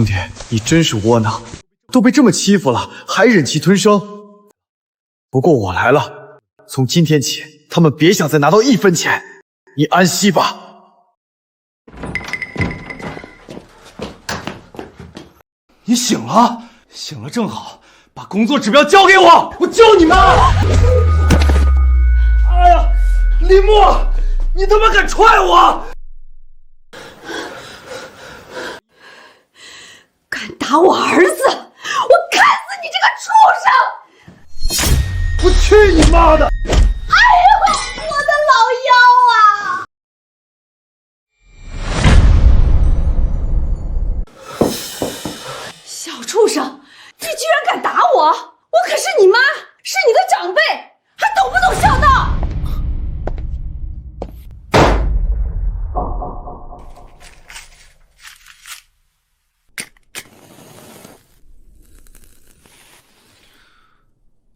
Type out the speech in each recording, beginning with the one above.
兄弟，你真是窝囊，都被这么欺负了，还忍气吞声。不过我来了，从今天起，他们别想再拿到1分钱，你安息吧。你醒了，醒了正好，把工作指标交给我，我救你妈！哎呀，林墨，你他妈敢踹我！ 敢打我儿子，我砍死你这个畜生！我去你妈的！哎呦，我的老腰啊！小畜生，你居然敢打我！我可是你妈，是你的长辈，还懂不懂孝道？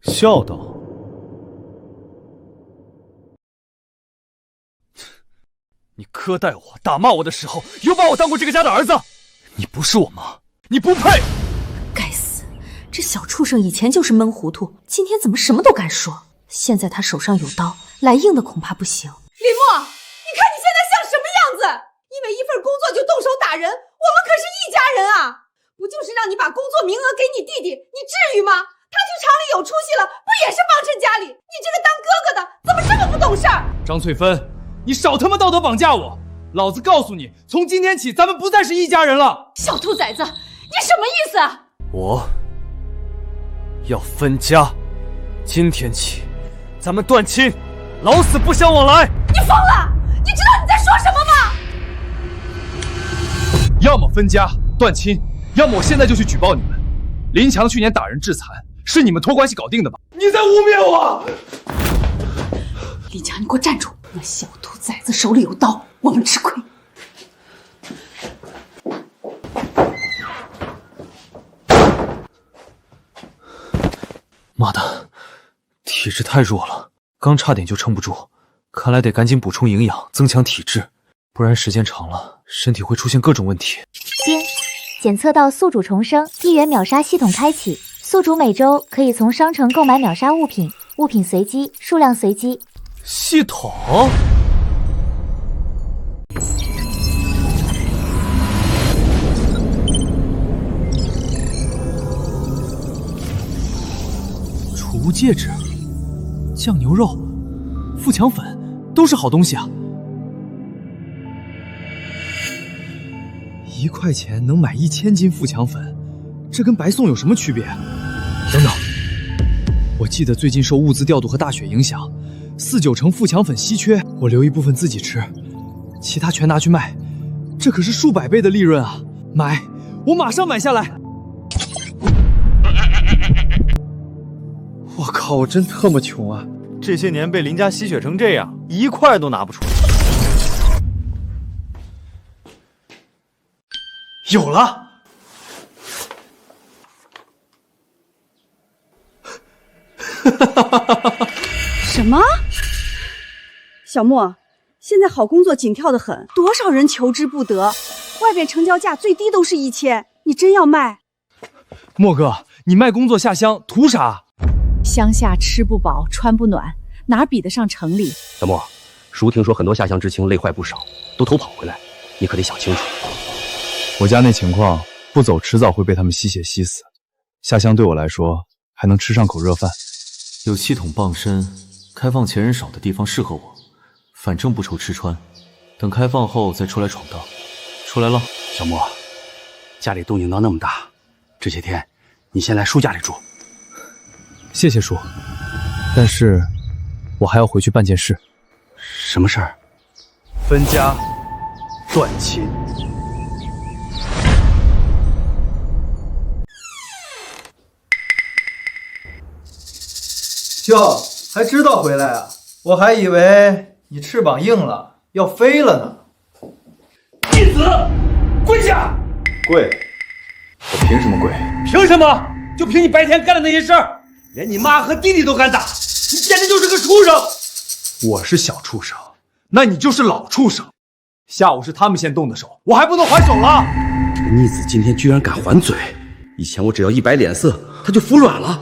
孝道，你苛待我、打骂我的时候，有把我当过这个家的儿子？你不是我妈，你不配！该死，这小畜生以前就是闷糊涂，今天怎么什么都敢说？现在他手上有刀，来硬的恐怕不行。林墨，你看你现在像什么样子？因为一份工作就动手打人，我们可是一家人啊！不就是让你把工作名额给你弟弟，你至于吗？ 他去厂里有出息了，不也是帮衬家里？你这个当哥哥的，怎么这么不懂事儿？张翠芬，你少他妈道德绑架我！老子告诉你，从今天起，咱们不再是一家人了。小兔崽子，你什么意思啊？我要分家，今天起，咱们断亲，老死不相往来。你疯了？你知道你在说什么吗？要么分家断亲，要么我现在就去举报你们。林强去年打人致残。 是你们托关系搞定的吧？你在污蔑我！李强，你给我站住！那小兔崽子手里有刀，我们吃亏。妈的，体质太弱了，刚差点就撑不住，看来得赶紧补充营养，增强体质，不然时间长了，身体会出现各种问题。丁，检测到宿主重生，1元秒杀系统开启。 宿主每周可以从商城购买秒杀物品，物品随机，数量随机。系统？储物戒指、酱牛肉、富强粉都是好东西啊！1块钱能买1000斤富强粉。 这跟白送有什么区别？等等，我记得最近受物资调度和大雪影响，4、9成富强粉稀缺，我留一部分自己吃，其他全拿去卖，这可是数百倍的利润啊！买，我马上买下来！我靠，我真特么穷啊！这些年被林家吸血成这样，1块都拿不出来。有了！ 什么？小莫，现在好工作紧跳得很，多少人求之不得。外边成交价最低都是1000，你真要卖？莫哥，你卖工作下乡图啥？乡下吃不饱穿不暖，哪比得上城里？小莫，叔听说很多下乡知青累坏不少，都偷跑回来，你可得想清楚。我家那情况，不走迟早会被他们吸血吸死。下乡对我来说，还能吃上口热饭。 有系统傍身，开放前人少的地方适合我，反正不愁吃穿。等开放后再出来闯荡。出来了，小莫，家里动静闹那么大，这些天你先来叔家里住。谢谢叔，但是我还要回去办件事。什么事儿？分家，断亲。哟，还知道回来啊？我还以为你翅膀硬了，要飞了呢。义子，跪下！跪？我凭什么跪？凭什么？就凭你白天干的那些事儿，连你妈和弟弟都敢打，你简直就是个畜生！我是小畜生，那你就是老畜生。下午是他们先动的手，我还不能还手了？逆子今天居然敢还嘴！以前我只要一摆脸色，他就服软了。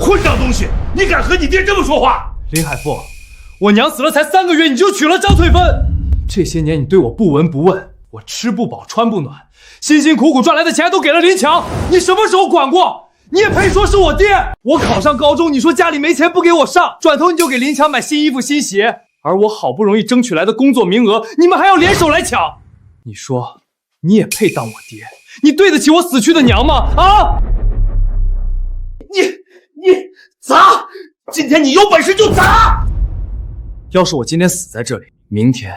混账东西！你敢和你爹这么说话？林海峰，我娘死了才3个月，你就娶了张翠芬。这些年你对我不闻不问，我吃不饱穿不暖，辛辛苦苦赚来的钱都给了林强，你什么时候管过？你也配说是我爹？我考上高中，你说家里没钱不给我上，转头你就给林强买新衣服新鞋，而我好不容易争取来的工作名额，你们还要联手来抢。你说你也配当我爹？你对得起我死去的娘吗？啊！你砸！今天你有本事就砸！要是我今天死在这里，明天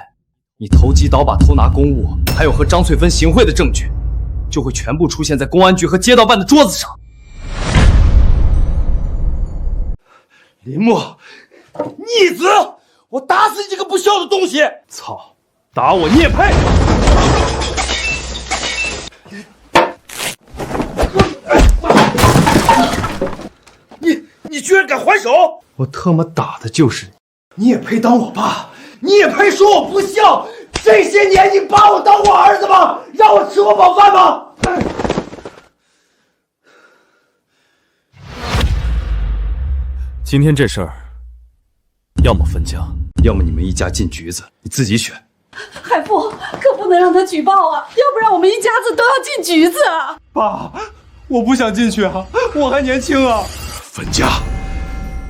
你投机倒把偷拿公物，还有和张翠芬行贿的证据，就会全部出现在公安局和街道办的桌子上。林默，逆子！我打死你这个不孝的东西！操，打我你也配！你居然敢还手！我特么打的就是你！你也配当我爸？你也配说我不孝？这些年你把我当我儿子吗？让我吃过饱饭吗？今天这事儿，要么分家，要么你们一家进局子，你自己选。海父，可不能让他举报啊，要不然我们一家子都要进局子啊！爸，我不想进去啊，我还年轻啊。分家，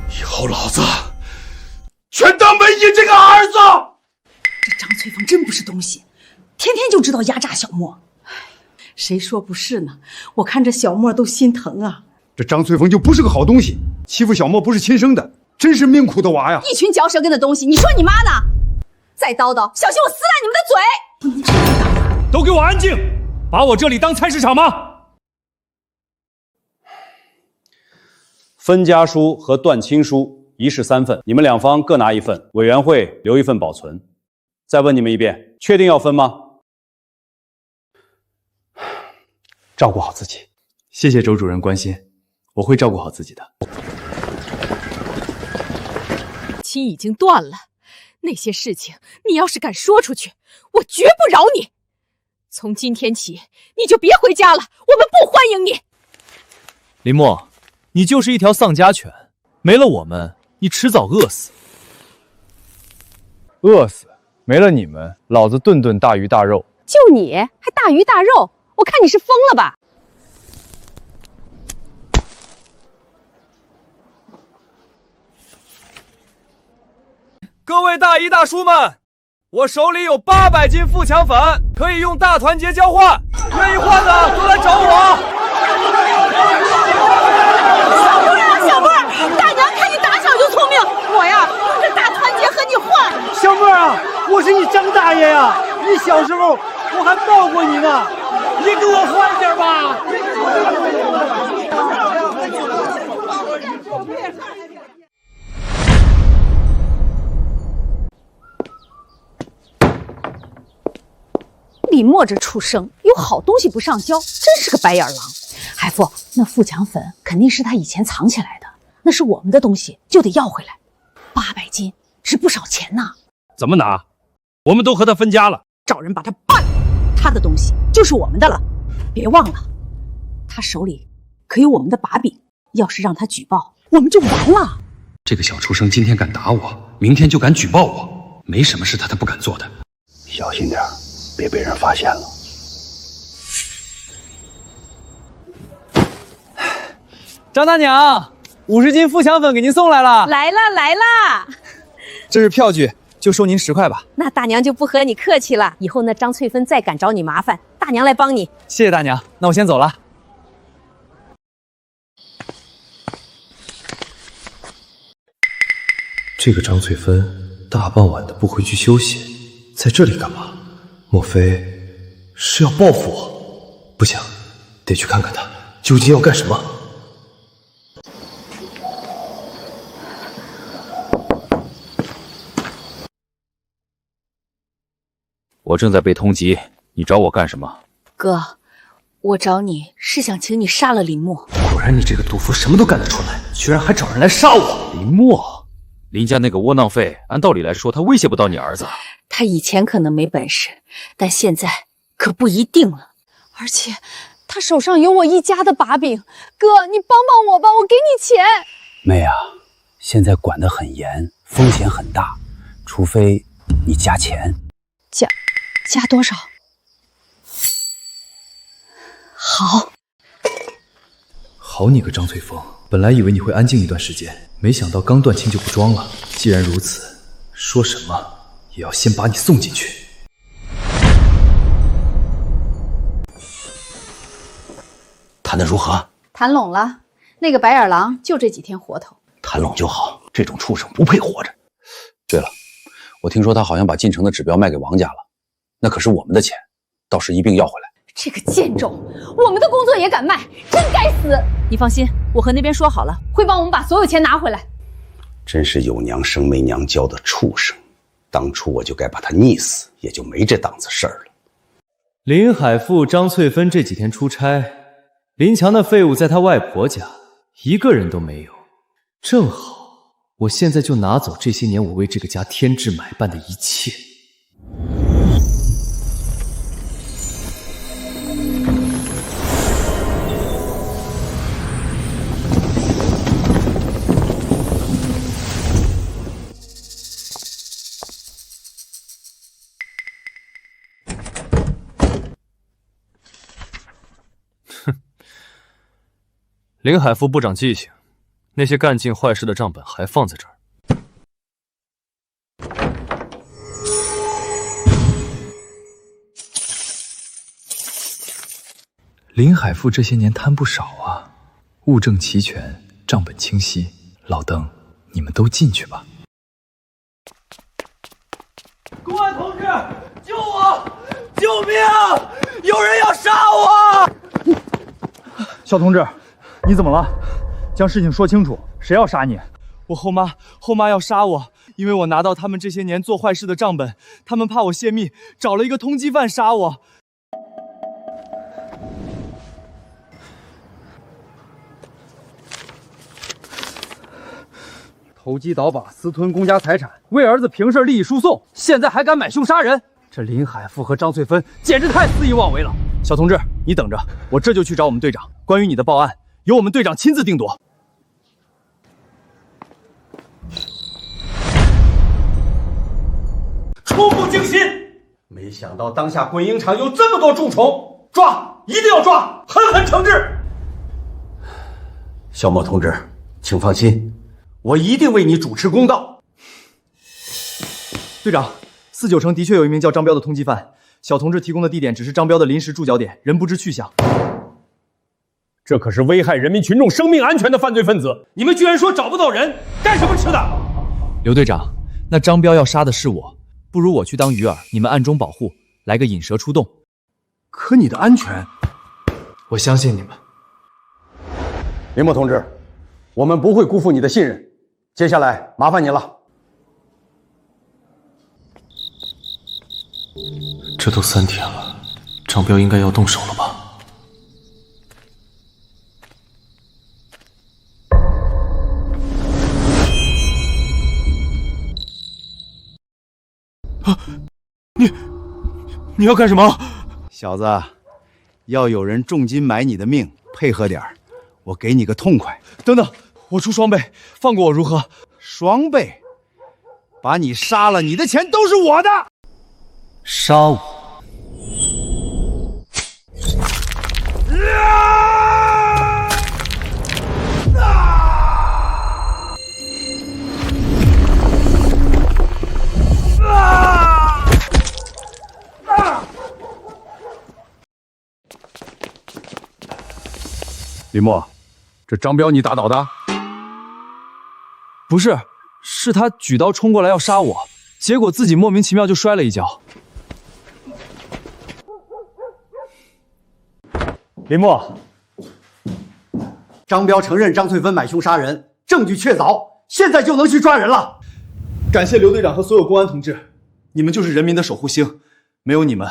以后老子全当没你这个儿子。这张翠凤真不是东西，天天就知道压榨小莫。谁说不是呢？我看着小莫都心疼啊。这张翠凤就不是个好东西，欺负小莫不是亲生的，真是命苦的娃呀！一群嚼舌根的东西，你说你妈呢？再叨叨，小心我撕烂你们的嘴！都给我安静！把我这里当菜市场吗？分家书和断亲书一式3份，你们两方各拿1份，委员会留1份保存。再问你们一遍，确定要分吗？照顾好自己，谢谢周主任关心，我会照顾好自己的。亲已经断了，那些事情你要是敢说出去，我绝不饶你。从今天起，你就别回家了，我们不欢迎你。林默，你就是一条丧家犬，没了我们，你迟早饿死。饿死？没了你们，老子顿顿大鱼大肉。就你还大鱼大肉？我看你是疯了吧！各位大姨大叔们，我手里有800斤富强粉，可以用大团结交换，愿意换的都来找我。小妹儿，大娘看你打小就聪明，我呀用这大团结和你换。小妹儿啊，我是你张大爷呀！你小时候我还抱过你呢，你给我换点吧。李默这畜生，有好东西不上交，真是个白眼狼。海父，那富强粉肯定是他以前藏起来的，那是我们的东西，就得要回来。800斤，值不少钱呢。怎么拿？我们都和他分家了，找人把他办了，他的东西就是我们的了。别忘了，他手里可有我们的把柄，要是让他举报，我们就完了。这个小畜生今天敢打我，明天就敢举报我，没什么是他不敢做的。小心点，别被人发现了。张大娘，50斤富强粉给您送来了。来啦！这是票据，就收您10块吧。那大娘就不和你客气了，以后那张翠芬再敢找你麻烦，大娘来帮你。谢谢大娘，那我先走了。这个张翠芬大傍晚的不回去休息，在这里干嘛？莫非是要报复我？不行，得去看看她究竟要干什么。我正在被通缉，你找我干什么？哥，我找你是想请你杀了林默。果然你这个毒妇什么都干得出来，居然还找人来杀我。林默，林家那个窝囊废，按道理来说他威胁不到你儿子。他以前可能没本事，但现在可不一定了。而且他手上有我一家的把柄。哥，你帮帮我吧，我给你钱。妹啊，现在管得很严，风险很大，除非你加钱。加多少？好。好你个张翠峰，本来以为你会安静一段时间，没想到刚断亲就不装了。既然如此，说什么也要先把你送进去。谈得如何？谈拢了，那个白眼狼就这几天活头。谈拢就好，这种畜生不配活着。对了，我听说他好像把晋城的指标卖给王家了，那可是我们的钱，到时一并要回来。这个贱种，我们的工作也敢卖，真该死！你放心，我和那边说好了，会帮我们把所有钱拿回来。真是有娘生没娘教的畜生，当初我就该把他溺死，也就没这档子事儿了。林海富、张翠芬这几天出差，林强的废物在他外婆家，一个人都没有。正好，我现在就拿走这些年我为这个家添置买办的一切。林海富不长记性，那些干尽坏事的账本还放在这儿。林海富这些年贪不少啊，物证齐全，账本清晰。老邓，你们都进去吧。公安同志，救我！救命！有人要杀我！小同志，你怎么了？将事情说清楚，谁要杀你？我后妈要杀我，因为我拿到他们这些年做坏事的账本，他们怕我泄密，找了一个通缉犯杀我。投机倒把，私吞公家财产，为儿子平事利益输送，现在还敢买凶杀人，这林海富和张翠芬简直太肆意妄为了。小同志，你等着，我这就去找我们队长。关于你的报案，由我们队长亲自定夺。触目惊心！没想到当下鬼影厂有这么多蛀虫，抓！一定要抓，狠狠惩治！小莫同志，请放心。我一定为你主持公道。队长，49城的确有一名叫张彪的通缉犯，小同志提供的地点只是张彪的临时驻脚点，人不知去向。这可是危害人民群众生命安全的犯罪分子，你们居然说找不到人，干什么吃的？刘队长，那张彪要杀的是我，不如我去当鱼饵，你们暗中保护，来个引蛇出洞。可你的安全，我相信你们。林默同志，我们不会辜负你的信任。接下来麻烦你了。这都3天了，张彪应该要动手了吧？啊！你要干什么？小子，要有人重金买你的命，配合点儿，我给你个痛快。等等，我出双倍，放过我如何？双倍？把你杀了，你的钱都是我的。杀我！林默，这张彪你打倒的？不是，是他举刀冲过来要杀我，结果自己莫名其妙就摔了一跤。林默，张彪承认张翠芬买凶杀人，证据确凿，现在就能去抓人了。感谢刘队长和所有公安同志，你们就是人民的守护星，没有你们，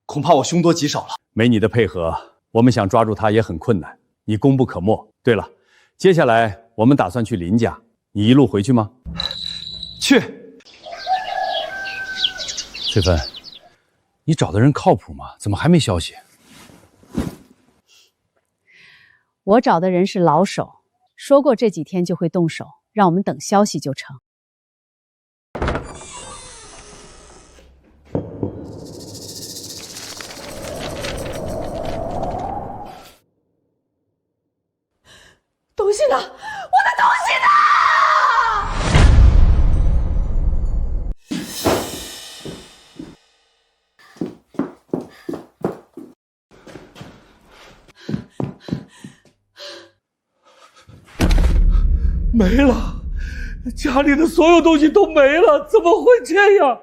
恐怕我凶多吉少了。没你的配合，我们想抓住他也很困难，你功不可没。对了，接下来我们打算去林家，你一路回去吗？去。翠芬，你找的人靠谱吗？怎么还没消息？我找的人是老手，说过这几天就会动手，让我们等消息就成。东西呢？我的东西呢？没了，家里的所有东西都没了，怎么会这样？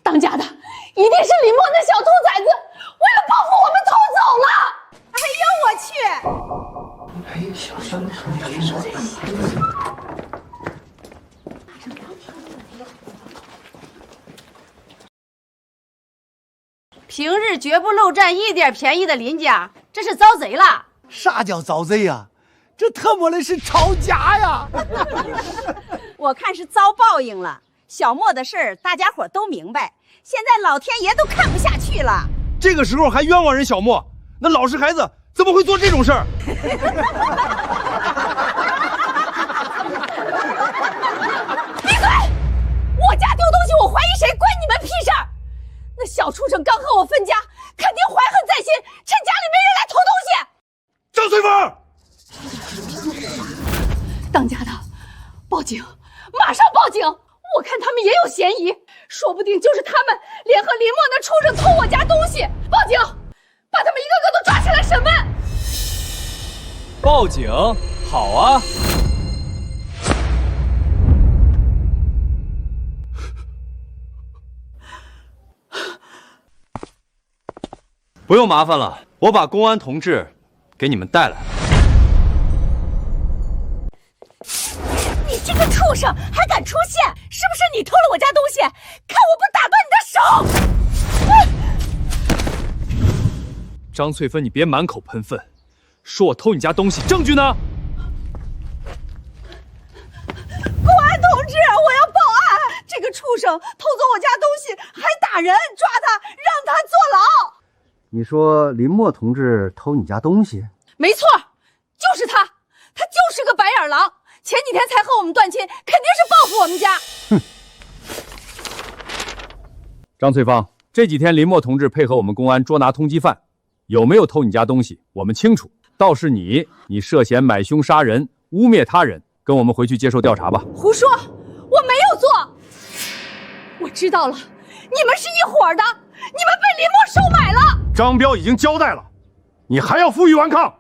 当家的一定是李默那小兔崽子，为了报复我们偷走了。哎呦我去！哎，小声点，平日绝不漏占一点便宜的林家，这是遭贼了。啥叫遭贼呀？这特么的是抄家呀！我看是遭报应了。小莫的事儿，大家伙都明白，现在老天爷都看不下去了。这个时候还冤枉人小莫，那老实孩子怎么会做这种事儿？闭嘴！我家丢东西，我怀疑谁，关你们屁事儿！那小畜生刚和我分家，肯定怀恨在心，趁家里没人来偷东西。张翠芬！当家的，报警，马上报警！我看他们也有嫌疑，说不定就是他们联合林默那畜生偷我家东西。报警，把他们一个个都抓起来审问。报警，好啊！不用麻烦了，我把公安同志给你们带来了。你这个畜生还敢出现？是不是你偷了我家东西？看我不打断你的手！张翠芬，你别满口喷粪，说我偷你家东西，证据呢？公安同志，我要报案！这个畜生偷走我家东西，还打人，抓他，让他坐牢！你说林默同志偷你家东西？没错，就是他，他就是个白眼狼。前几天才和我们断亲，肯定是报复我们家。张翠芳，这几天林默同志配合我们公安捉拿通缉犯，有没有偷你家东西我们清楚，倒是你涉嫌买凶杀人，污蔑他人，跟我们回去接受调查吧。胡说，我没有做。我知道了，你们是一伙的，你们被林默收买了。张彪已经交代了，你还要负隅顽抗？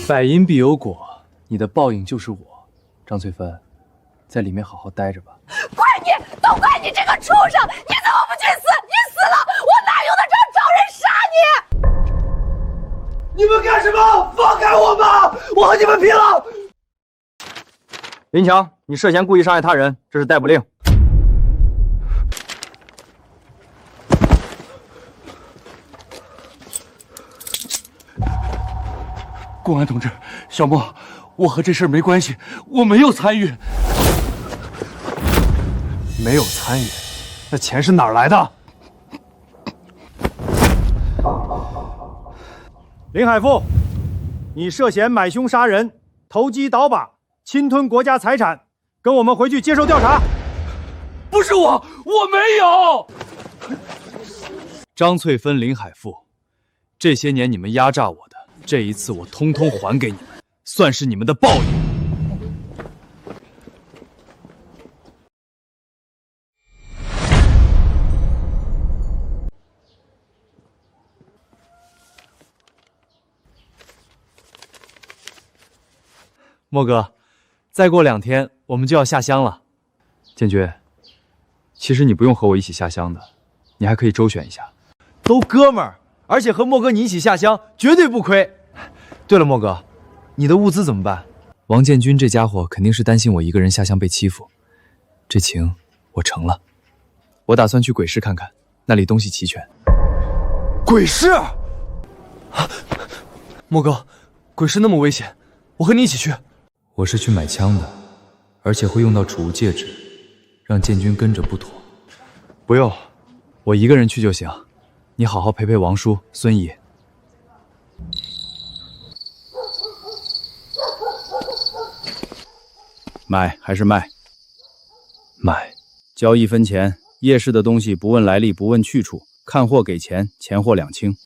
百因必有果，你的报应就是我。张翠芬，在里面好好待着吧。怪你，都怪你这个畜生！你怎么不去死？你死了，我哪用得着找人杀你？你们干什么？放开我吧！我和你们拼了！林强，你涉嫌故意伤害他人，这是逮捕令。公安同志，小莫，我和这事儿没关系，我没有参与。没有参与，那钱是哪儿来的？林海富，你涉嫌买凶杀人、投机倒把、侵吞国家财产，跟我们回去接受调查。不是我没有。张翠芬、林海富，这些年你们压榨我的，这一次我通通还给你们，算是你们的报应。莫哥，再过2天我们就要下乡了。建军，其实你不用和我一起下乡的，你还可以周旋一下。都哥们儿，而且和莫哥你一起下乡绝对不亏。对了，莫哥，你的物资怎么办？王建军这家伙肯定是担心我一个人下乡被欺负，这情我成了。我打算去鬼市看看，那里东西齐全。鬼市？莫哥，鬼市那么危险，我和你一起去。我是去买枪的，而且会用到储物戒指，让建军跟着不妥。不用，我一个人去就行。你好好陪陪王叔、孙姨。买还是卖？买。交1分钱。夜市的东西不问来历，不问去处，看货给钱，钱货两清。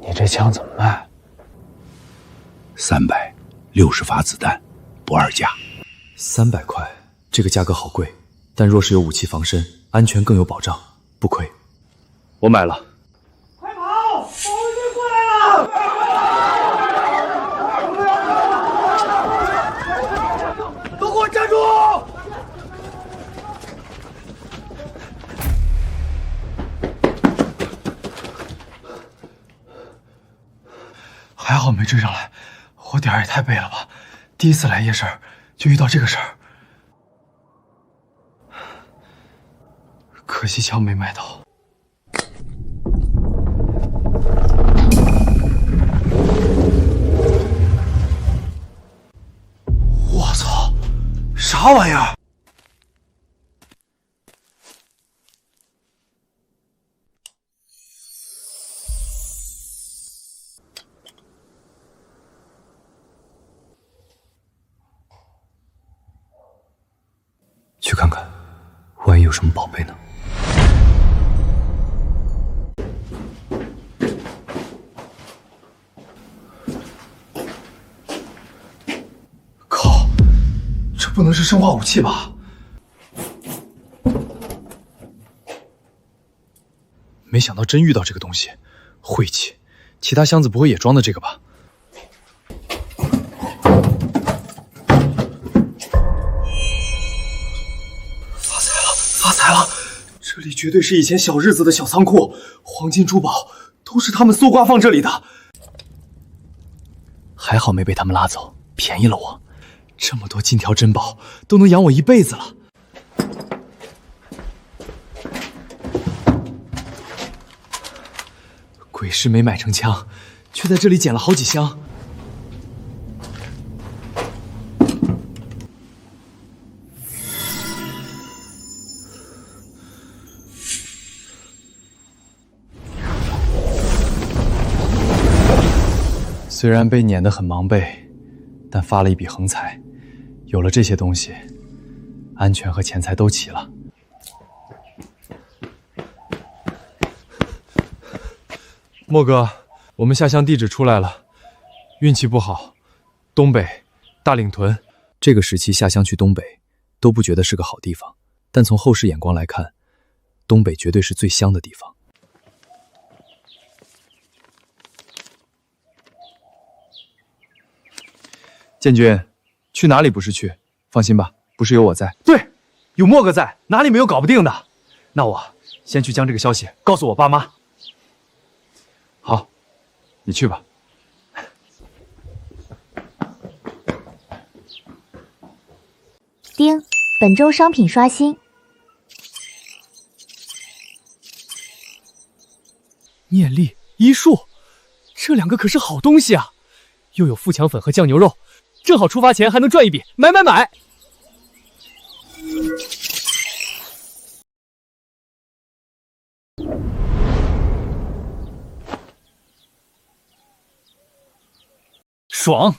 你这枪怎么卖？360发子弹，不二价。300块，这个价格好贵，但若是有武器防身，安全更有保障，不亏。我买了。快跑！保卫队过来了！都给我站住！还好没追上来，我点儿也太背了吧！第一次来夜市就遇到这个事儿，可惜枪没买到。我操，啥玩意儿？去看看，万一有什么宝贝呢？靠，这不能是生化武器吧？没想到真遇到这个东西，晦气！其他箱子不会也装的这个吧？发财了！这里绝对是以前小日子的小仓库，黄金珠宝都是他们搜刮放这里的。还好没被他们拉走，便宜了我。这么多金条珍宝都能养我一辈子了。鬼市没买成枪，却在这里捡了好几箱。虽然被撵得很忙狈，但发了一笔横财。有了这些东西，安全和钱财都齐了。莫哥，我们下乡地址出来了，运气不好，东北大岭屯。这个时期下乡去东北都不觉得是个好地方，但从后世眼光来看，东北绝对是最香的地方。建军，去哪里不是去？放心吧，不是有我在。对，有莫哥在，哪里没有搞不定的。那我先去将这个消息告诉我爸妈。好，你去吧。丁，本周商品刷新。念力、医术，这两个可是好东西啊！又有富强粉和酱牛肉。正好出发前还能赚一笔，买！爽！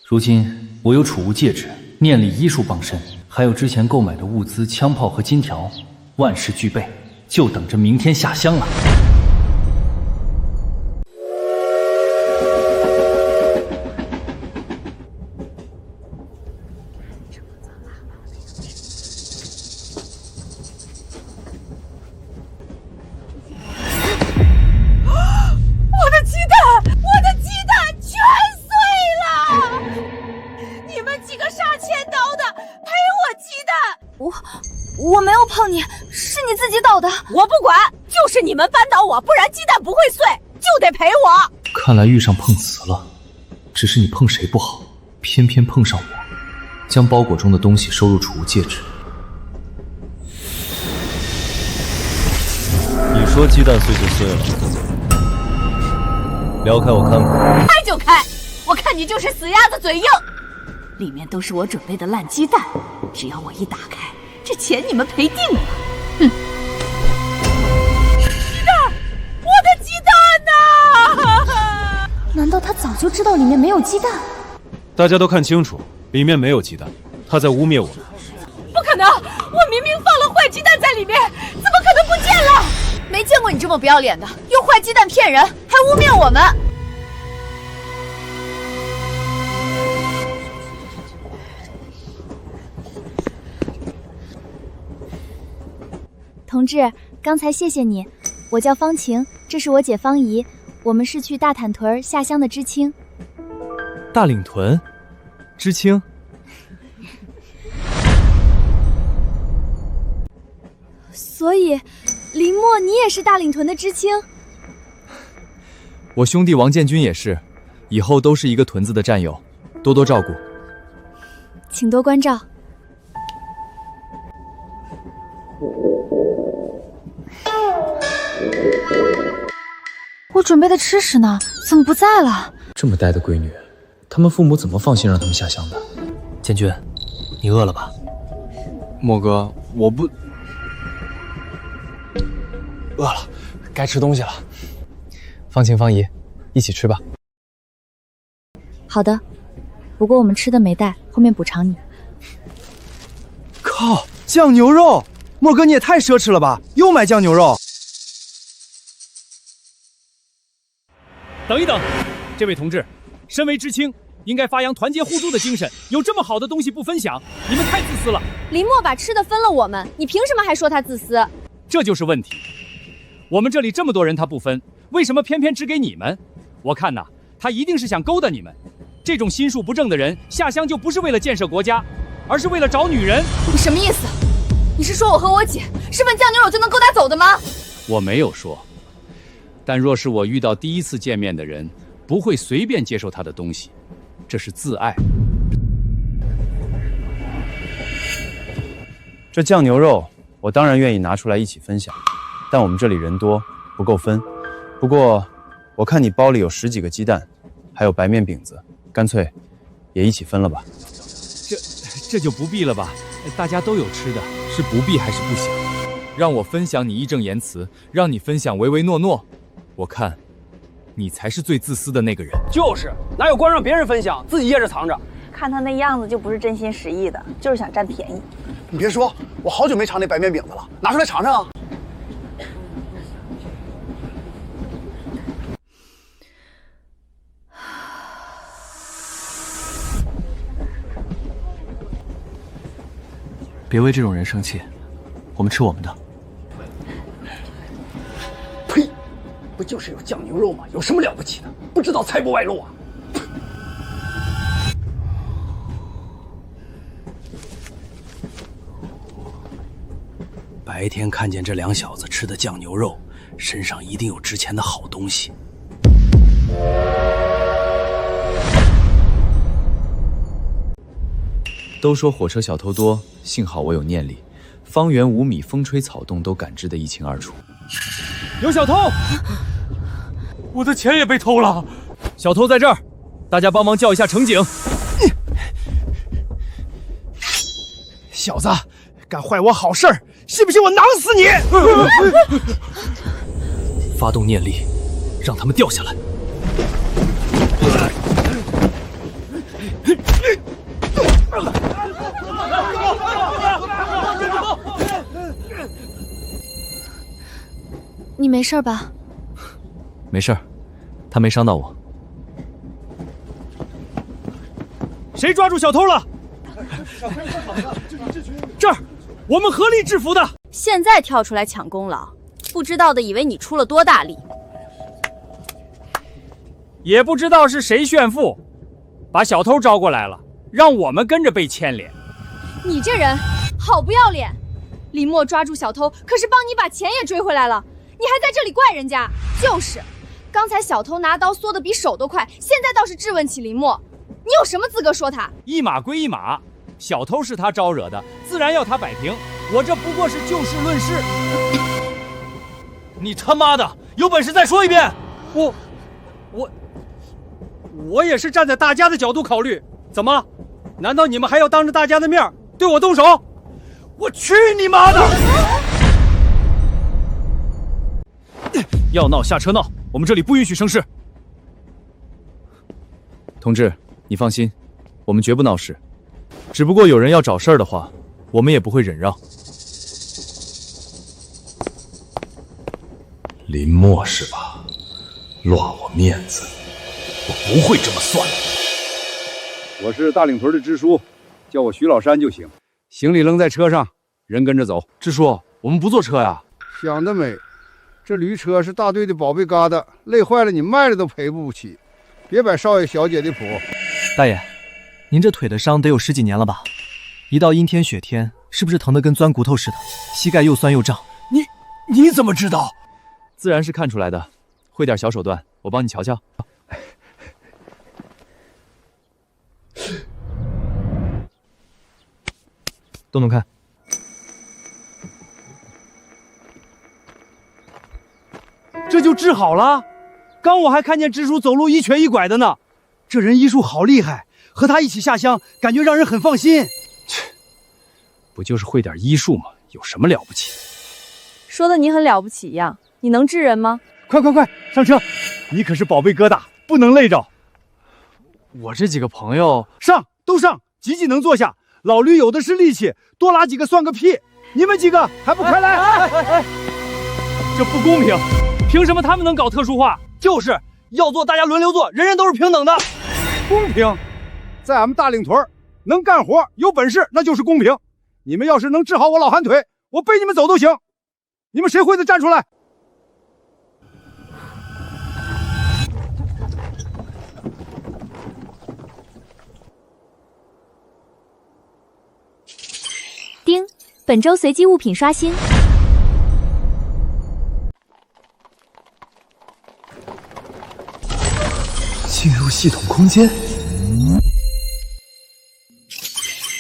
如今我有储物戒指、念力医术傍身，还有之前购买的物资、枪炮和金条，万事俱备，就等着明天下乡了。我没有碰你，是你自己倒的。我不管，就是你们扳倒我，不然鸡蛋不会碎，就得赔我。看来遇上碰瓷了，只是你碰谁不好，偏偏碰上我，将包裹中的东西收入储物戒指。你说鸡蛋碎就碎了，撩开我看看。开就开，我看你就是死鸭子嘴硬。里面都是我准备的烂鸡蛋，只要我一打开，这钱你们赔定了。哼！我的鸡蛋呢？难道他早就知道里面没有鸡蛋？大家都看清楚，里面没有鸡蛋，他在污蔑我们。不可能！我明明放了坏鸡蛋在里面，怎么可能不见了？没见过你这么不要脸的，用坏鸡蛋骗人，还污蔑我们！同志，刚才谢谢你。我叫方晴，这是我姐方怡，我们是去大坦屯下乡的知青。大岭屯，知青。所以，林墨，你也是大岭屯的知青？我兄弟王建军也是，以后都是一个屯子的战友，多多照顾。请多关照。我准备的吃食呢？怎么不在了？这么带的闺女，他们父母怎么放心让他们下乡的？建军，你饿了吧？莫哥，我不饿了，该吃东西了。方晴、方怡，一起吃吧。好的，不过我们吃的没带，后面补偿你。靠，酱牛肉！莫哥你也太奢侈了吧，又买酱牛肉。等一等，这位同志，身为知青，应该发扬团结互助的精神。有这么好的东西不分享，你们太自私了。林墨把吃的分了我们，你凭什么还说他自私？这就是问题。我们这里这么多人，他不分，为什么偏偏只给你们？我看呐，他一定是想勾搭你们。这种心术不正的人下乡就不是为了建设国家，而是为了找女人。你什么意思？你是说我和我姐是份酱牛肉就能勾搭走的吗？我没有说。但若是我遇到第一次见面的人，不会随便接受他的东西，这是自爱。这酱牛肉，我当然愿意拿出来一起分享，但我们这里人多，不够分。不过，我看你包里有10几个鸡蛋，还有白面饼子，干脆也一起分了吧。这就不必了吧？大家都有吃的，是不必还是不想？让我分享你义正言辞，让你分享唯唯诺诺。我看，你才是最自私的那个人。就是，哪有光让别人分享，自己掖着藏着？看他那样子就不是真心实意的，就是想占便宜。你别说，我好久没尝那白面饼子了，拿出来尝尝啊！别为这种人生气，我们吃我们的。呸！不就是有酱牛肉吗？有什么了不起的？不知道财不外露啊！白天看见这两小子吃的酱牛肉，身上一定有值钱的好东西。都说火车小偷多，幸好我有念力，方圆5米，风吹草动都感知得一清二楚。有小偷！我的钱也被偷了。小偷在这儿，大家帮忙叫一下乘警。小子，敢坏我好事儿，信不信我囊死你？发动念力，让他们掉下来。你没事吧？没事，他没伤到我。谁抓住小偷了？这儿，我们合力制服的。现在跳出来抢功劳，不知道的以为你出了多大力。也不知道是谁炫富，把小偷招过来了，让我们跟着被牵连。你这人好不要脸！林墨抓住小偷，可是帮你把钱也追回来了，你还在这里怪人家？就是，刚才小偷拿刀缩得比手都快，现在倒是质问起林墨，你有什么资格说他？一码归一码，小偷是他招惹的，自然要他摆平。我这不过是就事论事。你他妈的有本事再说一遍！我也是站在大家的角度考虑，怎么？难道你们还要当着大家的面对我动手？我去你妈的！要闹下车闹，我们这里不允许生事。同志，你放心，我们绝不闹事。只不过有人要找事儿的话，我们也不会忍让。林默是吧？落我面子，我不会这么算的。我是大岭屯的支书，叫我徐老山就行。行李扔在车上，人跟着走。支书，我们不坐车呀。想得美，这驴车是大队的宝贝疙瘩，累坏了你卖了都赔不起。别摆少爷小姐的谱。大爷，您这腿的伤得有10几年了吧？一到阴天雪天，是不是疼得跟钻骨头似的？膝盖又酸又胀。你怎么知道？自然是看出来的，会点小手段，我帮你瞧瞧。动动看。这就治好了？刚我还看见支书走路一瘸一拐的呢。这人医术好厉害，和他一起下乡，感觉让人很放心。不就是会点医术吗？有什么了不起？说的你很了不起一样，你能治人吗？快上车！你可是宝贝疙瘩，不能累着。我这几个朋友都上，挤挤能坐下。老驴有的是力气，多拉几个算个屁！你们几个还不快来！这不公平，凭什么他们能搞特殊化？就是要做大家轮流做，人人都是平等的。公平，在俺们大岭屯，能干活有本事那就是公平。你们要是能治好我老寒腿，我背你们走都行。你们谁会的站出来！丁，本周随机物品刷新。进入系统空间。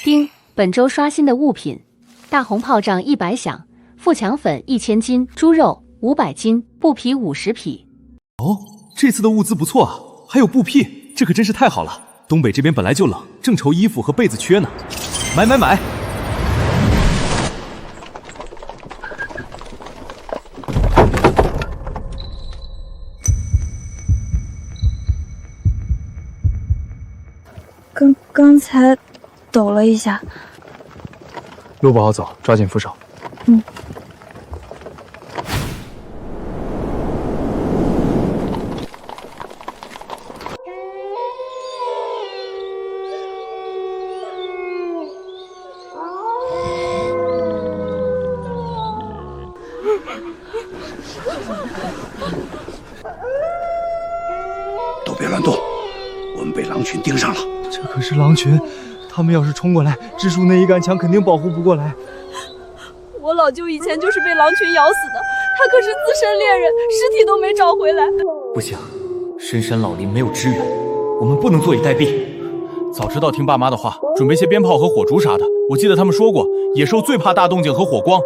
丁，本周刷新的物品：大红炮仗100响，富强粉1000斤，猪肉500斤，布匹50匹。哦，这次的物资不错啊，还有布匹，这可真是太好了。东北这边本来就冷，正愁衣服和被子缺呢。买！刚才抖了一下。路不好走，抓紧扶手。都别乱动，我们被狼群盯上了。这可是狼群，他们要是冲过来，支书那一杆枪肯定保护不过来。我老舅以前就是被狼群咬死的，他可是资深猎人，尸体都没找回来。不行，深山老林没有支援，我们不能坐以待毙。早知道听爸妈的话，准备些鞭炮和火烛啥的。我记得他们说过，野兽最怕大动静和火光。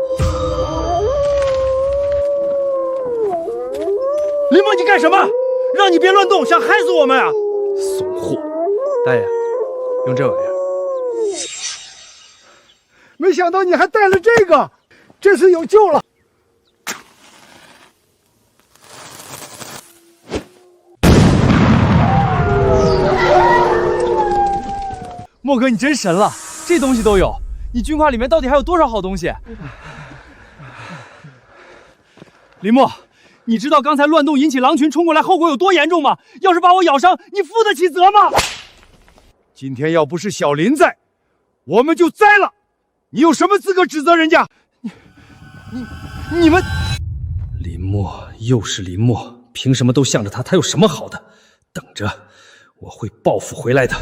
林默，你干什么？让你别乱动，想害死我们啊！怂货！大爷，用这玩意儿。没想到你还带了这个，这次有救了。莫哥，你真神了，这东西都有。你军挎里面到底还有多少好东西？林默，你知道刚才乱动引起狼群冲过来后果有多严重吗？要是把我咬伤，你负得起责吗？今天要不是小林在，我们就栽了。你有什么资格指责人家？你们……林默又是林默，凭什么都向着他？他有什么好的？等着，我会报复回来的。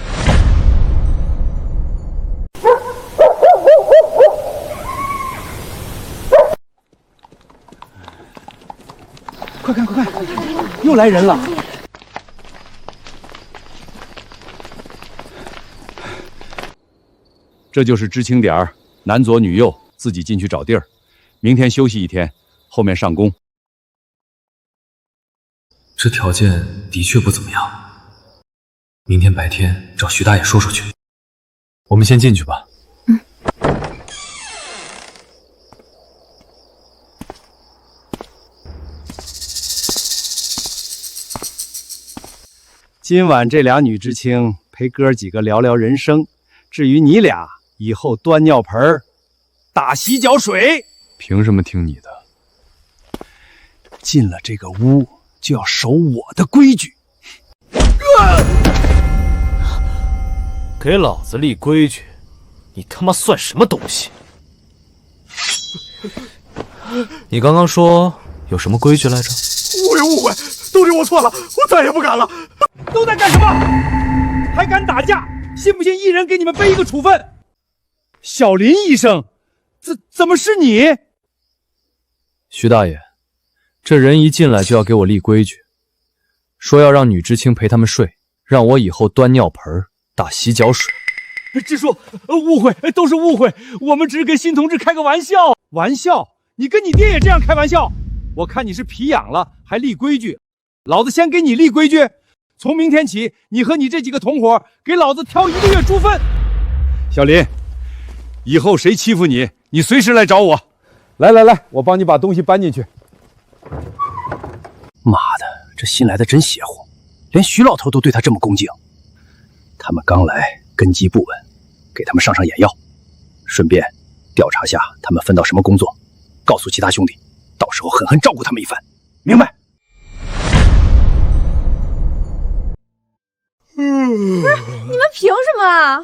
快看，又来人了！这就是知青点儿，男左女右，自己进去找地儿。明天休息一天，后面上工。这条件的确不怎么样。明天白天找徐大爷说说去。我们先进去吧。今晚这俩女知青陪哥几个聊聊人生，至于你俩以后端尿盆、打洗脚水，凭什么听你的？进了这个屋就要守我的规矩。给老子立规矩！你他妈算什么东西？你刚刚说有什么规矩来着？误会误会，都是我错了，我再也不敢了。都在干什么？还敢打架？信不信一人给你们背一个处分？小林医生，怎么是你？徐大爷，这人一进来就要给我立规矩，说要让女知青陪他们睡，让我以后端尿盆、打洗脚水。支书，误会，都是误会，我们只是跟新同志开个玩笑。玩笑？你跟你爹也这样开玩笑？我看你是皮痒了，还立规矩。老子先给你立规矩，从明天起，你和你这几个同伙给老子挑1个月猪粪。小林，以后谁欺负你，你随时来找我。来，我帮你把东西搬进去。妈的，这新来的真邪乎，连徐老头都对他这么恭敬。他们刚来，根基不稳，给他们上眼药，顺便调查下他们分到什么工作，告诉其他兄弟，到时候狠狠照顾他们一番，明白？不是，你们凭什么啊？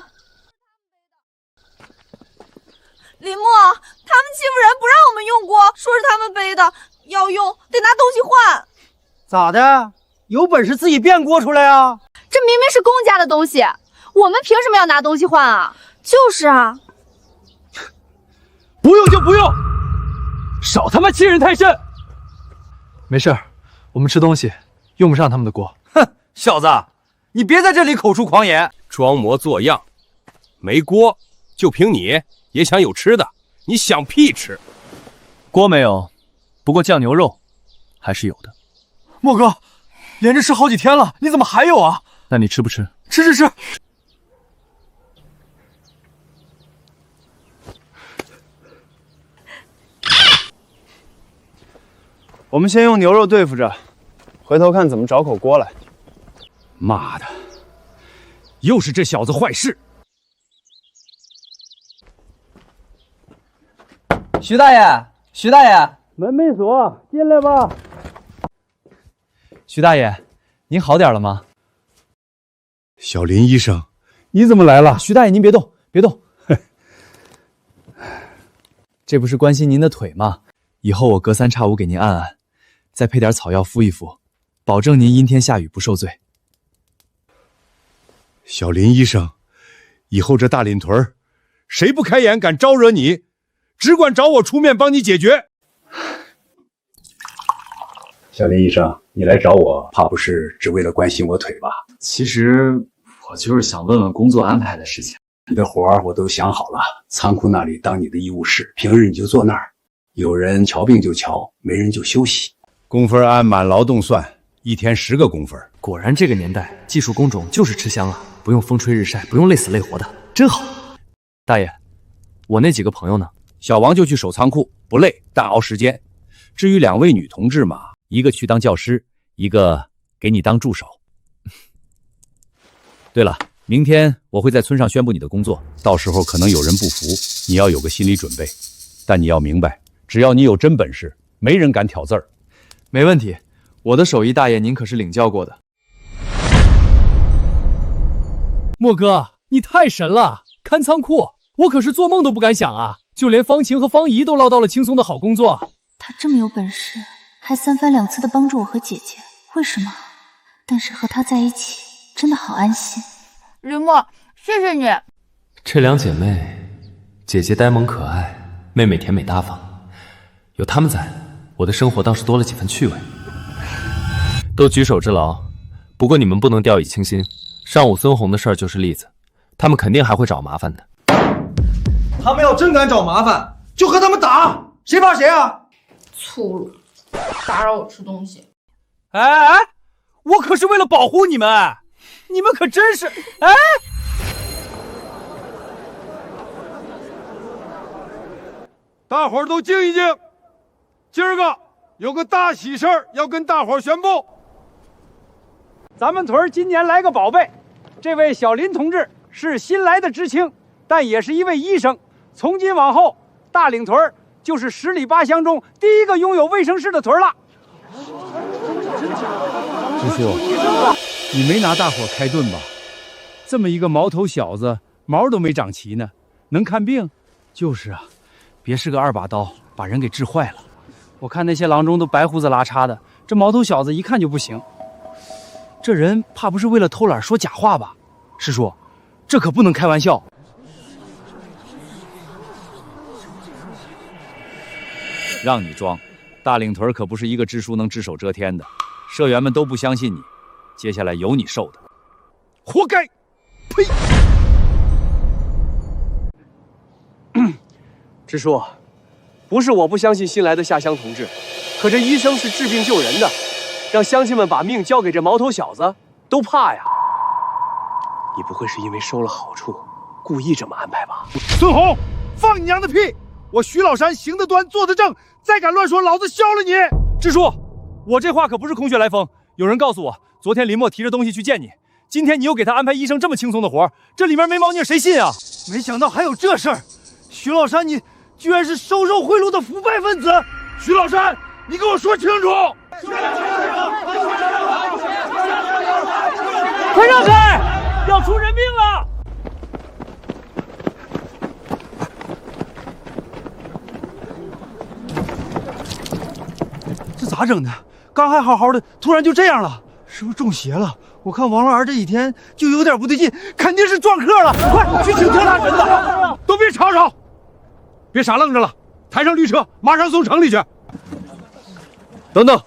林墨，他们欺负人不让我们用锅，说是他们背的，要用得拿东西换。咋的？有本事自己变锅出来啊！这明明是公家的东西，我们凭什么要拿东西换啊？就是啊。不用就不用，少他妈欺人太甚！没事儿，我们吃东西，用不上他们的锅。哼，小子，你别在这里口出狂言，装模作样。没锅，就凭你也想有吃的？你想屁吃！锅没有，不过酱牛肉还是有的。莫哥，连着吃好几天了，你怎么还有啊？那你吃不吃？吃。我们先用牛肉对付着，回头看怎么找口锅来。妈的，又是这小子坏事！徐大爷，门没锁，进来吧。徐大爷，您好点了吗？小林医生，你怎么来了？徐大爷，您别动，别动。这不是关心您的腿吗？以后我隔三差五给您按按，再配点草药敷一敷，保证您阴天下雨不受罪。小林医生，以后这大领屯谁不开眼敢招惹你，只管找我出面帮你解决。小林医生，你来找我，怕不是只为了关心我腿吧？其实我就是想问问工作安排的事情。你的活儿我都想好了，仓库那里当你的医务室，平日你就坐那儿，有人瞧病就瞧，没人就休息。工分按满劳动算，1天10个工分。果然这个年代，技术工种就是吃香啊，不用风吹日晒，不用累死累活的，真好。大爷，我那几个朋友呢？小王就去守仓库，不累，但熬时间。至于2位女同志嘛，一个去当教师，一个给你当助手。对了，明天我会在村上宣布你的工作，到时候可能有人不服，你要有个心理准备。但你要明白，只要你有真本事，没人敢挑字儿。没问题，我的手艺大爷您可是领教过的。莫哥，你太神了！看仓库，我可是做梦都不敢想啊！就连方晴和方怡都捞到了轻松的好工作。他这么有本事，还3番2次的帮助我和姐姐，为什么？但是和他在一起，真的好安心。林墨，谢谢你。这2姐妹，姐姐呆萌可爱，妹妹甜美大方，有她们在，我的生活倒是多了几分趣味。都举手之劳，不过你们不能掉以轻心。上午孙红的事儿就是例子，他们肯定还会找麻烦的。他们要真敢找麻烦，就和他们打，谁怕谁啊！粗鲁，打扰我吃东西。哎，我可是为了保护你们，你们可真是……哎！大伙儿都静一静，今儿个有个大喜事儿要跟大伙儿宣布。咱们屯今年来个宝贝，这位小林同志是新来的知青，但也是一位医生。从今往后，大岭屯就是10里8乡中第一个拥有卫生室的屯了。师叔，你没拿大伙开顿吧？这么一个毛头小子，毛都没长齐呢，能看病？就是啊，别是个2把刀，把人给治坏了。我看那些郎中都白胡子拉碴的，这毛头小子一看就不行。这人怕不是为了偷懒说假话吧？师叔，这可不能开玩笑。让你装，大岭屯可不是一个支书能只手遮天的，社员们都不相信你，接下来有你受的。活该！呸！支书，不是我不相信新来的下乡同志，可这医生是治病救人的，让乡亲们把命交给这毛头小子，都怕呀。你不会是因为收了好处，故意这么安排吧？孙红，放你娘的屁！我徐老山行得端，坐得正，再敢乱说，老子削了你！支书，我这话可不是空穴来风。有人告诉我，昨天林默提着东西去见你，今天你又给他安排医生这么轻松的活，这里面没猫腻，谁信啊？没想到还有这事儿！徐老山，你居然是收受贿赂的腐败分子！徐老山，你给我说清楚！快让开！要出人命了！这咋整的？刚还好好的，突然就这样了，是不是中邪了？我看王老二这几天就有点不对劲，肯定是撞客了。快去请特大神子！都别吵吵，别傻愣着了，抬上驴车，马上送城里去。等等，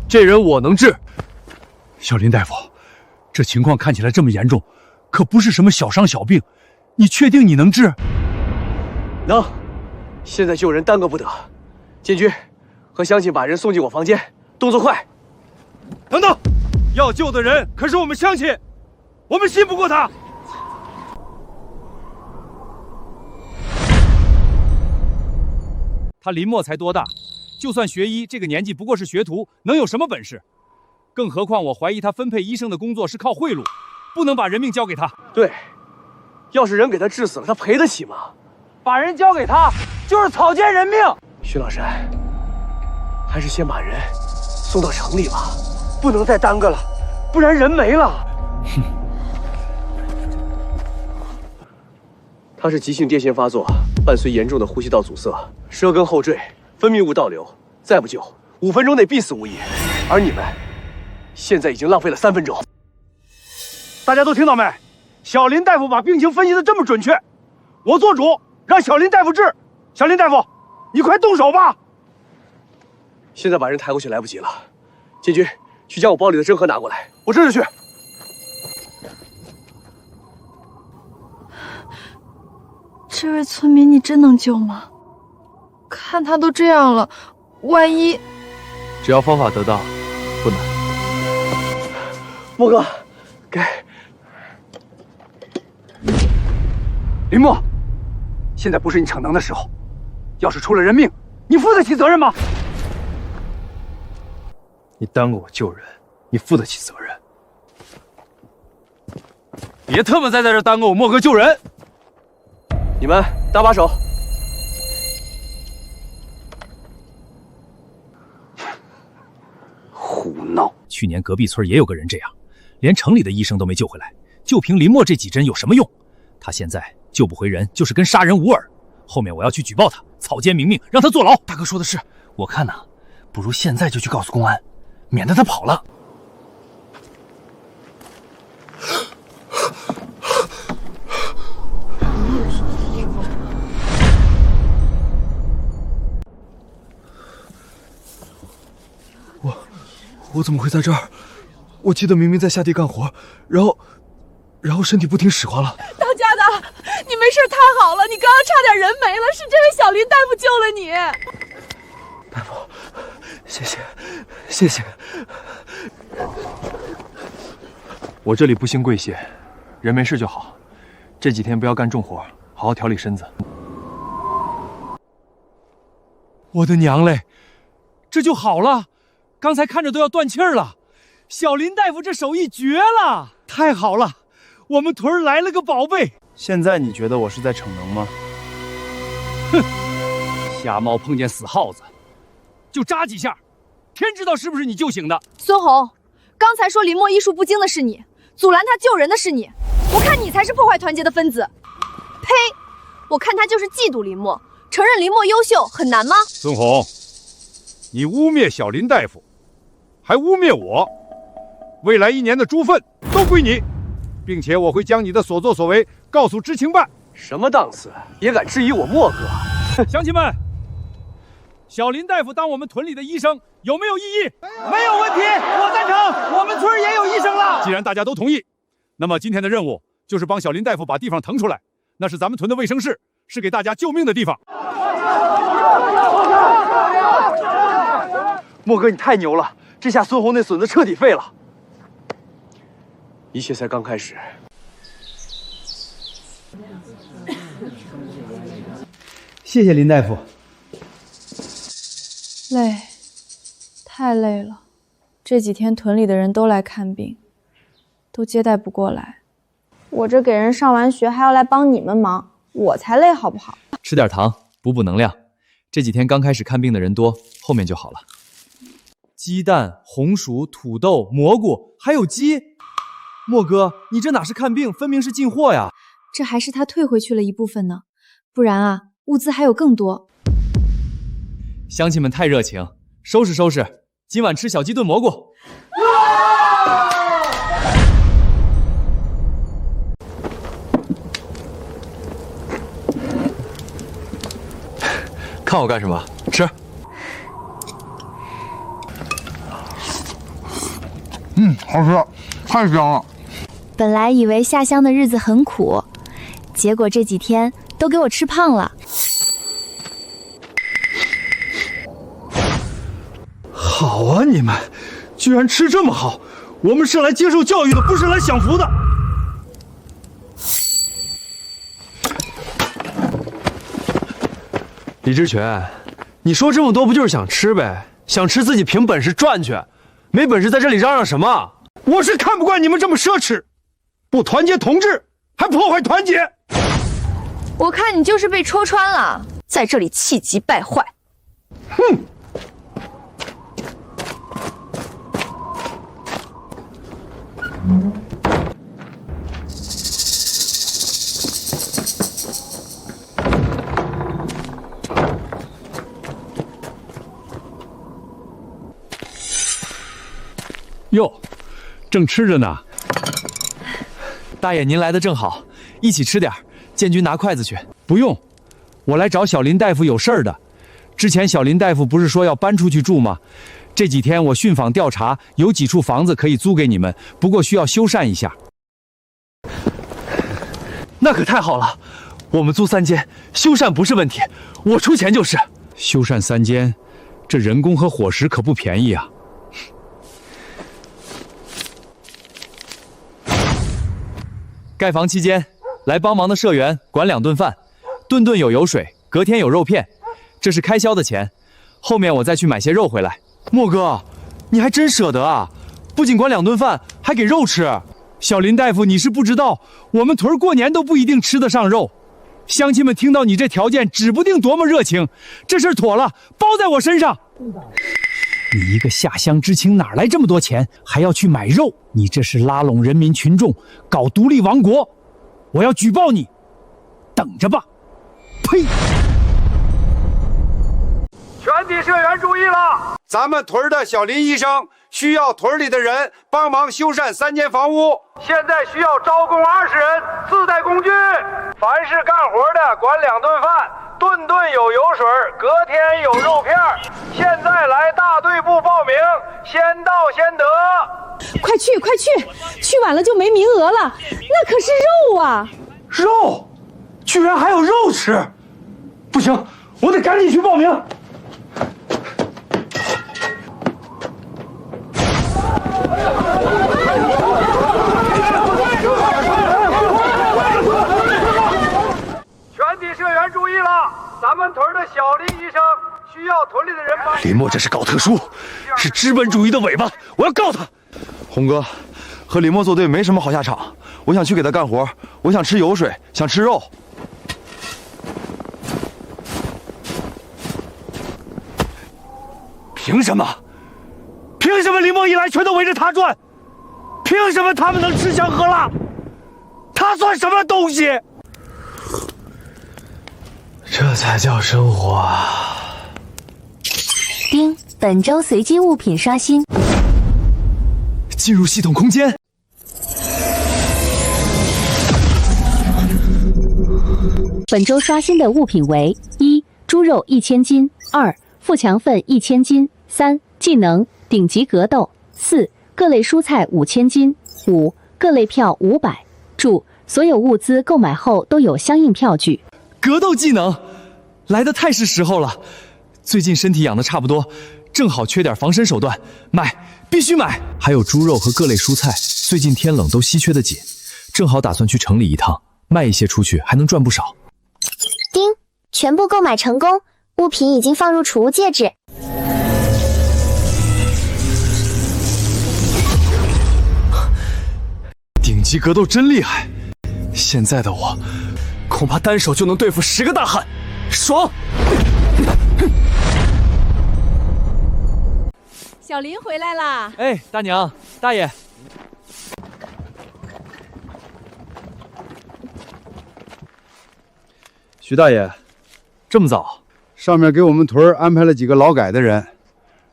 这人我能治。小林大夫，这情况看起来这么严重，可不是什么小伤小病，你确定你能治？能，现在救人耽搁不得。建军，和乡亲把人送进我房间，动作快。等等，要救的人可是我们乡亲，我们信不过他。他林默才多大？就算学医，这个年纪不过是学徒，能有什么本事？更何况我怀疑他分配医生的工作是靠贿赂，不能把人命交给他。对，要是人给他治死了，他赔得起吗？把人交给他，就是草菅人命。徐老山，还是先把人送到城里吧，不能再耽搁了，不然人没了。哼，他是急性癫痫发作，伴随严重的呼吸道阻塞，舌根后坠，分泌物倒流，再不救，5分钟内必死无疑。而你们现在已经浪费了3分钟。大家都听到没？小林大夫把病情分析的这么准确，我做主让小林大夫治。小林大夫，你快动手吧！现在把人抬过去来不及了，建军，去将我包里的针盒拿过来，我这就去。这位村民，你真能救吗？看他都这样了，万一……只要方法得当，不难。莫哥，给林默，现在不是你逞能的时候，要是出了人命，你负得起责任吗？你耽误我救人，你负得起责任。别他妈再在这耽搁我莫哥救人！你们搭把手。胡闹！去年隔壁村也有个人这样，连城里的医生都没救回来，就凭林默这几针有什么用？他现在救不回人，就是跟杀人无二。后面我要去举报他，草菅民命，让他坐牢。大哥说的是，我看呐，不如现在就去告诉公安，免得他跑了。我怎么会在这儿？我记得明明在下地干活，然后身体不听使唤了。当家的，你没事太好了，你刚刚差点人没了，是这位小林大夫救了你。大夫，谢谢，谢谢。我这里不兴贵谢，人没事就好。这几天不要干重活，好好调理身子。我的娘嘞，这就好了！刚才看着都要断气儿了。小林大夫这手艺绝了，太好了！我们屯儿来了个宝贝。现在你觉得我是在逞能吗？哼，瞎猫碰见死耗子，就扎几下，天知道是不是你救醒的。孙红，刚才说林墨医术不精的是你，阻拦他救人的是你，我看你才是破坏团结的分子。呸！我看他就是嫉妒林墨，承认林墨优秀很难吗？孙红，你污蔑小林大夫，还污蔑我，未来1年的猪粪都归你，并且我会将你的所作所为告诉知情办。什么档次，也敢质疑我墨哥？乡亲们，小林大夫当我们屯里的医生有没有异议？没有问题，我赞成。我们村也有医生了。既然大家都同意，那么今天的任务就是帮小林大夫把地方腾出来，那是咱们屯的卫生室，是给大家救命的地方。墨哥，你太牛了！这下孙红那损子彻底废了。一切才刚开始。谢谢林大夫。累，太累了。这几天屯里的人都来看病，都接待不过来。我这给人上完学还要来帮你们忙，我才累好不好？吃点糖补补能量。这几天刚开始看病的人多，后面就好了。鸡蛋、红薯、土豆、蘑菇，还有鸡。莫哥，你这哪是看病，分明是进货呀！这还是他退回去了一部分呢，不然啊，物资还有更多。乡亲们太热情，收拾收拾，今晚吃小鸡炖蘑菇。看我干什么？吃。好吃，太香了。本来以为下乡的日子很苦，结果这几天都给我吃胖了。好啊，你们居然吃这么好！我们是来接受教育的，不是来享福的。李志全，你说这么多不就是想吃呗？想吃自己凭本事赚去，没本事在这里嚷嚷什么？我是看不惯你们这么奢侈，不团结同志，还破坏团结。我看你就是被戳穿了，在这里气急败坏。哼！哟，正吃着呢。大爷，您来的正好，一起吃点。建军拿筷子去。不用，我来找小林大夫有事儿的。之前小林大夫不是说要搬出去住吗？这几天我寻访调查，有几处房子可以租给你们，不过需要修缮一下。那可太好了，我们租3间，修缮不是问题，我出钱就是。修缮3间，这人工和伙食可不便宜啊。盖房期间，来帮忙的社员管2顿饭，顿顿有油水，隔天有肉片，这是开销的钱。后面我再去买些肉回来。莫哥，你还真舍得啊！不仅管2顿饭，还给肉吃。小林大夫，你是不知道，我们屯过年都不一定吃得上肉。乡亲们听到你这条件，指不定多么热情。这事儿妥了，包在我身上。你一个下乡知青，哪来这么多钱，还要去买肉？你这是拉拢人民群众，搞独立王国！我要举报你，等着吧！呸！全体社员注意了，咱们屯的小林医生需要屯里的人帮忙修缮3间房屋，现在需要招工20人，自带工具。凡是干活的管2顿饭，顿顿有油水，隔天有肉片。现在来大队部报名，先到先得。快去快去，去晚了就没名额了，那可是肉啊！肉，居然还有肉吃！不行，我得赶紧去报名。林墨这是搞特殊，是资本主义的尾巴，我要告他。红哥，和林墨作对没什么好下场。我想去给他干活，我想吃油水，想吃肉。凭什么？凭什么林墨一来全都围着他转？凭什么他们能吃香喝辣？他算什么东西？这才叫生活啊！丁，本周随机物品刷新。进入系统空间。本周刷新的物品为：一、猪肉1000斤；二、富强粉1000斤；三、技能顶级格斗；四、各类蔬菜5000斤；五、各类票500。注：所有物资购买后都有相应票据。格斗技能来得太是时候了，最近身体养得差不多，正好缺点防身手段，买，必须买。还有猪肉和各类蔬菜，最近天冷都稀缺的紧，正好打算去城里一趟，卖一些出去还能赚不少。丁，全部购买成功，物品已经放入储物戒指。顶级格斗真厉害，现在的我恐怕单手就能对付10个大汉，爽！小林回来啦！哎，大娘、大爷，徐大爷，这么早？上面给我们屯安排了几个劳改的人，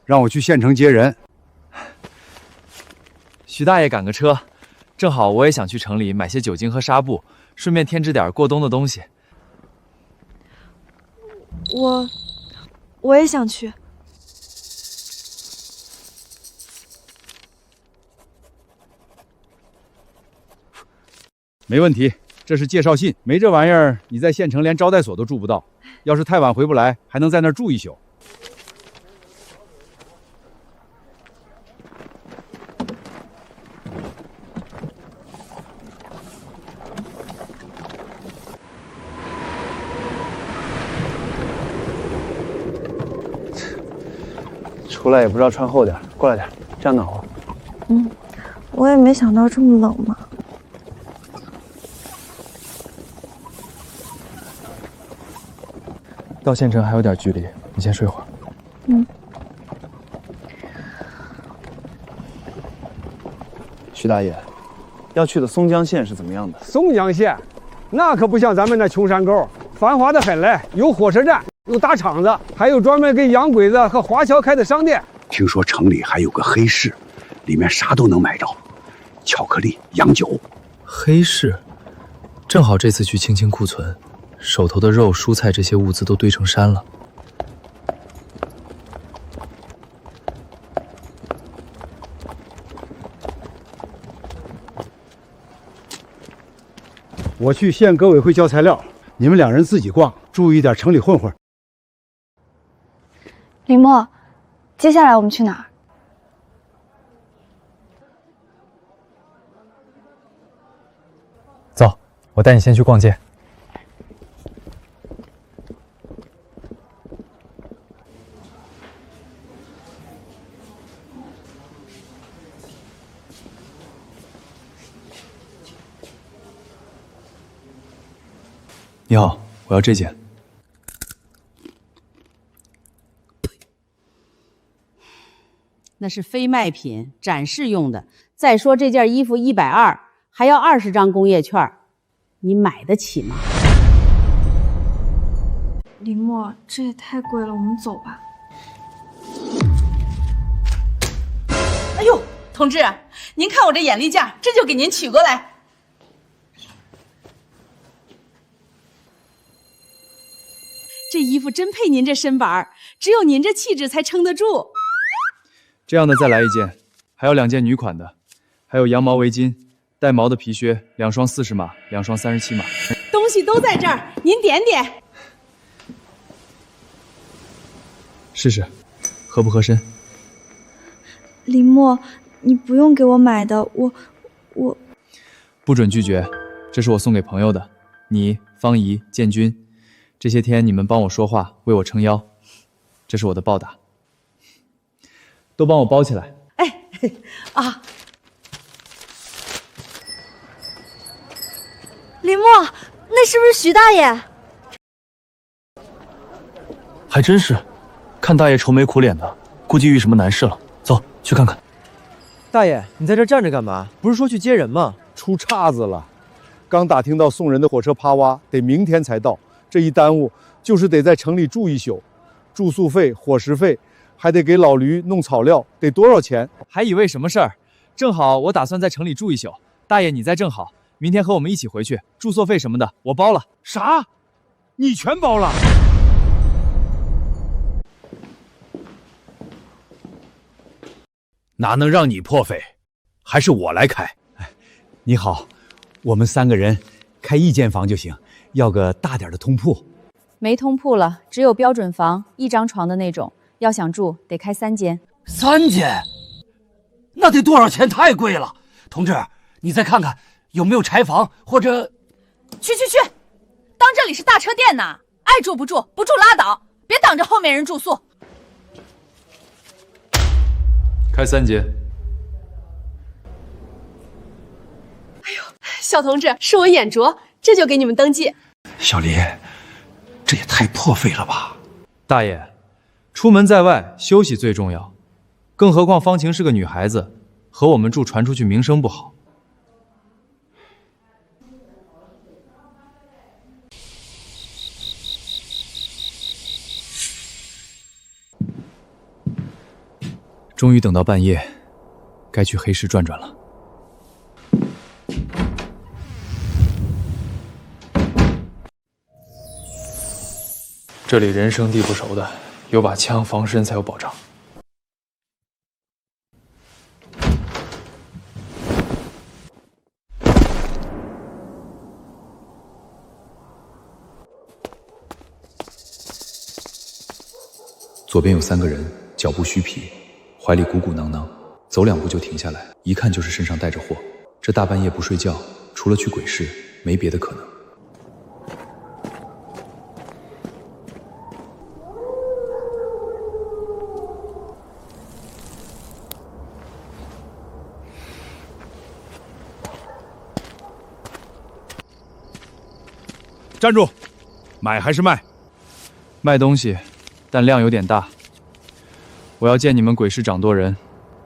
让我去县城接人。徐大爷赶个车，正好我也想去城里买些酒精和纱布，顺便添置点过冬的东西。我也想去。没问题，这是介绍信，没这玩意儿，你在县城连招待所都住不到。要是太晚回不来，还能在那儿住一宿。出来也不知道穿厚点，过来点，这样暖和。我也没想到这么冷嘛。到县城还有点距离，你先睡会儿。徐大爷，要去的松江县是怎么样的？松江县，那可不像咱们那穷山沟，繁华的很嘞，有火车站，有大厂子，还有专门给洋鬼子和华侨开的商店。听说城里还有个黑市，里面啥都能买着，巧克力、洋酒。黑市，正好这次去清清库存，手头的肉、蔬菜这些物资都堆成山了。我去县革委会交材料，你们两人自己逛，注意点城里混混。林墨，接下来我们去哪儿？走，我带你先去逛街。你好，我要这件。那是非卖品，展示用的。再说这件衣服120，还要20张工业券，你买得起吗？林墨，这也太贵了，我们走吧。哎呦，同志，您看我这眼力劲儿，这就给您取过来。这衣服真配您这身板，只有您这气质才撑得住。这样的再来一件，还有2件女款的，还有羊毛围巾、带毛的皮靴，2双40码，2双37码。东西都在这儿，您点点。试试，合不合身？林墨，你不用给我买的，我不准拒绝，这是我送给朋友的。你、方怡、建军，这些天你们帮我说话，为我撑腰，这是我的报答，都帮我包起来。啊，林墨，那是不是徐大爷？还真是，看大爷愁眉苦脸的，估计遇什么难事了。走，去看看。大爷，你在这站着干嘛？不是说去接人吗？出岔子了，刚打听到送人的火车趴洼得明天才到，这一耽误就是得在城里住一宿，住宿费、伙食费，还得给老驴弄草料，得多少钱？还以为什么事儿，正好我打算在城里住一宿。大爷你在正好，明天和我们一起回去，住宿费什么的我包了。啥？你全包了？哪能让你破费？还是我来开。你好，我们3个人开1间房就行，要个大点的通铺。没通铺了，只有标准房，1张床的那种。要想住，得开3间。3间？那得多少钱？太贵了。同志，你再看看有没有柴房或者……去，当这里是大车店呢，爱住不住，不住拉倒，别挡着后面人住宿。开3间。小同志，是我眼拙，这就给你们登记。小林，这也太破费了吧！大爷，出门在外休息最重要，更何况方晴是个女孩子，和我们住传出去名声不好。终于等到半夜，该去黑市转转了。这里人生地不熟的，有把枪防身才有保障。左边有3个人，脚步虚疲，怀里鼓鼓囊囊，走2步就停下来，一看就是身上带着货。这大半夜不睡觉，除了去鬼市，没别的可能。站住！买还是卖？卖东西，但量有点大。我要见你们鬼市掌舵人，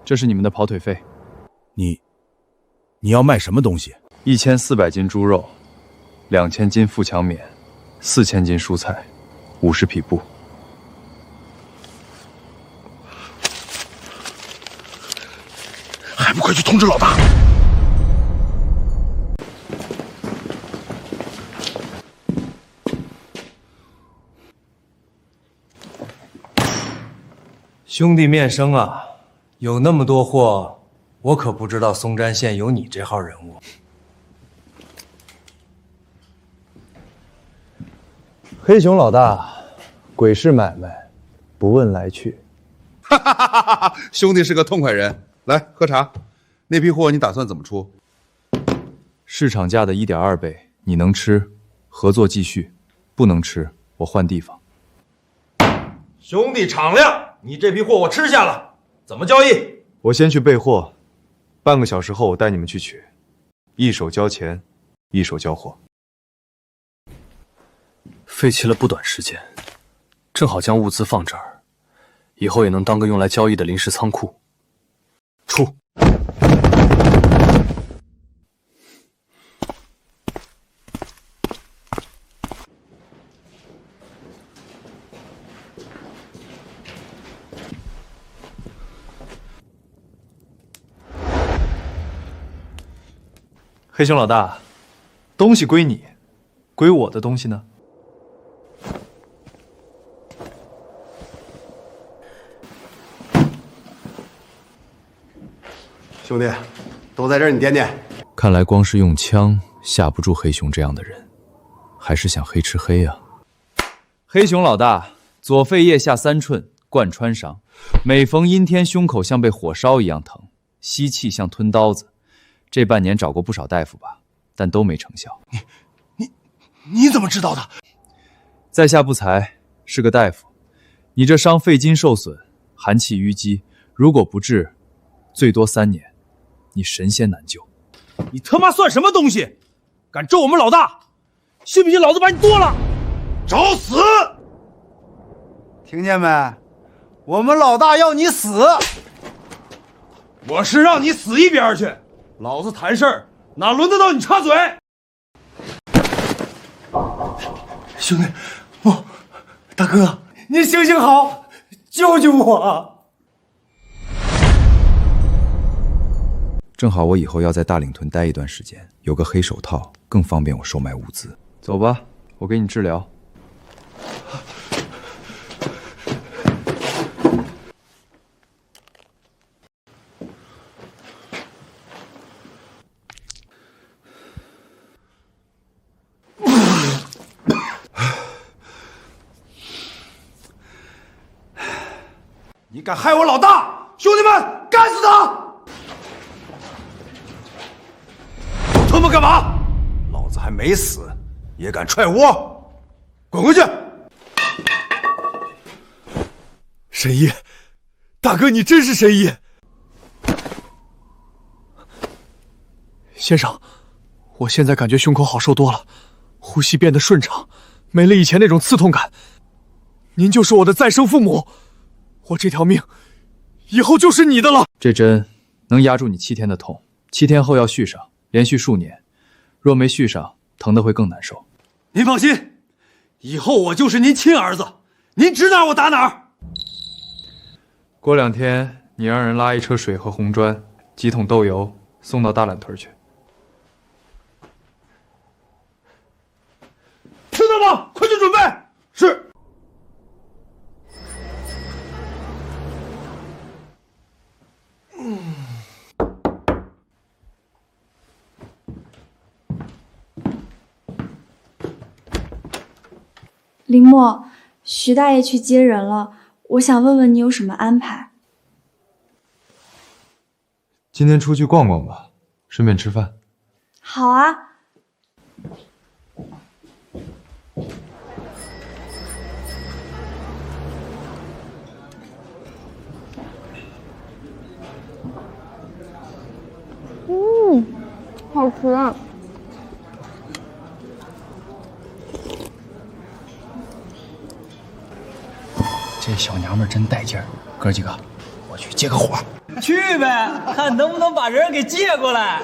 这是你们的跑腿费。你要卖什么东西？1400斤猪肉，2000斤腹腔棉，4000斤蔬菜，50匹布。还不快去通知老大！兄弟面生啊，有那么多货，我可不知道松山县有你这号人物。黑熊老大，鬼市买卖，不问来去。哈哈哈哈哈！兄弟是个痛快人，来喝茶。那批货你打算怎么出？市场价的1.2倍，你能吃，合作继续；不能吃，我换地方。兄弟敞亮。你这批货我吃下了，怎么交易？我先去备货，半个小时后我带你们去取，一手交钱，一手交货。废弃了不短时间，正好将物资放这儿，以后也能当个用来交易的临时仓库。出！黑熊老大，东西归你，归我的东西呢？兄弟，都在这儿，你点点。看来光是用枪吓不住黑熊这样的人，还是想黑吃黑啊！黑熊老大，左肺腋下3寸，贯穿伤，每逢阴天，胸口像被火烧一样疼，吸气像吞刀子。这半年找过不少大夫吧，但都没成效。你怎么知道的？在下不才，是个大夫，你这伤肺筋受损，寒气淤积，如果不治，最多3年，你神仙难救。你他妈算什么东西？敢咒我们老大，信不信老子把你剁了？找死！听见没？我们老大要你死！我是让你死一边去！老子谈事儿哪轮得到你插嘴？兄弟，不，大哥，你行行好，救救我！正好我以后要在大岭屯待一段时间，有个黑手套更方便我售卖物资。走吧，我给你治疗。你敢害我老大，兄弟们，干死他！他妈干嘛？老子还没死，也敢踹窝？滚回去！神医，大哥，你真是神医！先生，我现在感觉胸口好受多了，呼吸变得顺畅，没了以前那种刺痛感。您就是我的再生父母，我这条命以后就是你的了。这针能压住你7天的痛，7天后要续上，连续数年。若没续上，疼得会更难受。您放心，以后我就是您亲儿子，您指哪儿我打哪儿。过2天，你让人拉一车水和红砖，几桶豆油送到大榄屯去。听到吗？快去准备。是。林墨，徐大爷去接人了，我想问问你有什么安排？今天出去逛逛吧，顺便吃饭。好啊。好吃啊。这小娘们真带劲儿，哥几个，我去接个火。去呗，看能不能把人给借过来。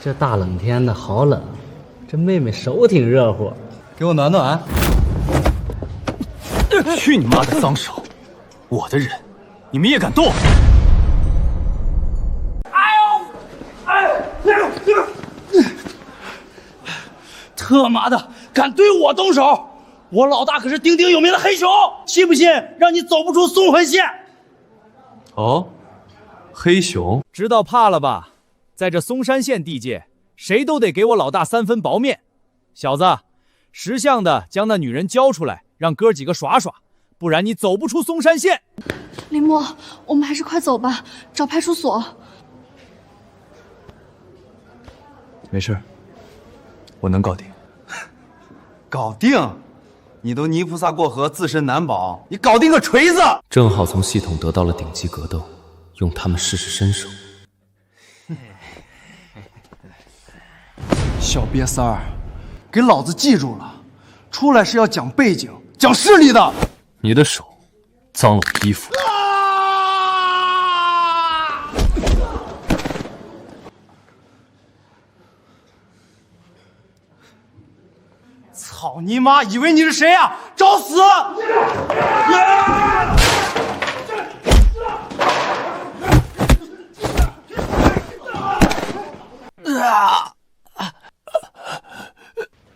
这大冷天的好冷，这妹妹手挺热乎，给我暖暖。去你妈的脏手！我的人，你们也敢动？他妈的，敢对我动手！我老大可是鼎鼎有名的黑熊，信不信让你走不出松魂县？哦，黑熊，知道怕了吧？在这松山县地界，谁都得给我老大3分薄面。小子，识相的将那女人交出来，让哥几个耍耍，不然你走不出松山县。林墨，我们还是快走吧，找派出所。没事，我能搞定。搞定？你都泥菩萨过河，自身难保，你搞定个锤子！正好从系统得到了顶级格斗，用他们试试身手。小瘪三儿，给老子记住了，出来是要讲背景、讲势力的。你的手脏了我衣服。操你妈！以为你是谁呀？找死！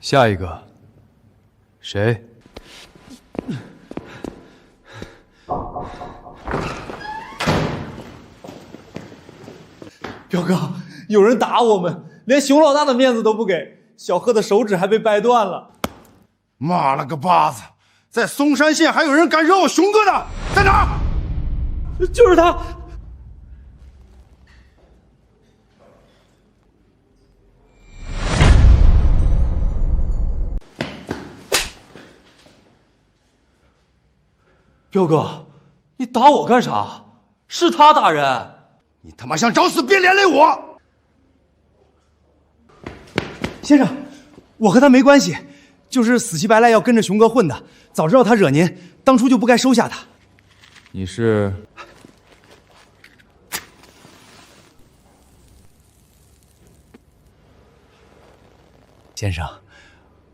下一个，谁？表哥，有人打我们，连熊老大的面子都不给，小贺的手指还被掰断了。妈了个巴子，在松山县还有人敢惹我熊哥的，在哪儿？就是他。彪哥，你打我干啥？是他打人。你他妈想找死，别连累我！先生，我和他没关系，就是死乞白赖要跟着熊哥混的。早知道他惹您，当初就不该收下他。你是？先生，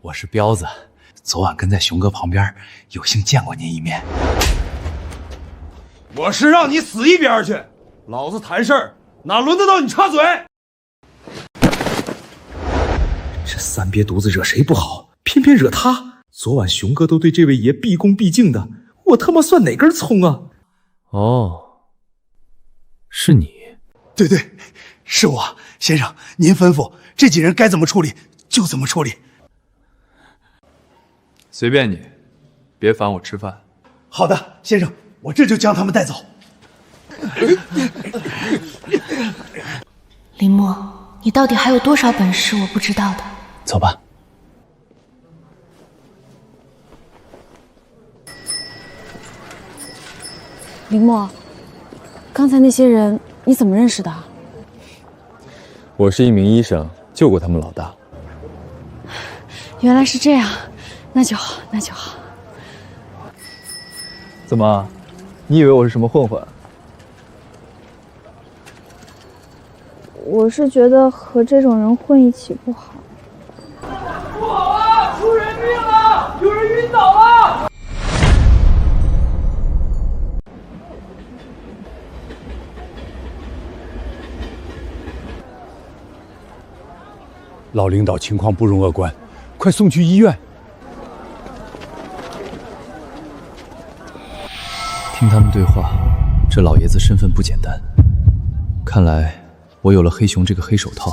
我是彪子，昨晚跟在熊哥旁边，有幸见过您一面。我是让你死一边去！老子谈事儿哪轮得到你插嘴？这三鳖犊子惹谁不好，偏偏惹他。昨晚熊哥都对这位爷毕恭毕敬的，我他妈算哪根葱啊？哦，是你。对对，是我。先生，您吩咐，这几人该怎么处理就怎么处理。随便你，别烦我吃饭。好的，先生，我这就将他们带走。林墨，你到底还有多少本事我不知道的？走吧。林墨，刚才那些人你怎么认识的？我是一名医生，救过他们老大。原来是这样，那就好，那就好。怎么，你以为我是什么混混？我是觉得和这种人混一起不好。不好啊！出人命了！有人晕倒了！老领导情况不容乐观，快送去医院。听他们对话，这老爷子身份不简单。看来我有了黑熊这个黑手套，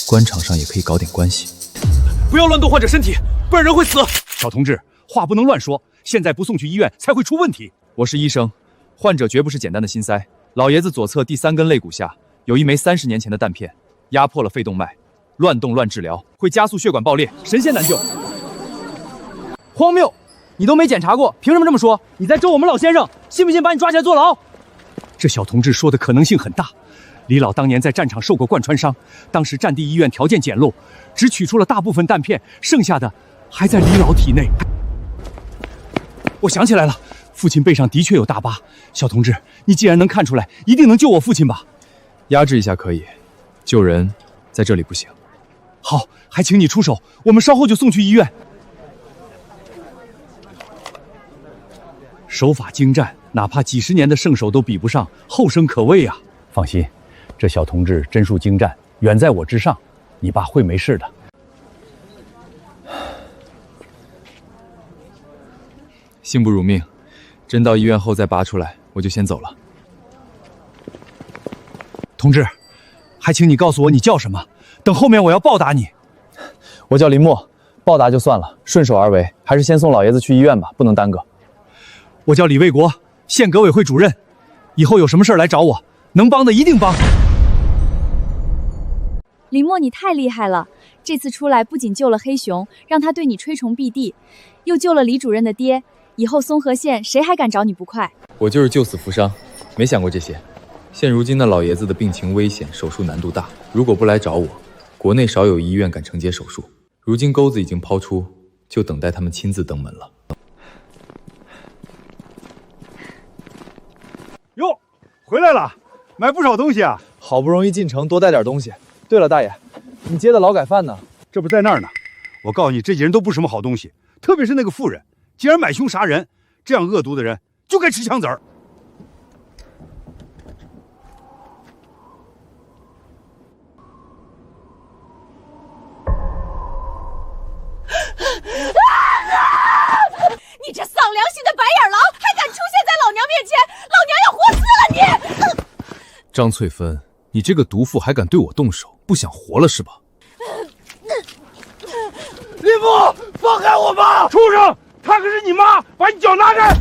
官场上也可以搞点关系。不要乱动患者身体，不然人会死。小同志，话不能乱说，现在不送去医院才会出问题。我是医生，患者绝不是简单的心塞。老爷子左侧第3根肋骨下有一枚30年前的弹片，压迫了肺动脉，乱动乱治疗会加速血管爆裂，神仙难救。荒谬！你都没检查过，凭什么这么说？你在咒我们老先生，信不信把你抓起来坐牢？这小同志说的可能性很大。李老当年在战场受过贯穿伤，当时战地医院条件简陋，只取出了大部分弹片，剩下的还在李老体内。我想起来了，父亲背上的确有大疤。小同志，你既然能看出来，一定能救我父亲吧？压制一下可以，救人在这里不行。好，还请你出手，我们稍后就送去医院。手法精湛，哪怕几10年的圣手都比不上，后生可畏啊！放心，这小同志针术精湛，远在我之上，你爸会没事的。幸不辱命，真到医院后再拔出来，我就先走了。同志，还请你告诉我你叫什么，等后面我要报答你。我叫林墨，报答就算了，顺手而为，还是先送老爷子去医院吧，不能耽搁。我叫李卫国，县革委会主任，以后有什么事来找我，能帮的一定帮。林墨，你太厉害了！这次出来不仅救了黑熊，让他对你吹崇避地，又救了李主任的爹。以后松河县谁还敢找你不快？我就是救死扶伤，没想过这些。现如今那老爷子的病情危险，手术难度大，如果不来找我，国内少有医院敢承接手术。如今钩子已经抛出，就等待他们亲自登门了。哟，回来了，买不少东西啊！好不容易进城，多带点东西。对了，大爷，你接的劳改犯呢？这不在那儿呢。我告诉你，这几人都不是什么好东西，特别是那个妇人，竟然买凶杀人，这样恶毒的人就该吃枪子儿。你这丧良心的白眼狼，还敢出现在老娘面前，老娘要活撕了你！张翠芬，你这个毒妇还敢对我动手，不想活了是吧？林父，放开我吧！畜生，她可是你妈，把你脚拿开！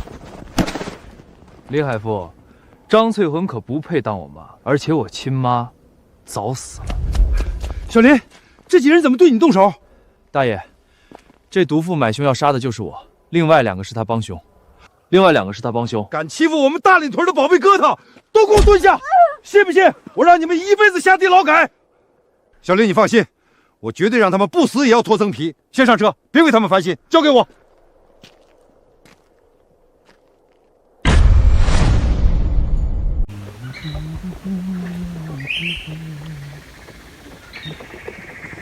李海富，张翠芬可不配当我妈，而且我亲妈早死了。小林，这几人怎么对你动手？大爷，这毒妇买凶要杀的就是我，另外2个是他帮凶。另外2个是他帮凶。敢欺负我们大岭屯的宝贝疙瘩，都给我蹲下！信不信我让你们一辈子下地劳改？小林，你放心，我绝对让他们不死也要脱层皮。先上车，别为他们烦心，交给我。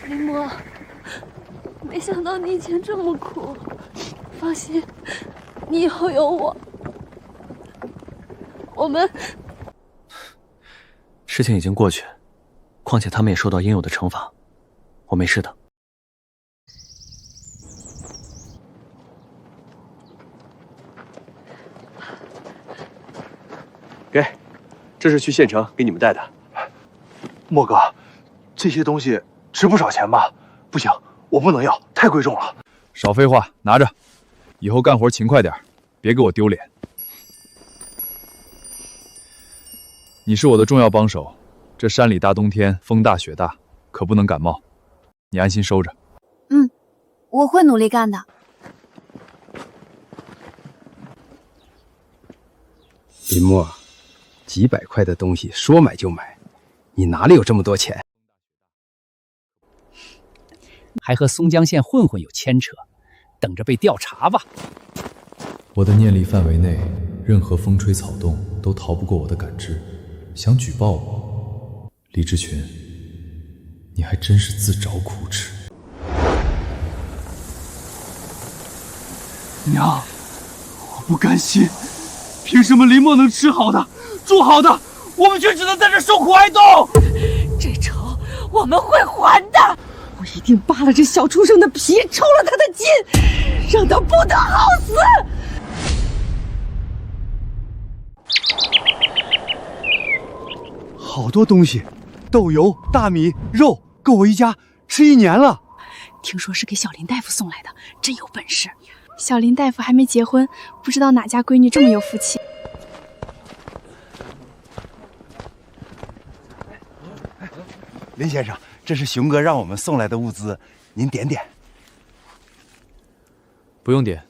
林墨，没想到你以前这么苦。放心，你以后有我。我们事情已经过去，况且他们也受到应有的惩罚，我没事的。给，这是去县城给你们带的。莫哥，这些东西值不少钱吧？不行，我不能要，太贵重了。少废话，拿着，以后干活勤快点，别给我丢脸。你是我的重要帮手，这山里大冬天风大雪大，可不能感冒。你安心收着。嗯，我会努力干的。林墨，几百块的东西说买就买，你哪里有这么多钱？还和松江县混混有牵扯，等着被调查吧。我的念力范围内，任何风吹草动都逃不过我的感知。想举报我，李志群，你还真是自找苦吃。娘，我不甘心，凭什么林墨能吃好的、住好的，我们却只能在这受苦挨冻？这仇我们会还的！我一定扒了这小畜生的皮，抽了他的筋，让他不得好死！好多东西，豆油、大米、肉，够我一家吃1年了。听说是给小林大夫送来的，真有本事。小林大夫还没结婚，不知道哪家闺女这么有福气。林先生，这是熊哥让我们送来的物资，您点点。不用点，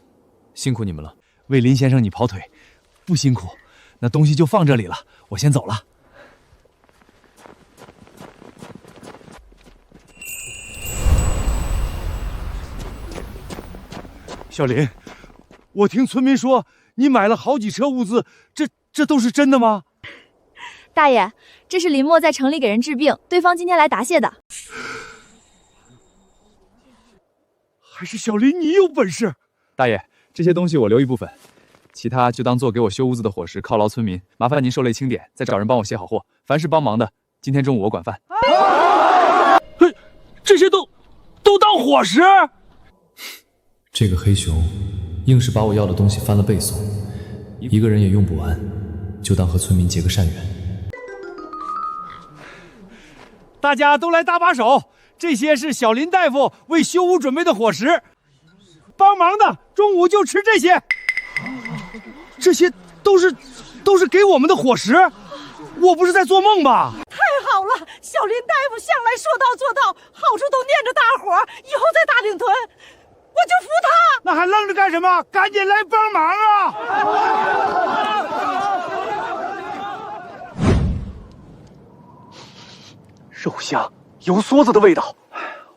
辛苦你们了。为林先生你跑腿，不辛苦。那东西就放这里了，我先走了。小林，我听村民说你买了好几车物资，这都是真的吗？大爷，这是林墨在城里给人治病，对方今天来答谢的。还是小林你有本事。大爷，这些东西我留一部分，其他就当做给我修屋子的伙食，犒劳村民。麻烦您受累清点，再找人帮我卸好货。凡是帮忙的，今天中午我管饭。这些都当伙食？这个黑熊硬是把我要的东西翻了倍送，一个人也用不完，就当和村民结个善缘。大家都来搭把手，这些是小林大夫为修屋准备的伙食，帮忙的中午就吃这些。这些都是给我们的伙食，我不是在做梦吧？太好了，小林大夫向来说到做到，好处都念着大伙儿，以后在大岭屯我就服他。那还愣着干什么？赶紧来帮忙啊！肉香，油梭子的味道。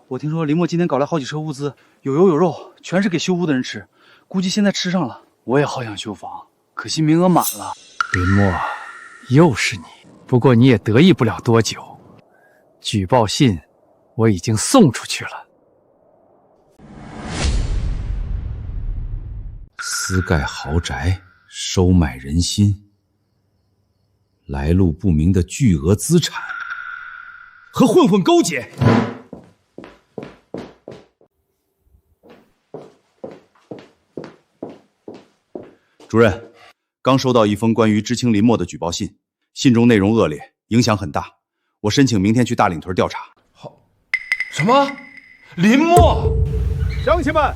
我听说林墨今天搞来好几车物资，有油有肉，全是给修屋的人吃，估计现在吃上了。我也好想修房，可惜名额满了。林墨，又是你，不过你也得意不了多久。举报信我已经送出去了。私盖豪宅，收买人心，来路不明的巨额资产，和混混勾结。主任，刚收到一封关于知青林墨的举报信，信中内容恶劣，影响很大，我申请明天去大岭屯调查。什么？林墨？乡亲们，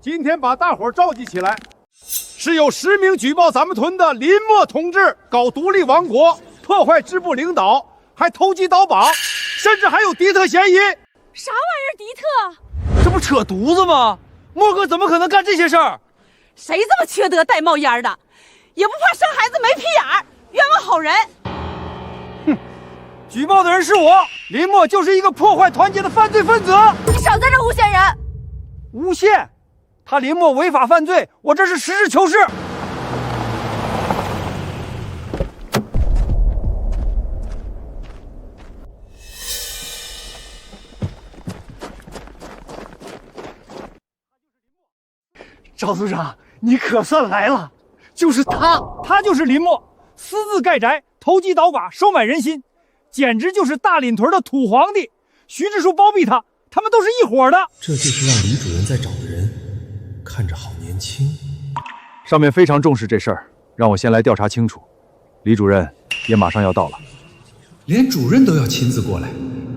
今天把大伙召集起来，是有实名举报咱们屯的林墨同志搞独立王国，破坏支部领导，还投机倒把，甚至还有敌特嫌疑。啥玩意儿敌特？这不扯犊子吗？墨哥怎么可能干这些事儿？谁这么缺德带冒烟的？也不怕生孩子没屁眼儿，冤枉好人！哼，举报的人是我，林默就是一个破坏团结的犯罪分子。你少在这诬陷人！诬陷？他林默违法犯罪，我这是实事求是。赵组长，你可算来了！就是他就是林默，私自盖宅、投机倒把、收买人心，简直就是大领屯的土皇帝。徐志书包庇他，他们都是一伙的。这就是让李主任在找的人，看着好年轻。上面非常重视这事儿，让我先来调查清楚。李主任也马上要到了，连主任都要亲自过来，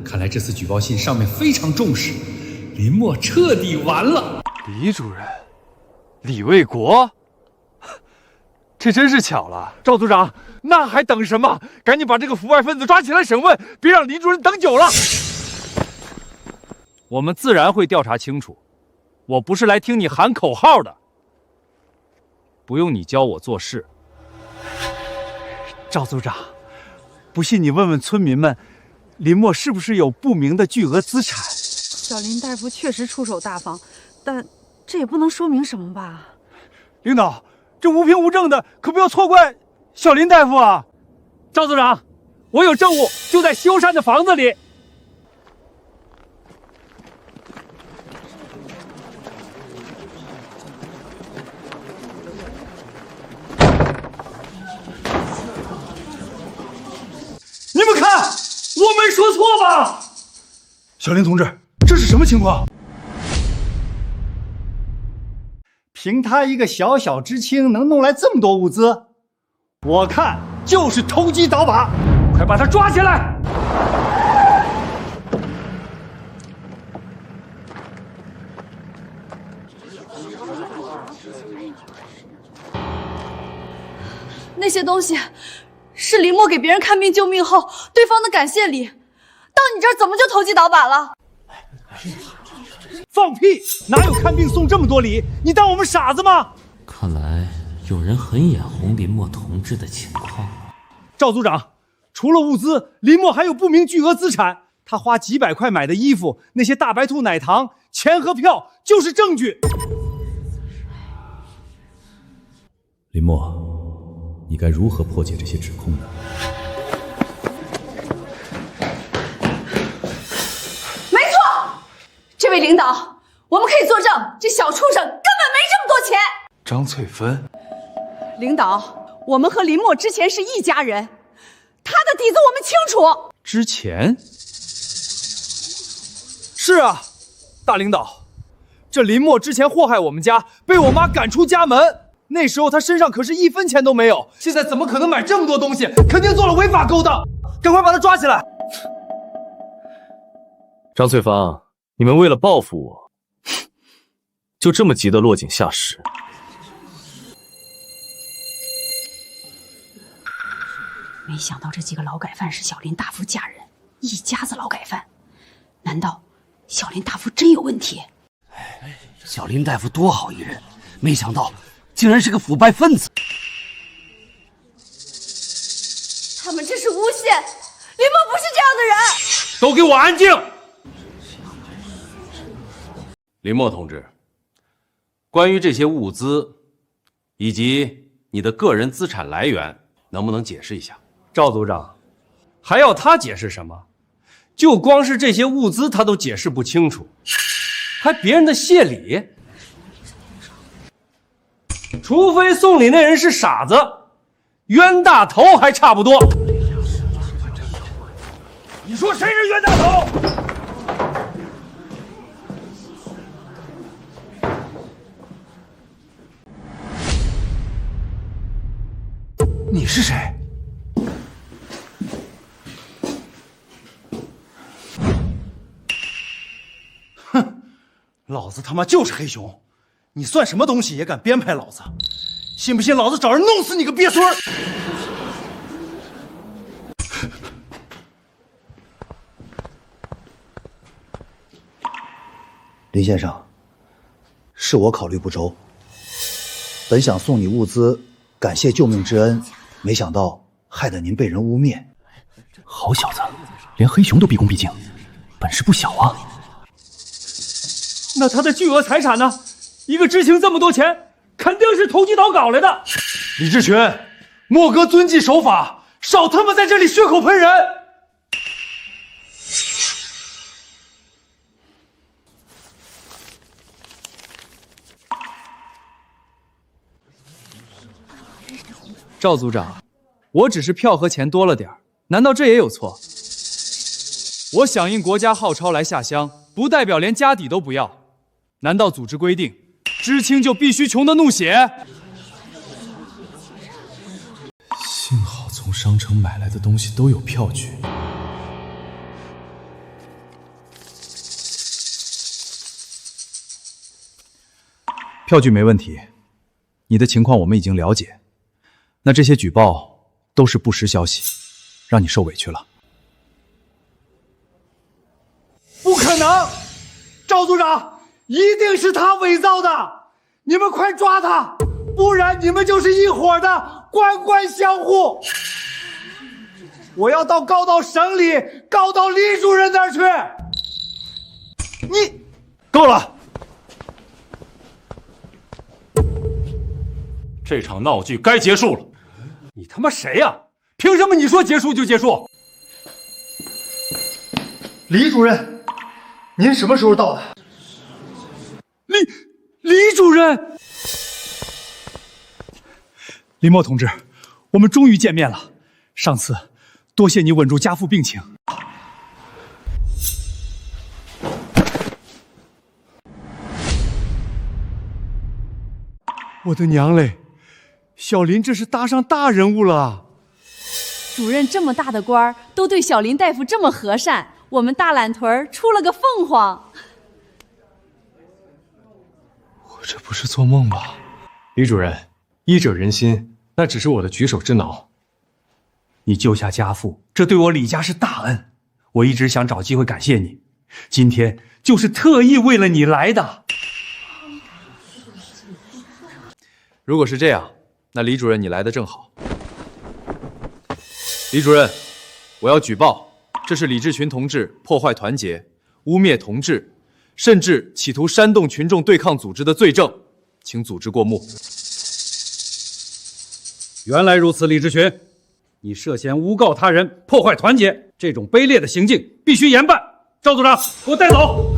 看来这次举报信上面非常重视，林默彻底完了。李主任。李卫国，这真是巧了。赵组长，那还等什么？赶紧把这个腐败分子抓起来审问，别让李主任等久了。我们自然会调查清楚，我不是来听你喊口号的，不用你教我做事。赵组长，不信你问问村民们，林默是不是有不明的巨额资产？小林大夫确实出手大方，但这也不能说明什么吧？领导，这无凭无证的，可不要错怪小林大夫啊！赵组长，我有证物，就在修缮的房子里。你们看，我没说错吧？小林同志，这是什么情况？凭他一个小小知青，能弄来这么多物资，我看就是投机倒把，快把他抓起来！那些东西是林默给别人看病救命后对方的感谢礼，到你这儿怎么就投机倒把了？放屁！哪有看病送这么多礼？你当我们傻子吗？看来有人很眼红林默同志的情况。赵组长，除了物资，林默还有不明巨额资产。他花几百块买的衣服，那些大白兔奶糖、钱和票就是证据。林默，你该如何破解这些指控呢？这位领导，我们可以作证，这小畜生根本没这么多钱。张翠芬，领导，我们和林默之前是一家人，他的底子我们清楚。之前？是啊，大领导，这林默之前祸害我们家，被我妈赶出家门。那时候他身上可是1分钱都没有，现在怎么可能买这么多东西？肯定做了违法勾当，赶快把他抓起来！张翠芳，你们为了报复我，就这么急得落井下石？没想到这几个劳改犯是小林大夫家人，一家子劳改犯。难道小林大夫真有问题？小林大夫多好一人，没想到竟然是个腐败分子。他们这是诬陷，林默不是这样的人。都给我安静！林默同志，关于这些物资以及你的个人资产来源，能不能解释一下？赵组长，还要他解释什么？就光是这些物资他都解释不清楚，还别人的谢礼？除非送礼那人是傻子，冤大头还差不多。你说谁是冤大头？你是谁？哼，老子他妈就是黑熊，你算什么东西也敢编排老子？信不信老子找人弄死你个鳖孙儿！林先生，是我考虑不周。本想送你物资，感谢救命之恩，没想到害得您被人污蔑。好小子，连黑熊都毕恭毕敬，本事不小啊！那他的巨额财产呢？一个知情这么多钱，肯定是投机倒搞来的。李志群，莫哥遵纪守法，少他妈在这里血口喷人！赵组长，我只是票和钱多了点儿，难道这也有错？我响应国家号召来下乡，不代表连家底都不要。难道组织规定，知青就必须穷得怒血？幸好从商城买来的东西都有票据。票据没问题，你的情况我们已经了解。那这些举报都是不实消息，让你受委屈了。不可能，赵组长，一定是他伪造的！你们快抓他，不然你们就是一伙的官官相护！我要告到省里，告到李主任那儿去！你够了！这场闹剧该结束了。你他妈谁呀？凭什么你说结束就结束？李主任，您什么时候到的？李主任，林默同志，我们终于见面了。上次多谢你稳住家父病情。我的娘嘞！小林这是搭上大人物了。主任这么大的官儿，都对小林大夫这么和善，我们大懒屯出了个凤凰。我这不是做梦吧？李主任，医者仁心，那只是我的举手之劳。你救下家父，这对我李家是大恩，我一直想找机会感谢你，今天就是特意为了你来的。如果是这样，那李主任你来的正好。李主任，我要举报，这是李志群同志破坏团结、污蔑同志，甚至企图煽动群众对抗组织的罪证，请组织过目。原来如此，李志群，你涉嫌诬告他人、破坏团结，这种卑劣的行径必须严办。赵组长，给我带走！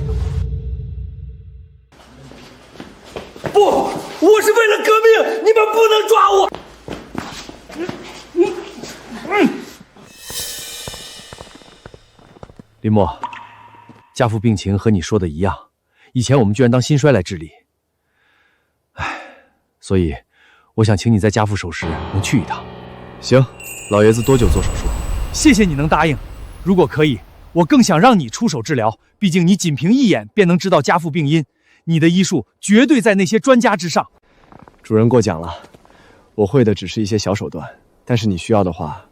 不，我是为了革命，你们不能抓我！林默，家父病情和你说的一样，以前我们居然当心衰来治理。所以我想请你在家父守时能去一趟。行，老爷子多久做手术？谢谢你能答应。如果可以，我更想让你出手治疗，毕竟你仅凭一眼便能知道家父病因，你的医术绝对在那些专家之上。主任过奖了，我会的只是一些小手段，但是你需要的话，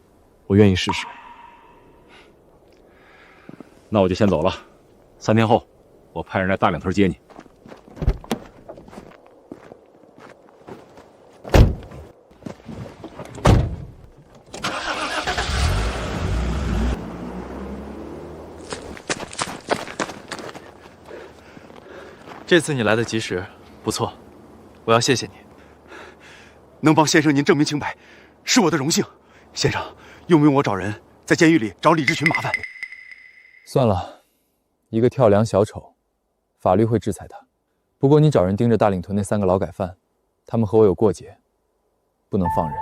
我愿意试试。那我就先走了，3天后我派人来大两屯接你。这次你来得及时，不错，我要谢谢你。能帮先生您证明清白，是我的荣幸。先生，用不用我找人在监狱里找李志群麻烦？算了，一个跳梁小丑，法律会制裁他。不过你找人盯着大岭屯那3个劳改犯，他们和我有过节，不能放人。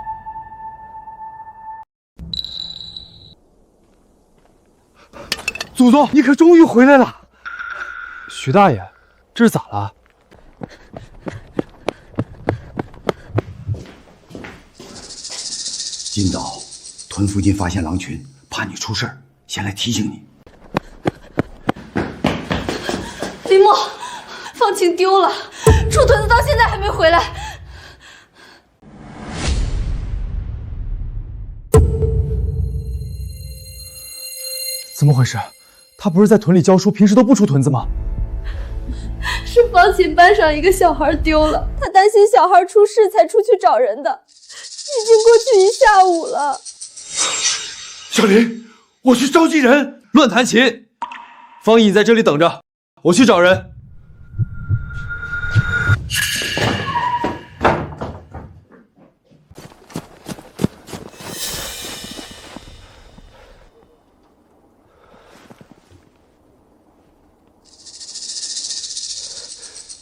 祖宗，你可终于回来了！徐大爷，这是咋了？今早屯附近发现狼群，怕你出事儿，先来提醒你。林默，方晴丢了，出屯子到现在还没回来。怎么回事？他不是在屯里教书，平时都不出屯子吗？是方琴班上一个小孩丢了，他担心小孩出事才出去找人的，已经过去1下午了。小林，我去召集人。乱弹琴，方毅你在这里等着，我去找人。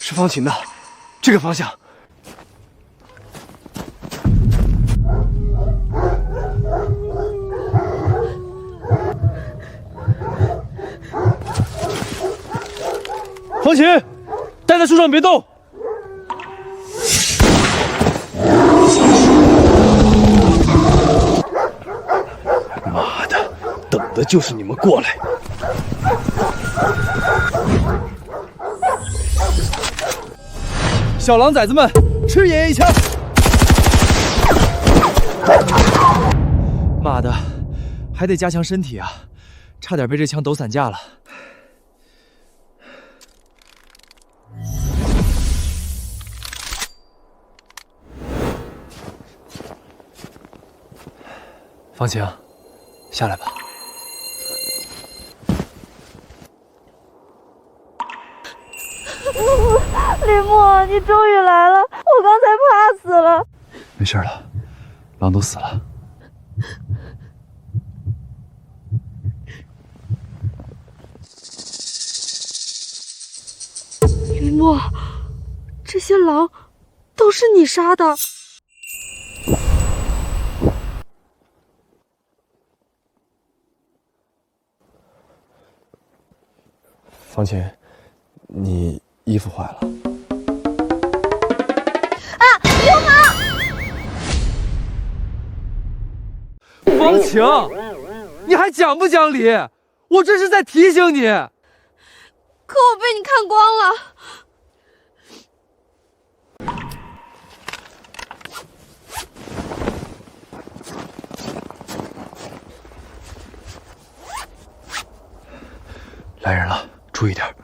是方琴的，这个方向。方琴，待在树上别动。妈的，等的就是你们过来。小狼崽子们，吃爷爷一枪！妈的，还得加强身体啊，差点被这枪抖散架了。方晴，下来吧。林墨，你终于来了，我刚才怕死了。没事了，狼都死了。林墨，这些狼都是你杀的。方晴，你衣服坏了。啊！流氓！方晴，你还讲不讲理？我这是在提醒你。可我被你看光了。来人了，注意点。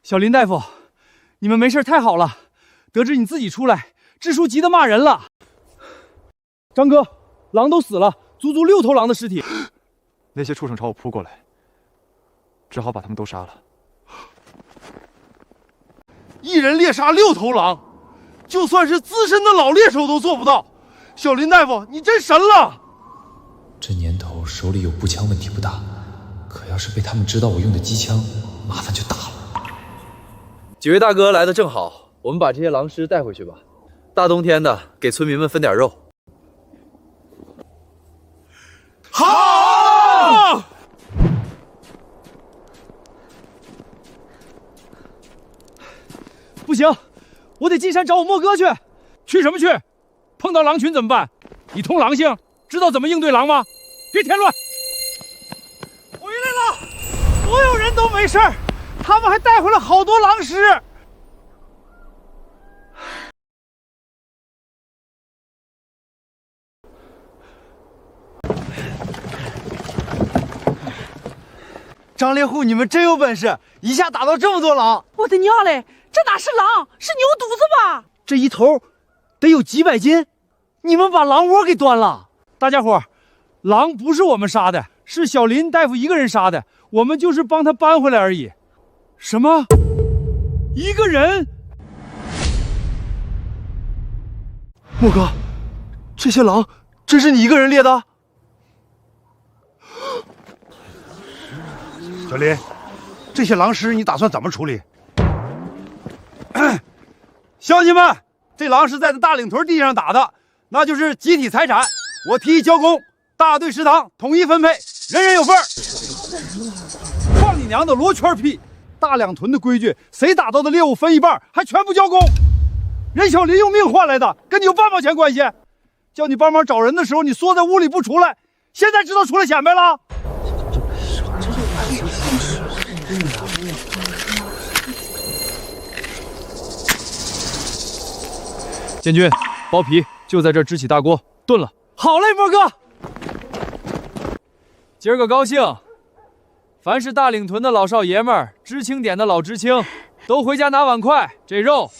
小林大夫，你们没事太好了，得知你自己出来，支书急得骂人了。张哥，狼都死了，足足6头狼的尸体。那些畜生朝我扑过来，只好把他们都杀了。一人猎杀6头狼，就算是资深的老猎手都做不到。小林大夫，你真神了！这年头手里有步枪问题不大，可要是被他们知道我用的机枪，麻烦就大了。几位大哥来的正好，我们把这些狼尸带回去吧。大冬天的，给村民们分点肉。好！不行，我得进山找我莫哥去。去什么去？碰到狼群怎么办？你通狼性，知道怎么应对狼吗？别添乱！回来了，所有人都没事儿，他们还带回了好多狼尸。张猎户，你们真有本事，一下打到这么多狼！我的娘嘞，这哪是狼，是牛犊子吧？这一头得有几百斤，你们把狼窝给端了！大家伙，狼不是我们杀的，是小林大夫一个人杀的，我们就是帮他搬回来而已。什么？一个人？莫哥，这些狼真是你一个人猎的？小林，这些狼尸你打算怎么处理？乡亲们，这狼是在大岭屯地上打的，那就是集体财产。我提议交公，大队食堂统一分配，人人有份儿。放你娘的罗圈屁！大两屯的规矩，谁打到的猎物分一半，还全部交公。任小林用命换来的，跟你有半毛钱关系？叫你帮忙找人的时候，你缩在屋里不出来，现在知道出来显摆了？建军，包皮就在这儿支起大锅炖了。好嘞，莫哥。今儿个高兴，凡是大领屯的老少爷们儿、知青点的老知青，都回家拿碗筷。这肉，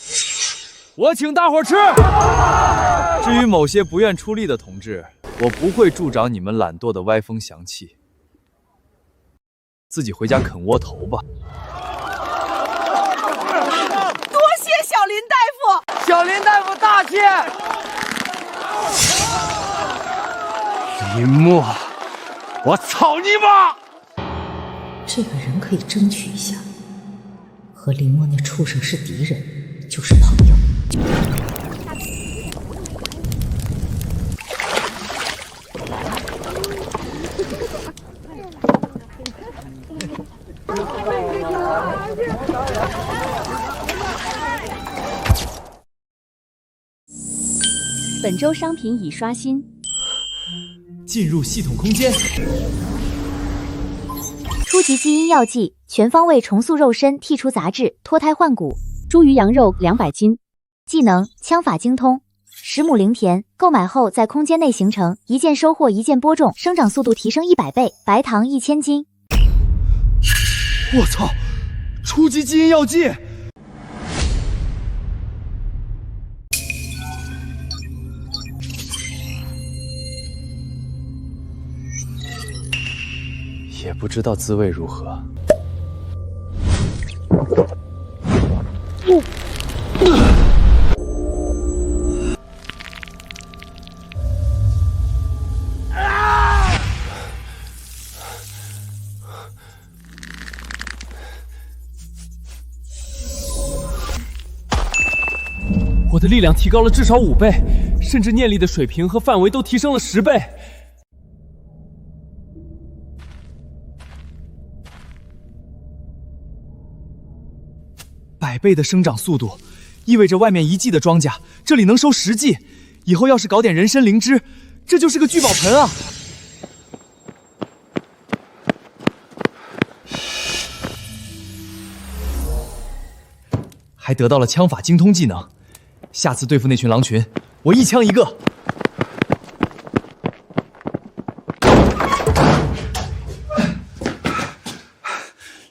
我请大伙吃。至于某些不愿出力的同志，我不会助长你们懒惰的歪风祥气，自己回家啃窝头吧。多谢小林大夫，小林大夫大气。林墨，我操你妈！这个人可以争取一下，和林墨那畜生是敌人，就是朋友。本周商品已刷新。进入系统空间。初级基因药剂，全方位重塑肉身，剔除杂质，脱胎换骨。猪鱼羊肉200斤。技能：枪法精通。10亩灵田，购买后在空间内形成，一键收获1件播种，生长速度提升100倍。白糖1000斤。我操！初级基因药剂！也不知道滋味如何。我的力量提高了至少5倍，甚至念力的水平和范围都提升了10倍。100倍的生长速度，意味着外面1季的庄稼，这里能收10季。以后要是搞点人参灵芝，这就是个聚宝盆啊！还得到了枪法精通技能，下次对付那群狼群，我一枪一个。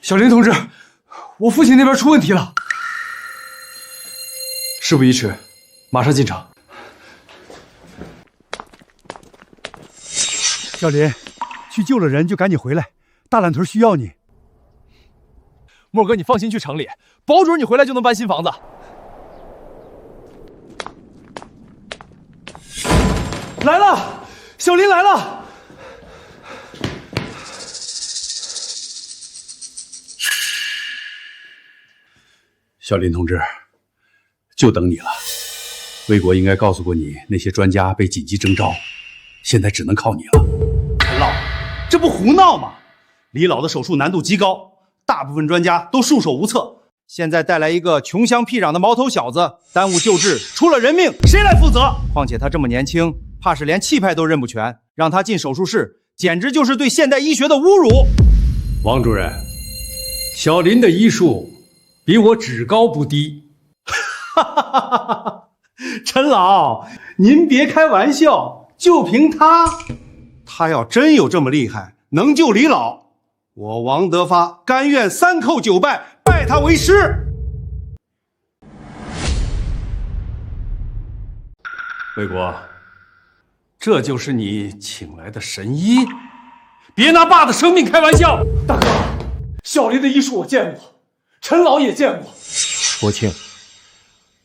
小林同志，我父亲那边出问题了。事不宜迟，马上进场。小林，去救了人就赶紧回来，大懒屯需要你。莫哥，你放心去城里，保准你回来就能搬新房子。来了，小林来了。小林同志，就等你了。魏国应该告诉过你，那些专家被紧急征召，现在只能靠你了。陈老，这不胡闹吗？李老的手术难度极高，大部分专家都束手无策。现在带来一个穷乡僻壤的毛头小子，耽误救治，出了人命，谁来负责？况且他这么年轻，怕是连气派都认不全，让他进手术室，简直就是对现代医学的侮辱。王主任，小林的医术比我只高不低。陈老，您别开玩笑，就凭他要真有这么厉害，能救李老，我王德发甘愿3叩9拜，拜他为师。魏国，这就是你请来的神医？别拿爸的生命开玩笑！大哥，小林的医术我见过，陈老也见过。国庆，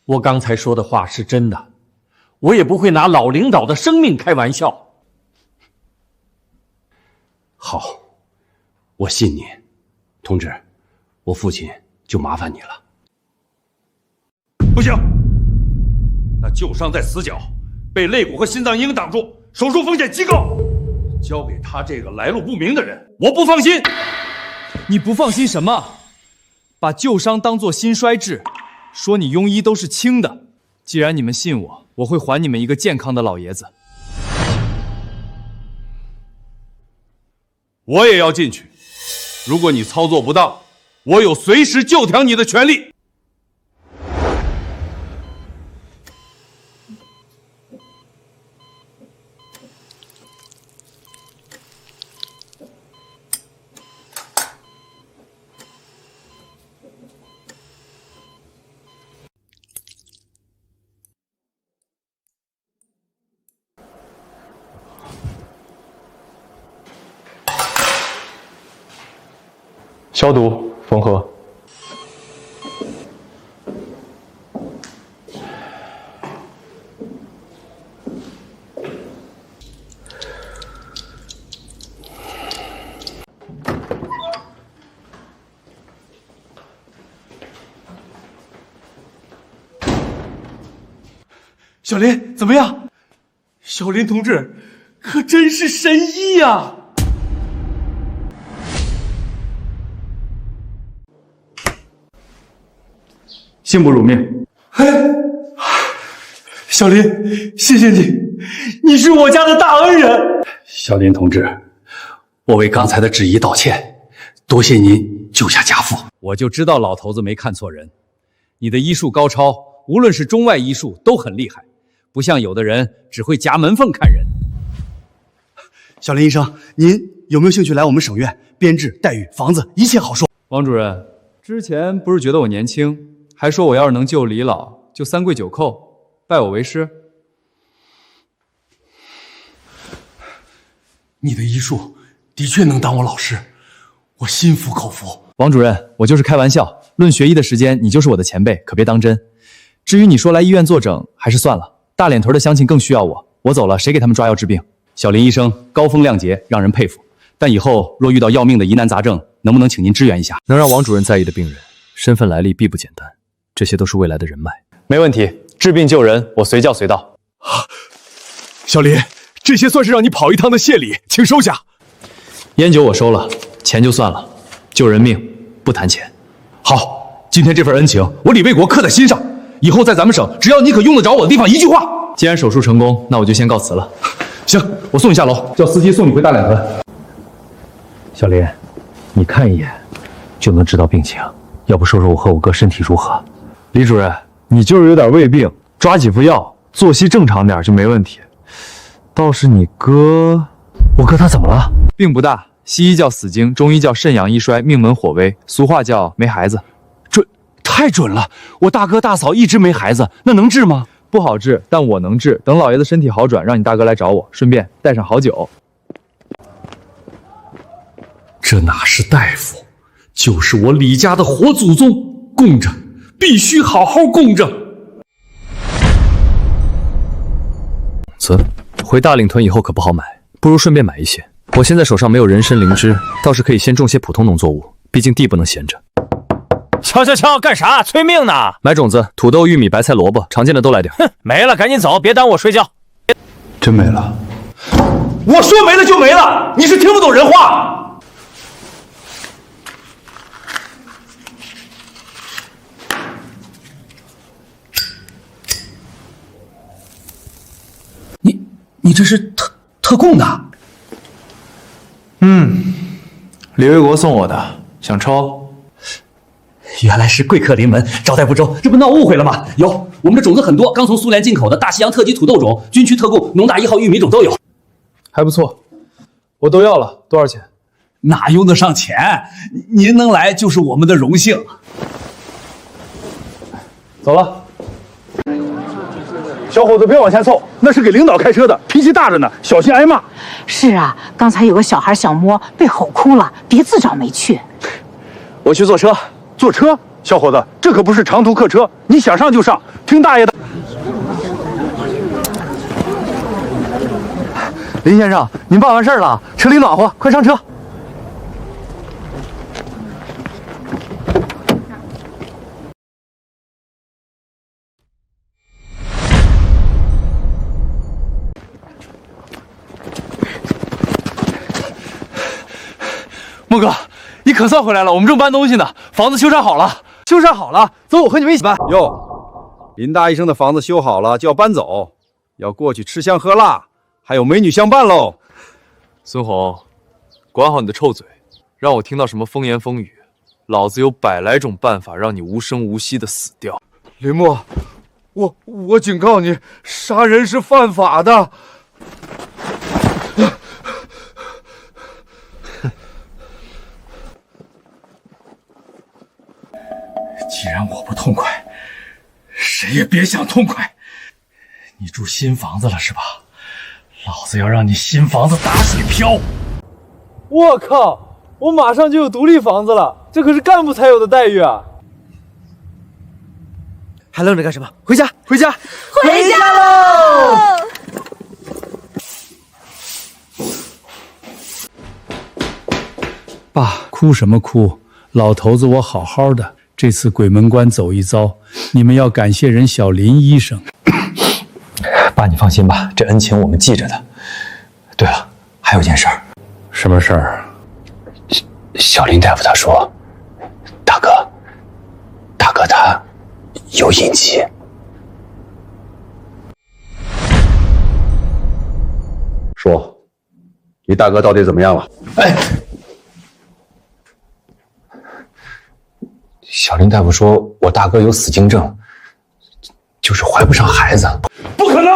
我刚才说的话是真的，我也不会拿老领导的生命开玩笑。好，我信你，同志，我父亲就麻烦你了。不行，那旧伤在死角，被肋骨和心脏阴影挡住，手术风险极高。交给他这个来路不明的人，我不放心。你不放心什么？把旧伤当作心衰治，说你庸医都是轻的。既然你们信我，我会还你们一个健康的老爷子。我也要进去，如果你操作不当，我有随时就调你的权利。消毒，缝合。小林怎么样？小林同志可真是神医呀！幸不辱命。哎，小林，谢谢你，你是我家的大恩人。小林同志，我为刚才的质疑道歉，多谢您救下家父。我就知道老头子没看错人，你的医术高超，无论是中外医术都很厉害，不像有的人只会夹门缝看人。小林医生，您有没有兴趣来我们省院？编制、待遇、房子，一切好说。王主任，之前不是觉得我年轻，还说我要是能救李老，就三跪九叩，拜我为师。你的医术的确能当我老师，我心服口服。王主任，我就是开玩笑，论学医的时间，你就是我的前辈，可别当真。至于你说来医院坐诊，还是算了，大脸屯的乡亲更需要我，我走了，谁给他们抓药治病？小林医生高风亮节，让人佩服。但以后若遇到要命的疑难杂症，能不能请您支援一下？能让王主任在意的病人，身份来历必不简单，这些都是未来的人脉。没问题，治病救人，我随叫随到。小林，这些算是让你跑一趟的谢礼，请收下。烟酒我收了，钱就算了，救人命不谈钱。好，今天这份恩情我李卫国刻在心上，以后在咱们省，只要你可用得着我的地方，一句话。既然手术成功，那我就先告辞了。行，我送你下楼，叫司机送你回大脸屯。小林，你看一眼就能知道病情，要不说说我和我哥身体如何？李主任，你就是有点胃病，抓几副药，作息正常点就没问题。倒是你哥，我哥他怎么了？病不大，西医叫死精，中医叫肾阳一衰，命门火微，俗话叫没孩子。太准了！我大哥大嫂一直没孩子，那能治吗？不好治，但我能治。等老爷子身体好转，让你大哥来找我，顺便带上好酒。这哪是大夫，就是我李家的活祖宗，供着，必须好好供着。回大岭屯以后可不好买，不如顺便买一些。我现在手上没有人参灵芝，倒是可以先种些普通农作物，毕竟地不能闲着。敲，干啥？催命呢？买种子，土豆、玉米、白菜、萝卜，常见的都来点。哼，没了，赶紧走，别耽误我睡觉。真没了？我说没了就没了，你是听不懂人话。你这是特供的？李卫国送我的，想抽？原来是贵客临门，招待不周，这不闹误会了吗？有，我们的种子很多，刚从苏联进口的大西洋特级土豆种，军区特供农大1号玉米种都有，还不错，我都要了。多少钱？哪用得上钱？您能来就是我们的荣幸。走了。小伙子，别往前凑，那是给领导开车的，脾气大着呢，小心挨骂。是啊，刚才有个小孩小摸被吼哭了，别自找没趣。我去坐车。坐车，小伙子，这可不是长途客车，你想上就上，听大爷的。林先生，您办完事了，车里暖和，快上车。孟哥，你可算回来了，我们正搬东西呢，房子修缮好了。走，我和你们一起搬。哟，林大医生的房子修好了就要搬走，要过去吃香喝辣，还有美女相伴喽。孙红，管好你的臭嘴，让我听到什么风言风语，老子有100来种办法让你无声无息的死掉。林默，我警告你，杀人是犯法的。既然我不痛快，谁也别想痛快。你住新房子了是吧？老子要让你新房子打水漂！我靠，我马上就有独立房子了，这可是干部才有的待遇啊！还愣着干什么？回家，回家，回家喽！爸，哭什么哭？老头子我好好的，这次鬼门关走一遭，你们要感谢人小林医生。爸，你放心吧，这恩情我们记着的。对了，还有件事儿。什么事儿？小林大夫他说，大哥他有隐疾。说，你大哥到底怎么样了？哎，小林大夫说我大哥有死精症，就是怀不上孩子。不可能，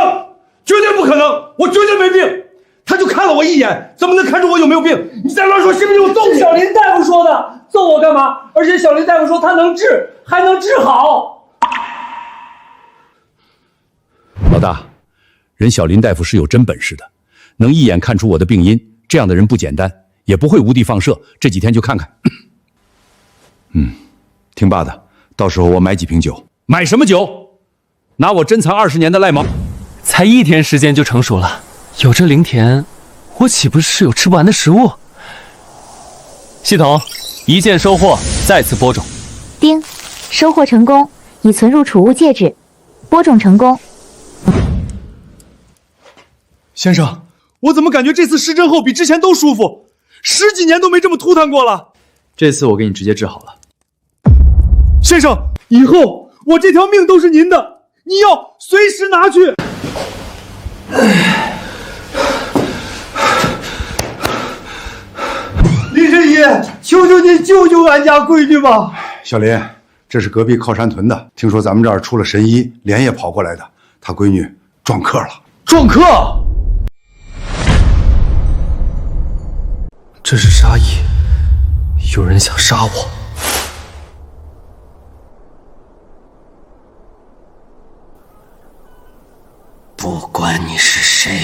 绝对不可能！我绝对没病，他就看了我一眼，怎么能看出我有没有病？你再乱说，信不信我揍你？小林大夫说的，揍我干嘛？而且小林大夫说他能治，还能治好。老大，人小林大夫是有真本事的，能一眼看出我的病因，这样的人不简单，也不会无的放矢。这几天就看看。听爸的，到时候我买几瓶酒。买什么酒？拿我珍藏20年的赖毛。才1天时间就成熟了，有这灵田，我岂不是有吃不完的食物？系统，一键收获，再次播种。丁，收获成功，已存入储物戒指，播种成功。先生，我怎么感觉这次施针后比之前都舒服？10几年都没这么突弹过了。这次我给你直接治好了。先生，以后我这条命都是您的，你要随时拿去。林神医，求求你救救俺家闺女吧！小林，这是隔壁靠山屯的，听说咱们这儿出了神医，连夜跑过来的，他闺女撞客了。撞客？这是杀意，有人想杀我。不管你是谁，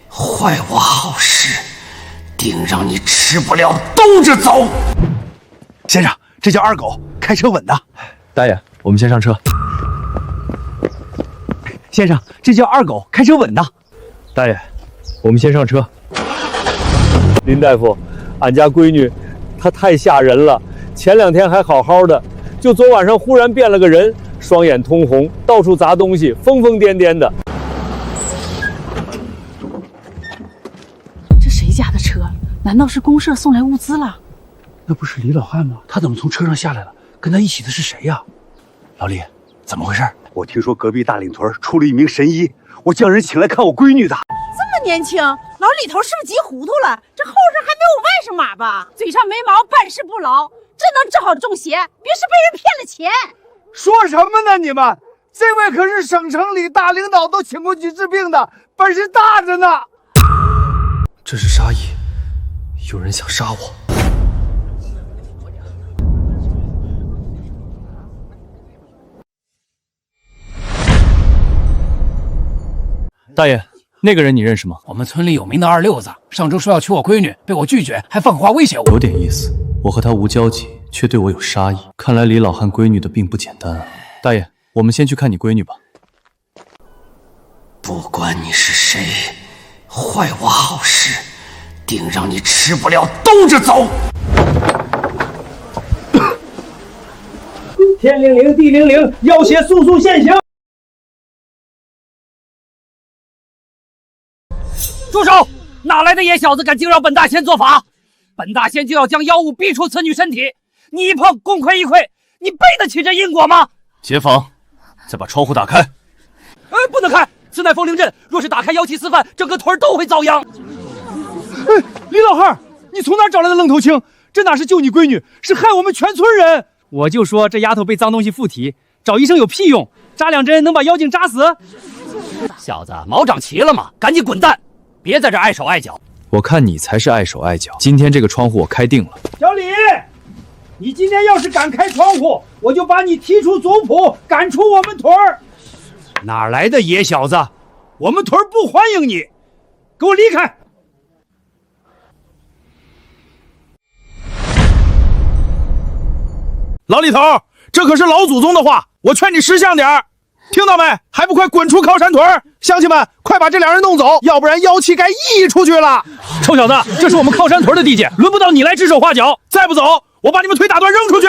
坏我好事，定让你吃不了兜着走。先生，这叫二狗，开车稳的。大爷，我们先上车。先生，这叫二狗，开车稳的。大爷，我们先上车。林大夫，俺家闺女她太吓人了，前2天还好好的，就昨晚上忽然变了个人，双眼通红，到处砸东西，疯疯癫癫的。这谁家的车？难道是公社送来物资了？那不是李老汉吗？他怎么从车上下来了？跟他一起的是谁呀？老李，怎么回事？我听说隔壁大岭屯出了一名神医，我叫人请来看我闺女的。这么年轻，老李头是不是急糊涂了？这后生还没有外甥马吧？嘴上没毛，办事不牢，真能治好中邪，别是被人骗了钱。说什么呢你们？这位可是省城里大领导都请过去治病的，本事大着呢。这是杀意，有人想杀我。大爷，那个人你认识吗？我们村里有名的二六子，上周说要娶我闺女，被我拒绝，还放话威胁我。有点意思，我和他无交集，却对我有杀意。看来李老汉闺女的病不简单啊。大爷，我们先去看你闺女吧。不管你是谁，坏我好事，定让你吃不了兜着走。天灵灵，地灵灵，要挟速速现行！住手！哪来的野小子敢惊扰本大仙做法？本大仙就要将妖物逼出此女身体，你一碰功亏一篑，你背得起这因果吗？劫房，再把窗户打开。不能开，此乃风灵阵，若是打开妖气四散，整个屯都会遭殃。李老汉，你从哪找来的愣头青？这哪是救你闺女，是害我们全村人！我就说这丫头被脏东西附体，找医生有屁用？扎2针能把妖精扎死？小子，毛长齐了吗？赶紧滚蛋！别在这碍手碍脚。我看你才是碍手碍脚。今天这个窗户我开定了。小李，你今天要是敢开窗户，我就把你踢出族谱，赶出我们屯儿。哪来的野小子？我们屯不欢迎你，给我离开！老李头，这可是老祖宗的话，我劝你识相点儿，听到没？还不快滚出靠山屯！乡亲们，快把这两人弄走，要不然妖气该溢出去了。臭小子，这是我们靠山屯的地界，轮不到你来指手画脚。再不走，我把你们腿打断扔出去！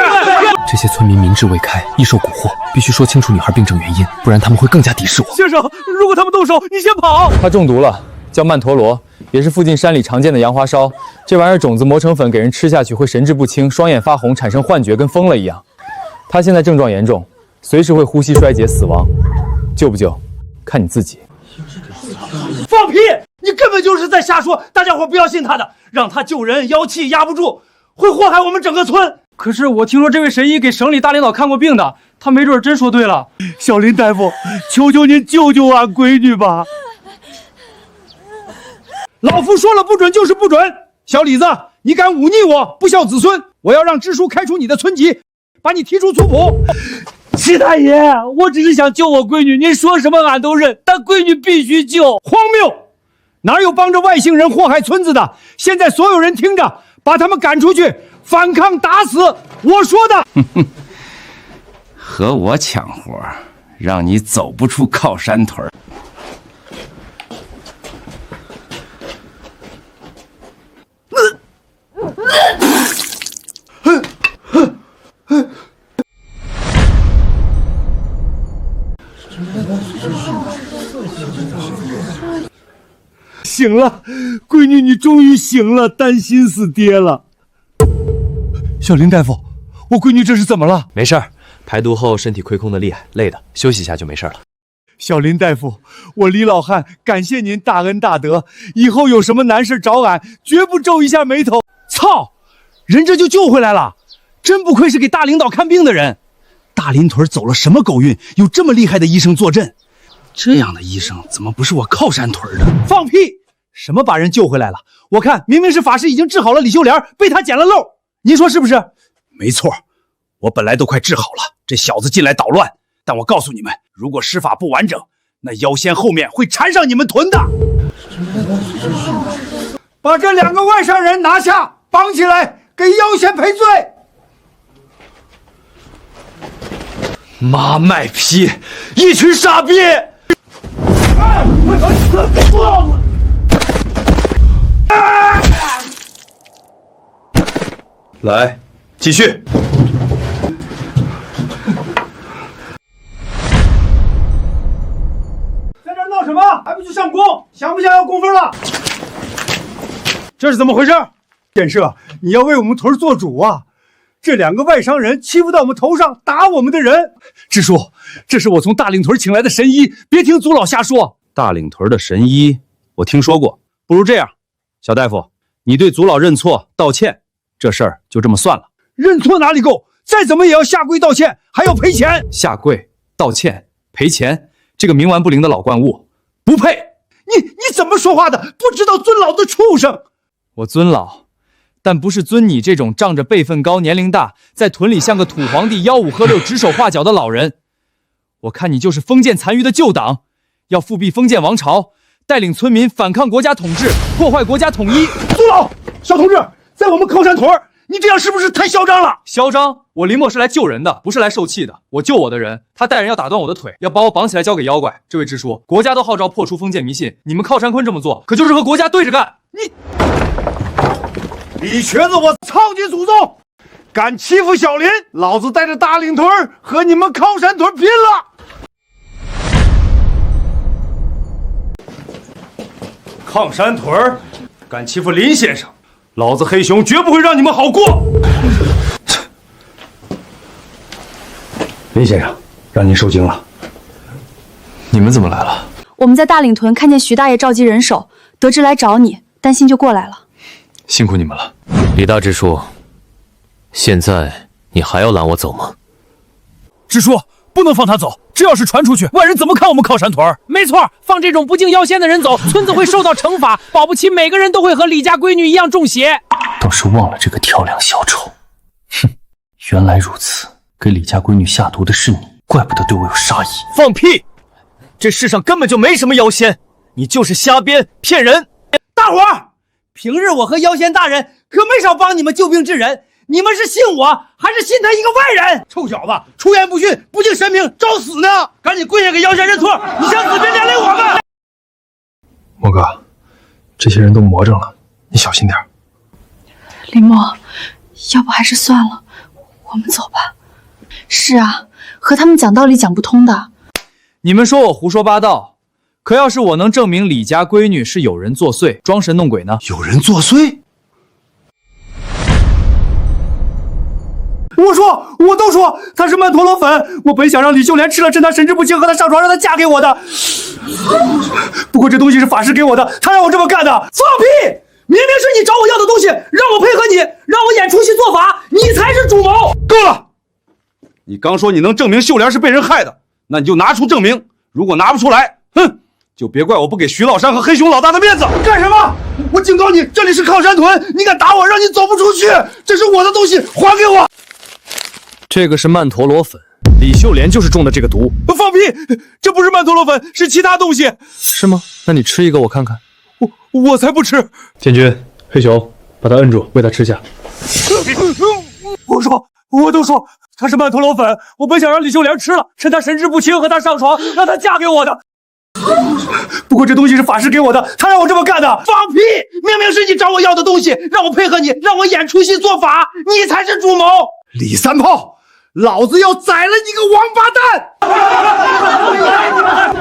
这些村民明智未开，易受蛊惑，必须说清楚女孩病症原因，不然他们会更加敌视我。先生，如果他们动手，你先跑。他中毒了，叫曼陀罗，也是附近山里常见的杨花烧。这玩意儿种子磨成粉，给人吃下去会神志不清，双眼发红，产生幻觉，跟疯了一样。他现在症状严重，随时会呼吸衰竭死亡。救不救，看你自己。放屁！你根本就是在瞎说，大家伙不要信他的，让他救人，妖气压不住，会祸害我们整个村。可是我听说这位神医给省里大领导看过病的，他没准真说对了。小林大夫，求求您救救俺闺女吧！老夫说了不准就是不准。小李子，你敢忤逆我，不孝子孙，我要让支书开除你的村籍，把你踢出族谱。齐大爷，我只是想救我闺女，您说什么俺都认，但闺女必须救。荒谬！哪有帮着外姓人祸害村子的？现在所有人听着，把他们赶出去，反抗打死！我说的。和我抢活，让你走不出靠山屯。醒了，闺女，你终于醒了，担心死爹了。小林大夫，我闺女这是怎么了？没事儿，排毒后身体亏空的厉害，累的，休息一下就没事了。小林大夫，我李老汉感谢您大恩大德，以后有什么难事找俺，绝不皱一下眉头。操，人这就救回来了，真不愧是给大领导看病的人。大林屯走了什么狗运，有这么厉害的医生坐镇？这样的医生怎么不是我靠山屯的？放屁！什么把人救回来了？我看明明是法师已经治好了李秀莲，被他捡了漏。您说是不是？没错，我本来都快治好了，这小子进来捣乱。但我告诉你们，如果施法不完整，那妖仙后面会缠上你们屯的。把这两个外乡人拿下，绑起来，给妖仙赔罪。妈卖批，一群傻逼！来，继续。在这闹什么？还不去上工？想不想要工分了？这是怎么回事？建设，你要为我们屯做主啊！这两个外商人欺负到我们头上，打我们的人。支书，这是我从大岭屯请来的神医，别听祖老瞎说。大岭屯的神医，我听说过。不如这样，小大夫，你对祖老认错道歉，这事儿就这么算了。认错哪里够？再怎么也要下跪道歉，还要赔钱。下跪道歉赔钱，这个冥顽不灵的老怪物不配。你怎么说话的？不知道尊老的畜生！我尊老，但不是尊你这种仗着辈分高、年龄大，在屯里像个土皇帝吆五喝六、指手画脚的老人。我看你就是封建残余的旧党，要复辟封建王朝，带领村民反抗国家统治，破坏国家统一。祖老，小同志，在我们靠山屯，你这样是不是太嚣张了？嚣张？我林默是来救人的，不是来受气的。我救我的人，他带人要打断我的腿，要把我绑起来交给妖怪。这位支书，国家都号召破除封建迷信，你们靠山坤这么做，可就是和国家对着干。李瘸子，我操你祖宗！敢欺负小林，老子带着大岭屯和你们靠山屯拼了！靠山屯敢欺负林先生，老子黑熊绝不会让你们好过。林先生，让您受惊了。你们怎么来了？我们在大岭屯看见徐大爷召集人手，得知来找你，担心就过来了。辛苦你们了。李大支书，现在你还要拦我走吗？支书，不能放他走，这要是传出去，外人怎么看我们靠山屯？没错，放这种不敬妖仙的人走，村子会受到惩罚，保不齐每个人都会和李家闺女一样中邪。倒是忘了这个跳梁小丑。哼，原来如此，给李家闺女下毒的是你，怪不得对我有杀意。放屁！这世上根本就没什么妖仙，你就是瞎编骗人。大伙儿，平日我和妖仙大人可没少帮你们救病治人，你们是信我，还是信他一个外人？臭小子，出言不逊，不敬神明，找死呢！赶紧跪下给姚仙认错！你想死别连累我们！莫哥，这些人都魔怔了，你小心点。林墨，要不还是算了，我们走吧。是啊，和他们讲道理讲不通的。你们说我胡说八道，可要是我能证明李家闺女是有人作祟、装神弄鬼呢？有人作祟？我都说她是曼陀罗粉，我本想让李秀莲吃了，趁她神志不清和她上床，让她嫁给我的。不过这东西是法师给我的，他让我这么干的。放屁！明明是你找我要的东西，让我配合你，让我演出戏做法，你才是主谋。够了！你刚说你能证明秀莲是被人害的，那你就拿出证明。如果拿不出来，哼，就别怪我不给徐老山和黑熊老大的面子。干什么？我警告你，这里是靠山屯，你敢打我，让你走不出去。这是我的东西，还给我。这个是曼陀罗粉，李秀莲就是中的这个毒。放屁！这不是曼陀罗粉，是其他东西。是吗？那你吃一个我看看。我才不吃！建军、黑熊，把他摁住，喂他吃下。我都说他是曼陀罗粉，我本想让李秀莲吃了，趁她神志不清和她上床，让她嫁给我的。不过这东西是法师给我的，他让我这么干的。放屁！明明是你找我要的东西，让我配合你，让我演出戏做法，你才是主谋。李三炮，老子要宰了你个王八蛋！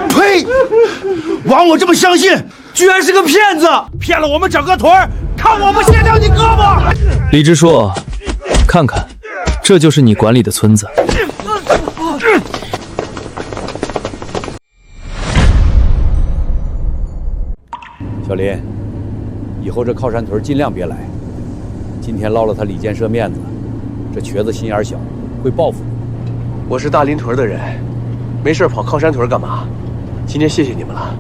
呸！枉我这么相信，居然是个骗子，骗了我们整个屯儿，看我不卸掉你胳膊！李支书，看看，这就是你管理的村子。小林，以后这靠山屯尽量别来。今天捞了他李建设面子，这瘸子心眼小，会报复你。我是大林屯的人，没事跑靠山屯干嘛？今天谢谢你们了。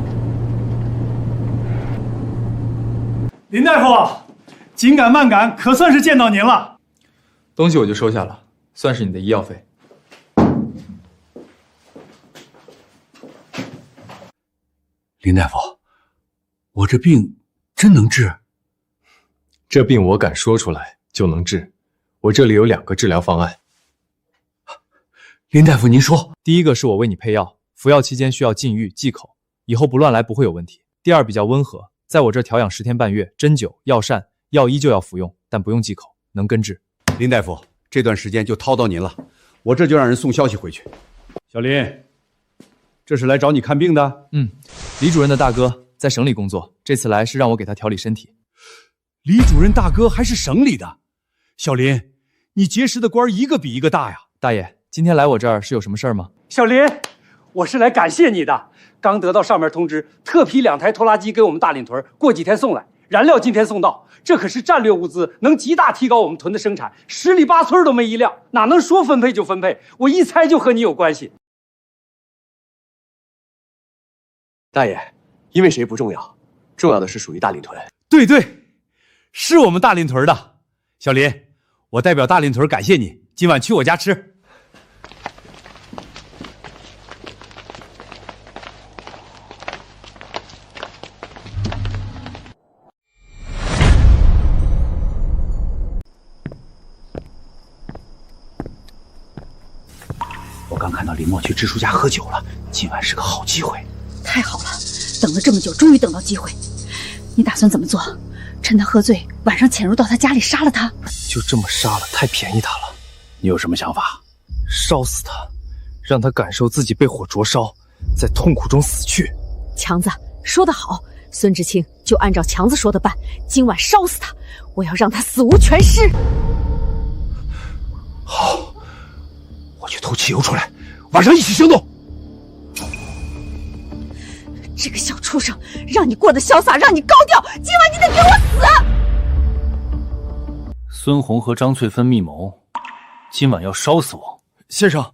林大夫，紧赶慢赶，可算是见到您了。东西我就收下了，算是你的医药费。林大夫，我这病真能治？这病我敢说出来就能治，我这里有2个治疗方案。林大夫，您说。第一个是我为你配药，服药期间需要禁欲忌口，以后不乱来不会有问题。第二比较温和，在我这调养10天半月，针灸、药膳、药依旧要服用，但不用忌口，能根治。林大夫，这段时间就叨叨您了，我这就让人送消息回去。小林，这是来找你看病的？李主任的大哥在省里工作，这次来是让我给他调理身体。李主任大哥还是省里的，小林，你结识的官一个比一个大呀！大爷，今天来我这儿是有什么事儿吗？小林，我是来感谢你的。刚得到上面通知，特批2台拖拉机给我们大林屯，过几天送来。燃料今天送到，这可是战略物资，能极大提高我们屯的生产。10里8村都没一辆，哪能说分配就分配？我一猜就和你有关系。大爷，因为谁不重要，重要的是属于大林屯。对，是我们大林屯的。小林，我代表大林屯感谢你，今晚去我家吃。我刚看到林墨去支书家喝酒了，今晚是个好机会。太好了，等了这么久，终于等到机会。你打算怎么做？趁他喝醉，晚上潜入到他家里杀了他？就这么杀了，太便宜他了。你有什么想法？烧死他，让他感受自己被火灼烧，在痛苦中死去。强子说得好，孙知青就按照强子说的办，今晚烧死他，我要让他死无全尸。好，我去偷汽油出来，晚上一起行动。这个小畜生，让你过得潇洒，让你高调，今晚你得给我死！孙红和张翠芬密谋，今晚要烧死我。先生，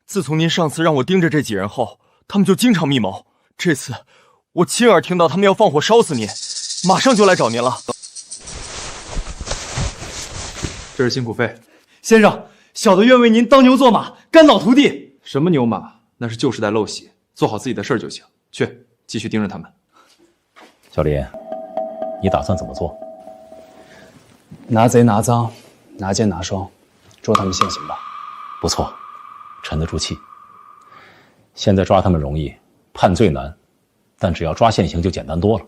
自从您上次让我盯着这几人后，他们就经常密谋。这次我亲耳听到他们要放火烧死您，马上就来找您了。这是辛苦费。先生，小的愿为您当牛做马，肝脑涂地。什么牛马？那是旧时代陋习，做好自己的事儿就行。去，继续盯着他们。小林，你打算怎么做？拿贼拿赃，拿剑拿霜，捉他们现行吧。不错，沉得住气。现在抓他们容易，判罪难，但只要抓现行就简单多了。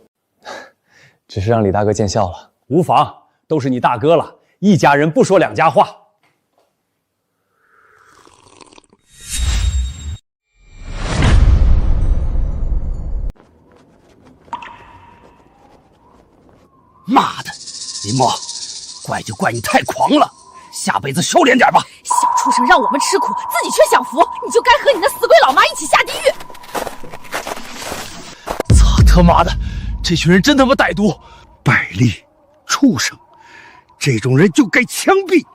只是让李大哥见笑了。无妨，都是你大哥了，一家人不说两家话。妈的，林墨，怪就怪你太狂了，下辈子收敛点吧。小畜生让我们吃苦，自己却享福，你就该和你那死鬼老妈一起下地狱！操他妈的，这群人真他妈歹毒！败类，畜生，这种人就该枪毙。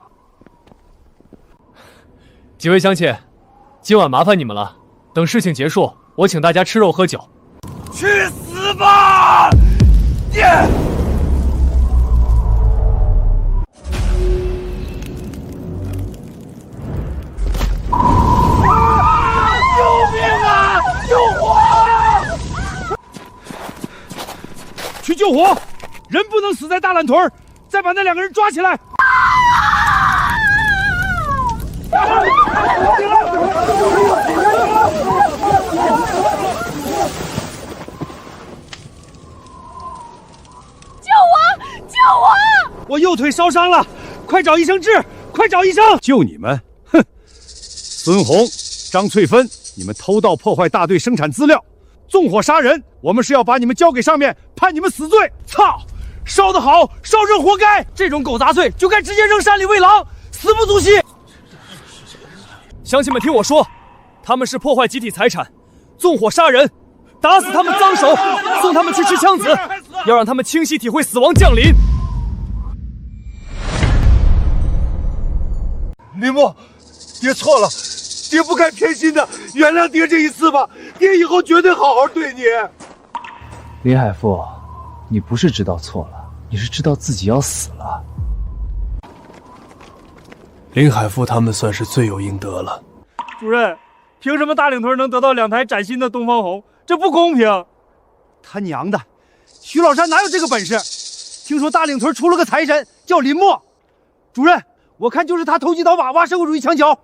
几位乡亲，今晚麻烦你们了。等事情结束，我请大家吃肉喝酒。去死吧！救命啊！救火啊！去救火！人不能死在大烂屯，再把那2个人抓起来！救我！救我！我右腿烧伤了，快找医生治！快找医生！就你们，哼！孙红、张翠芬，你们偷盗破坏大队生产资料，纵火杀人，我们是要把你们交给上面，判你们死罪！操！烧得好，烧成活该！这种狗杂碎就该直接扔山里喂狼，死不足惜！乡亲们听我说，他们是破坏集体财产，纵火杀人，打死他们脏手，送他们去吃枪子，要让他们清晰体会死亡降临。林墨，爹错了，爹不该偏心的，原谅爹这一次吧，爹以后绝对好好对你。林海富，你不是知道错了，你是知道自己要死了。林海富他们算是罪有应得了。主任，凭什么大岭屯能得到2台崭新的东方红？这不公平！他娘的，徐老山哪有这个本事？听说大岭屯出了个财神，叫林墨。主任，我看就是他投机倒把，挖社会主义墙角。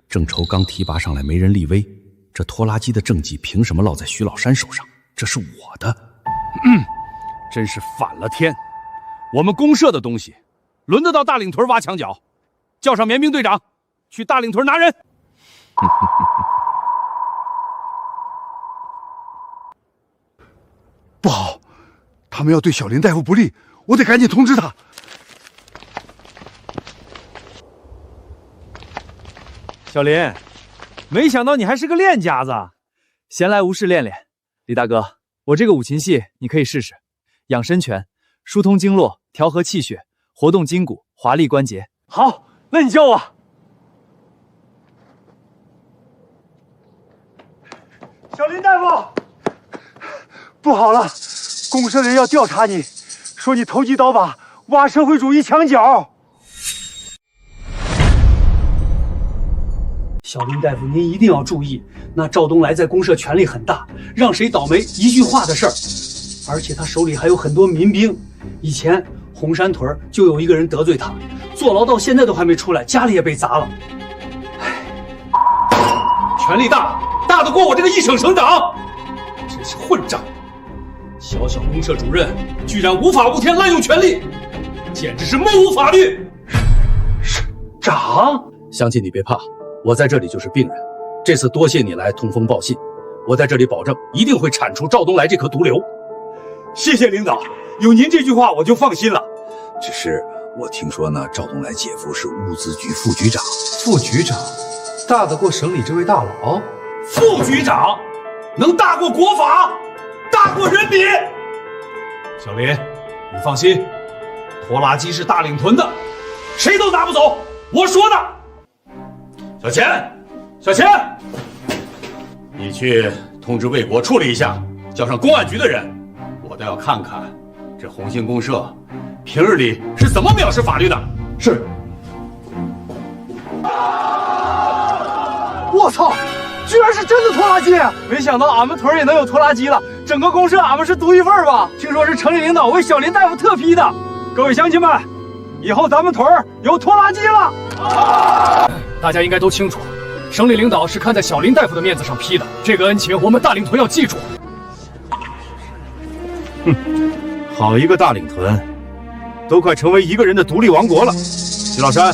郑愁刚提拔上来没人立威，这拖拉机的政绩凭什么落在徐老山手上？这是我的。真是反了天！我们公社的东西，轮得到大岭屯挖墙角？叫上绵兵队长，去大岭屯拿人。不好，他们要对小林大夫不利，我得赶紧通知他。小林，没想到你还是个练家子，闲来无事练练。李大哥，我这个五禽戏你可以试试，养生拳，疏通经络，调和气血，活动筋骨，华丽关节。好，那你教我。小林大夫，不好了，公社人要调查你，说你投机倒把，挖社会主义墙角。小林大夫，您一定要注意，那赵东来在公社权力很大，让谁倒霉一句话的事儿。而且他手里还有很多民兵，以前红山屯就有一个人得罪他，坐牢到现在都还没出来，家里也被砸了。权力大，大得过我这个一省省长，真是混账！小小公社主任居然无法无天滥用权力，简直是目无法律。长，乡亲你别怕，我在这里就是病人。这次多谢你来通风报信，我在这里保证一定会铲除赵东来这颗毒瘤。谢谢领导，有您这句话我就放心了。只是我听说呢，赵东来姐夫是物资局副局长。副局长，大得过省里这位大佬？副局长能大过国法，大过人民。小林，你放心，拖拉机是大岭屯的，谁都拿不走，我说的。小钱，小钱，你去通知卫国处理一下，叫上公安局的人，我倒要看看这红星公社平日里是怎么藐视法律的。是。我操，居然是真的拖拉机！没想到俺们屯也能有拖拉机了，整个公社俺们是独一份吧？听说是城里领导为小林大夫特批的。各位乡亲们，以后咱们屯儿有拖拉机了。大家应该都清楚，省里领导是看在小林大夫的面子上批的，这个恩情我们大领屯要记住。好一个大领屯，都快成为一个人的独立王国了。徐老山，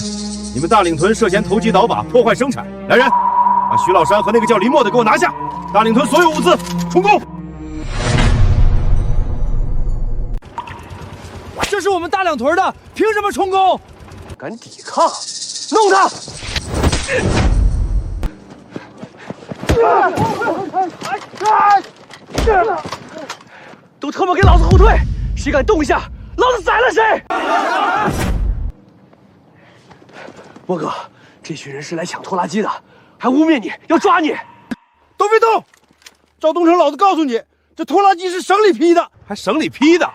你们大领屯涉嫌投机倒把，破坏生产，来人，把徐老山和那个叫林默的给我拿下！大领屯所有物资充公。这是我们大两屯的，凭什么充公？敢抵抗，弄他！都他妈给老子后退！谁敢动一下，老子宰了谁！莫哥，这群人是来抢拖拉机的，还污蔑你，要抓你！都别动！赵东城，老子告诉你，这拖拉机是省里批的，还省里批的？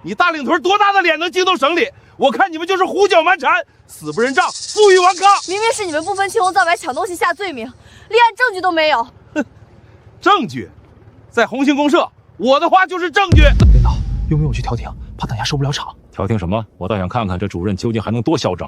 你大领屯多大的脸能惊动省里？我看你们就是胡搅蛮缠，死不认账，负隅顽抗。明明是你们不分青红皂白抢东西下罪名，立案证据都没有。证据，在红星公社，我的话就是证据。领导，用不用我去调停？怕等下收不了场。调停什么？我倒想看看这主任究竟还能多嚣张，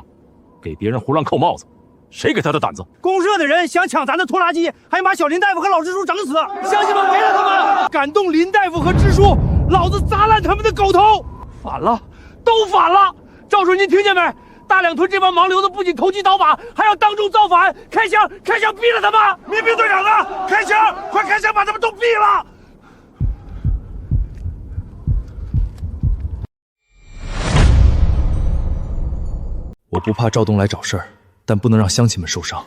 给别人胡乱扣帽子，谁给他的胆子？公社的人想抢咱的拖拉机，还把小林大夫和老支书整死，乡亲们围了他们，敢动林大夫和支书，老子砸烂他们的狗头！反了，都反了！赵主任，您听见没？大两屯这帮盲流子不仅投机倒把，还要当众造反，开枪毙了他们！民兵队长呢？开枪，快开枪把他们都毙了！我不怕赵东来找事儿，但不能让乡亲们受伤。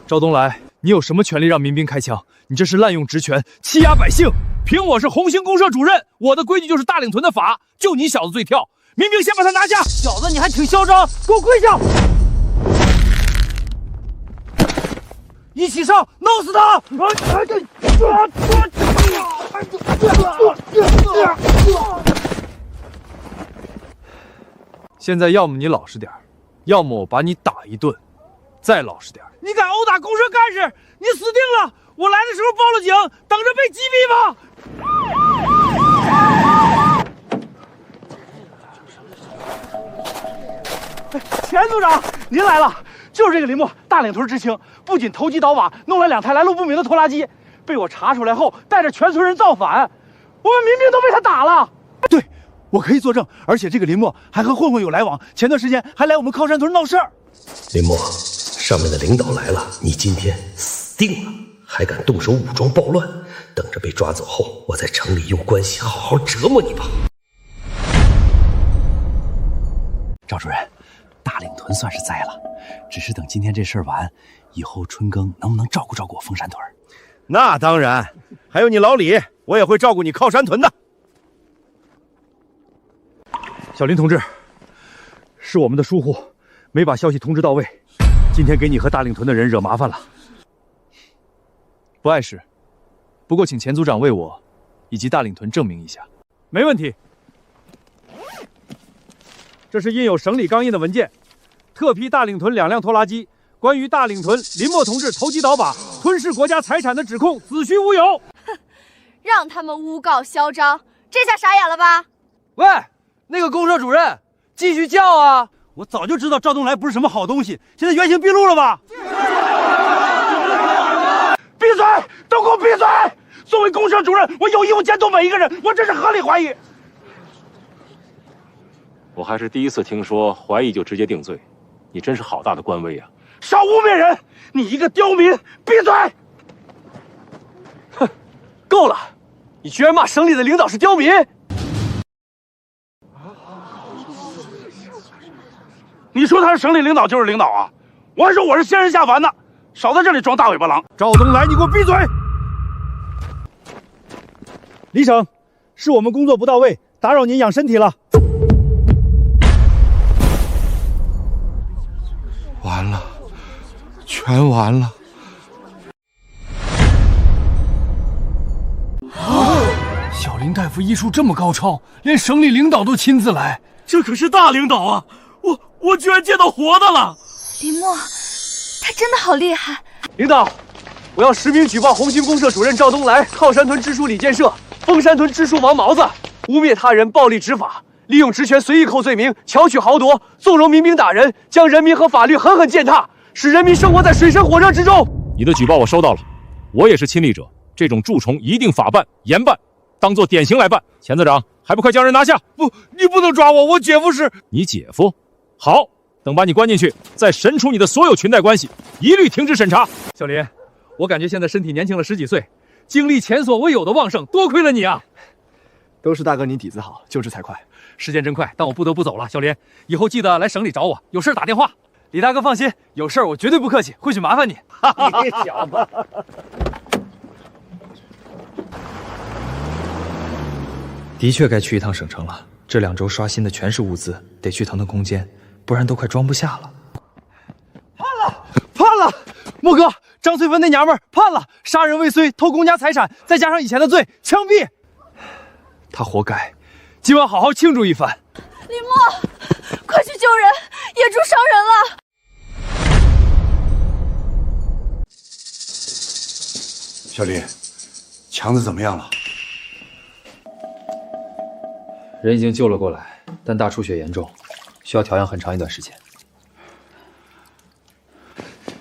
赵东来，你有什么权利让民兵开枪？你这是滥用职权，欺压百姓！凭我是红星公社主任，我的规矩就是大领屯的法，就你小子最跳！民兵先把他拿下！小子，你还挺嚣张，给我跪下！一起上，弄死他！现在要么你老实点，要么我把你打一顿，再老实点。你敢殴打公社干事，你死定了！我来的时候报了警，等着被击毙吧！钱组长，您来了，就是这个林默，大领屯知青，不仅投机倒把，弄了2台来路不明的拖拉机，被我查出来后，带着全村人造反，我们民兵都被他打了。对，我可以作证，而且这个林默还和混混有来往，前段时间还来我们靠山屯闹事儿。林默，上面的领导来了，你今天死定了！还敢动手武装暴乱，等着被抓走后，我在城里用关系好好折磨你吧。赵主任，大领屯算是栽了，只是等今天这事儿完，以后春耕能不能照顾照顾我凤山屯？那当然，还有你老李，我也会照顾你靠山屯的。小林同志，是我们的疏忽，没把消息通知到位，今天给你和大领屯的人惹麻烦了。不碍事，不过请钱组长为我以及大领屯证明一下。没问题。这是印有省里钢印的文件，特批大领屯2辆拖拉机，关于大领屯林默同志投机倒把、吞噬国家财产的指控子虚乌有。哼，让他们诬告嚣张，这下傻眼了吧？喂，那个公社主任，继续叫啊！我早就知道赵东来不是什么好东西，现在原形毕露了吧？闭嘴！都给我闭嘴！作为公社主任，我有义务监督每一个人，我这是合理怀疑。我还是第一次听说怀疑就直接定罪，你真是好大的官威啊！少污蔑人！你一个刁民，闭嘴！哼，够了！你居然骂省里的领导是刁民！你说他是省里领导就是领导啊？我还说我是仙人下凡呢！少在这里装大尾巴狼！赵东来，你给我闭嘴！李省，是我们工作不到位，打扰您养身体了。完了，全完了！小林大夫医术这么高超，连省里领导都亲自来，这可是大领导啊！我居然见到活的了！林默，他真的好厉害！领导，我要实名举报红星公社主任赵东来、靠山屯支书李建设、凤山屯支书王毛子，污蔑他人暴力执法，利用职权随意扣罪名，巧取豪夺，纵容民兵打人，将人民和法律狠狠践踏，使人民生活在水深火热之中。你的举报我收到了，我也是亲历者，这种蛀虫一定法办严办，当做典型来办。钱次长，还不快将人拿下！不，你不能抓我，我姐夫是……你姐夫？好，等把你关进去，再审处你的所有裙带关系，一律停止审查。小林，我感觉现在身体年轻了10几岁，精力前所未有的旺盛，多亏了你啊！都是大哥你底子好，救治才快。时间真快，但我不得不走了。小林，以后记得来省里找我，有事打电话。李大哥放心，有事我绝对不客气，会去麻烦你。你小子！的确该去一趟省城了，这2周刷新的全是物资，得去腾腾空间，不然都快装不下了。判了！莫哥，张翠芬那娘们儿判了，杀人未遂，偷公家财产，再加上以前的罪，枪毙。他活该，今晚好好庆祝一番。李默，快去救人！野猪伤人了。小林，强子怎么样了？人已经救了过来，但大出血严重，需要调养很长一段时间。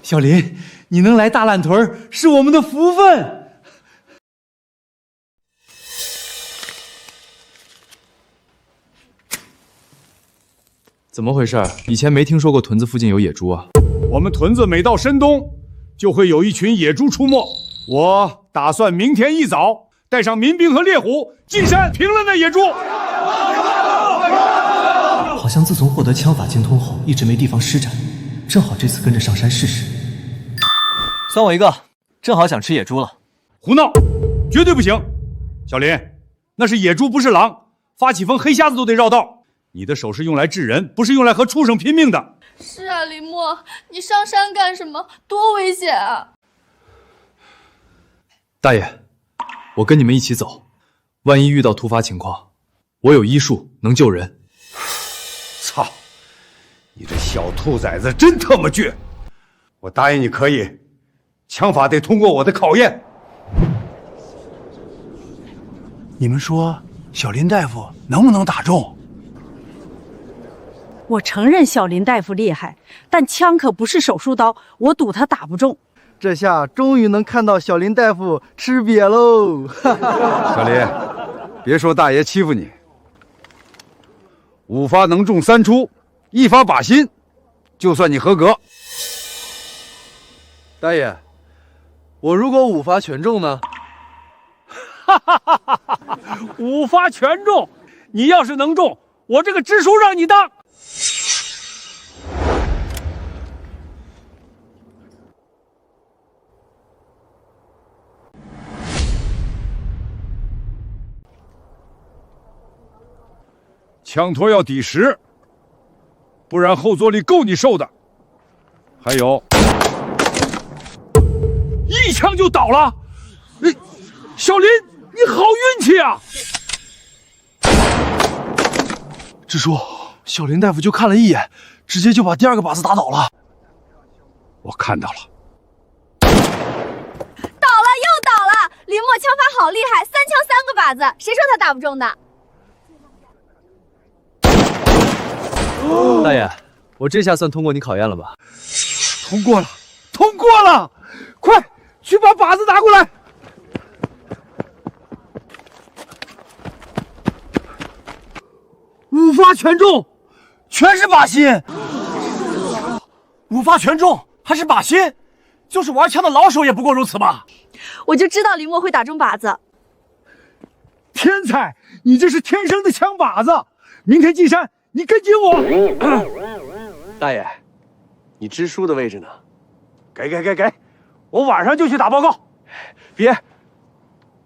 小林，你能来大烂屯是我们的福分。怎么回事？以前没听说过屯子附近有野猪啊。我们屯子每到深冬，就会有一群野猪出没。我打算明天一早带上民兵和猎虎进山平了那野猪。好像自从获得枪法精通后，一直没地方施展，正好这次跟着上山试试。算我一个，正好想吃野猪了。胡闹，绝对不行！小林，那是野猪，不是狼，发起疯黑瞎子都得绕道。你的手是用来治人，不是用来和畜生拼命的。是啊，林默，你上山干什么？多危险啊！大爷，我跟你们一起走，万一遇到突发情况，我有医术能救人。操！你这小兔崽子真他妈倔！我答应你可以，枪法得通过我的考验。你们说小林大夫能不能打中？我承认小林大夫厉害，但枪可不是手术刀，我赌他打不中。这下终于能看到小林大夫吃瘪喽！小林，别说大爷欺负你，5发能中3出，1发靶心，就算你合格。大爷，我如果5发全中呢？5发全中，你要是能中，我这个支书让你当。枪托要抵10，不然后坐力够你受的。还有，1枪就倒了。小林，你好运气啊！支书，小林大夫就看了一眼，直接就把第2个靶子打倒了。我看到了，倒了又倒了！林默枪法好厉害，3枪3个靶子，谁说他打不中的？大爷，我这下算通过你考验了吧？通过了，通过了！快去把靶子拿过来！5发全中，全是靶心。5发全中，还是靶心？就是玩枪的老手也不过如此吧？我就知道林默会打中靶子。天才，你这是天生的枪靶子！明天进山。你跟紧我，大爷，你支书的位置呢？给，我晚上就去打报告。别，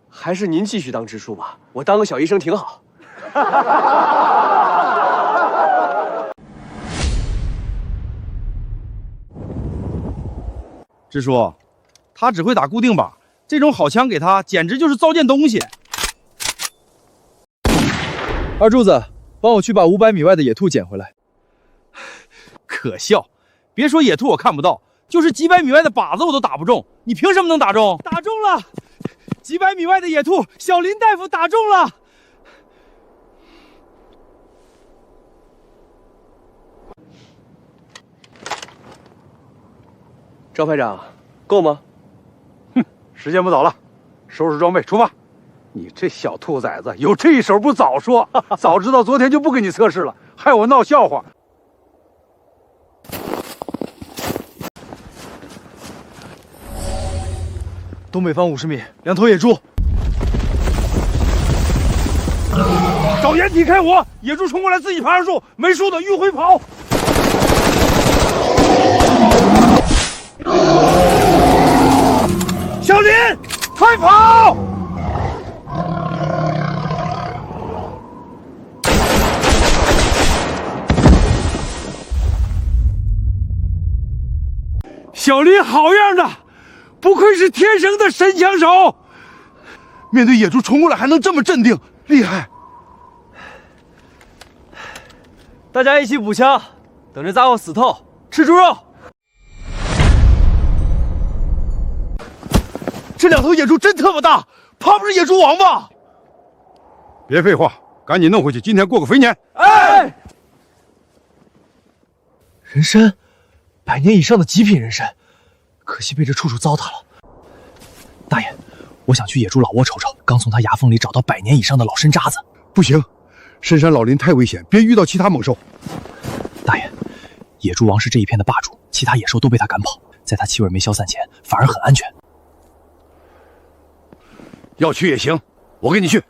还是您继续当支书吧，我当个小医生挺好。支书，他只会打固定靶，这种好枪给他简直就是糟践东西。二柱子。帮我去把500米外的野兔捡回来。可笑，别说野兔我看不到，就是几百米外的靶子我都打不中，你凭什么能打中？打中了，几百米外的野兔，小林大夫打中了。赵排长，够吗？哼，时间不早了，收拾装备出发。你这小兔崽子，有这一手不早说，早知道昨天就不给你测试了，害我闹笑话。东北方50米，2头野猪。找掩体开火，野猪冲过来自己爬上树，没树的迂回跑。小林，快跑！小林好样的，不愧是天生的神枪手。面对野猪冲过来还能这么镇定，厉害！大家一起补枪，等着家伙死透，吃猪肉。这2头野猪真特么大，怕不是野猪王吧？别废话，赶紧弄回去，今天过个肥年。哎！人参，100年以上的极品人参，可惜被这处处糟蹋了。大爷，我想去野猪老窝瞅瞅，刚从他牙缝里找到100年以上的老参渣子。不行，深山老林太危险，别遇到其他猛兽。大爷，野猪王是这一片的霸主，其他野兽都被他赶跑，在他气味没消散前，反而很安全。要去也行，我跟你去。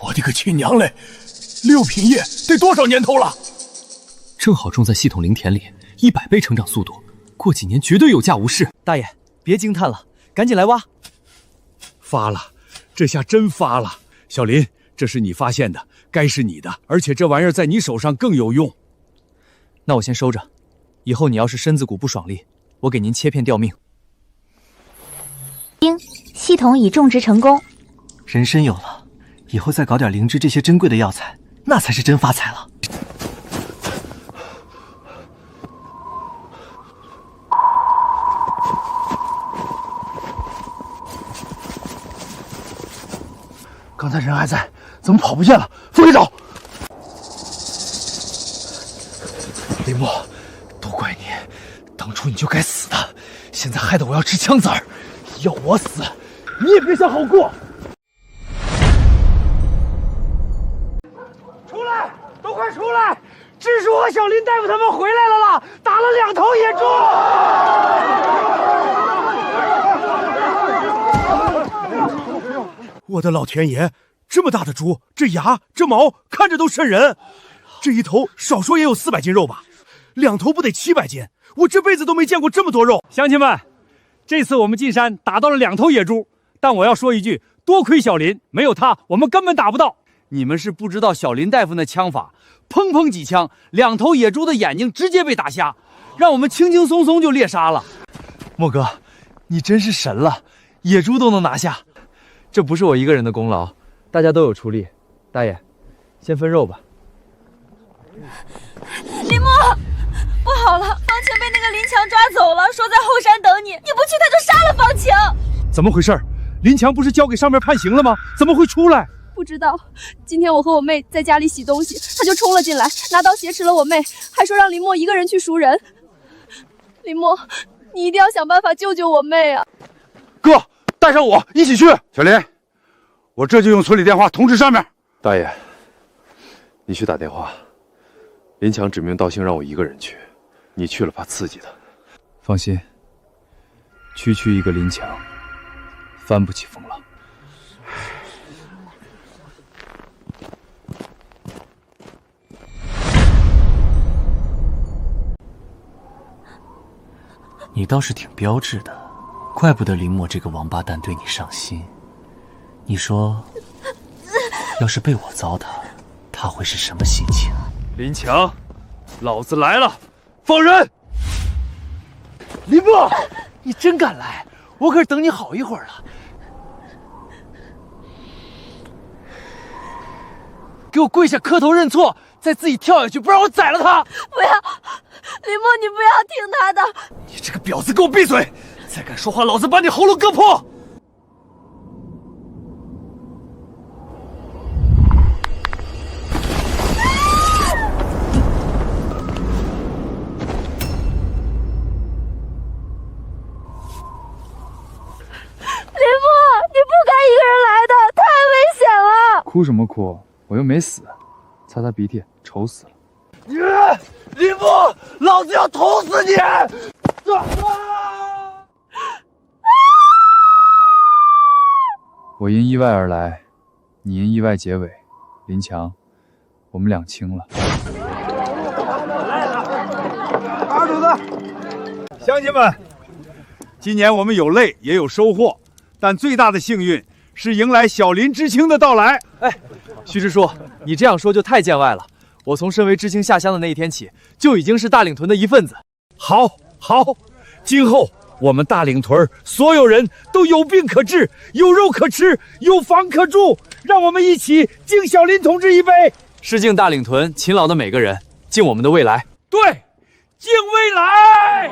我的个亲娘嘞！6品叶得多少年头了？正好种在系统灵田里，100倍成长速度，过几年绝对有价无市。大爷，别惊叹了，赶紧来挖。发了，这下真发了。小林，这是你发现的，该是你的，而且这玩意儿在你手上更有用。那我先收着，以后你要是身子骨不爽利，我给您切片吊命。系统已种植成功，人参有了，以后再搞点灵芝这些珍贵的药材，那才是真发财了。刚才人还在，怎么跑不见了？分开找！林墨，都怪你，当初你就该死的，现在害得我要吃枪子儿，要我死，你也别想好过。出来，都快出来！支书和小林大夫他们回来了啦，打了2头野猪。我的老天爷，这么大的猪，这牙这毛看着都瘆人。这一头少说也有400斤肉吧，2头不得700斤？我这辈子都没见过这么多肉。乡亲们，这次我们进山打到了2头野猪，但我要说一句，多亏小林，没有他我们根本打不到。你们是不知道小林大夫那枪法，砰砰几枪，2头野猪的眼睛直接被打瞎，让我们轻轻松松就猎杀了。莫哥，你真是神了，野猪都能拿下。这不是我一个人的功劳，大家都有出力。大爷，先分肉吧。林墨，不好了，方晴被那个林强抓走了，说在后山等你，你不去他就杀了方晴。怎么回事？林强不是交给上面判刑了吗？怎么会出来？不知道，今天我和我妹在家里洗东西，他就冲了进来，拿刀挟持了我妹，还说让林墨一个人去赎人。林墨，你一定要想办法救救我妹啊！哥，带上我一起去。小林，我这就用村里电话通知上面。大爷，你去打电话。林强指名道姓让我一个人去，你去了怕刺激他。放心，区区一个林强，翻不起风浪。你倒是挺标致的，怪不得林墨这个王八蛋对你上心。你说，要是被我糟蹋，他会是什么心情？林强，老子来了，放人！林墨，你真敢来，我可是等你好一会儿了。给我跪下磕头认错，再自己跳下去，不然我宰了他！不要，林墨，你不要听他的！你这个婊子，给我闭嘴！再敢说话，老子把你喉咙割破！哭什么哭？我又没死，擦擦鼻涕，丑死了。林木，老子要捅死你！我因意外而来，你因意外结尾。林强，我们俩清了。二主子，乡亲们，今年我们有累也有收获，但最大的幸运是迎来小林知青的到来。哎，徐支书，你这样说就太见外了。我从身为知青下乡的那一天起，就已经是大岭屯的一份子。好，今后我们大岭屯所有人都有病可治，有肉可吃，有房可住。让我们一起敬小林同志一杯，是敬大岭屯勤劳的每个人，敬我们的未来。对，敬未来。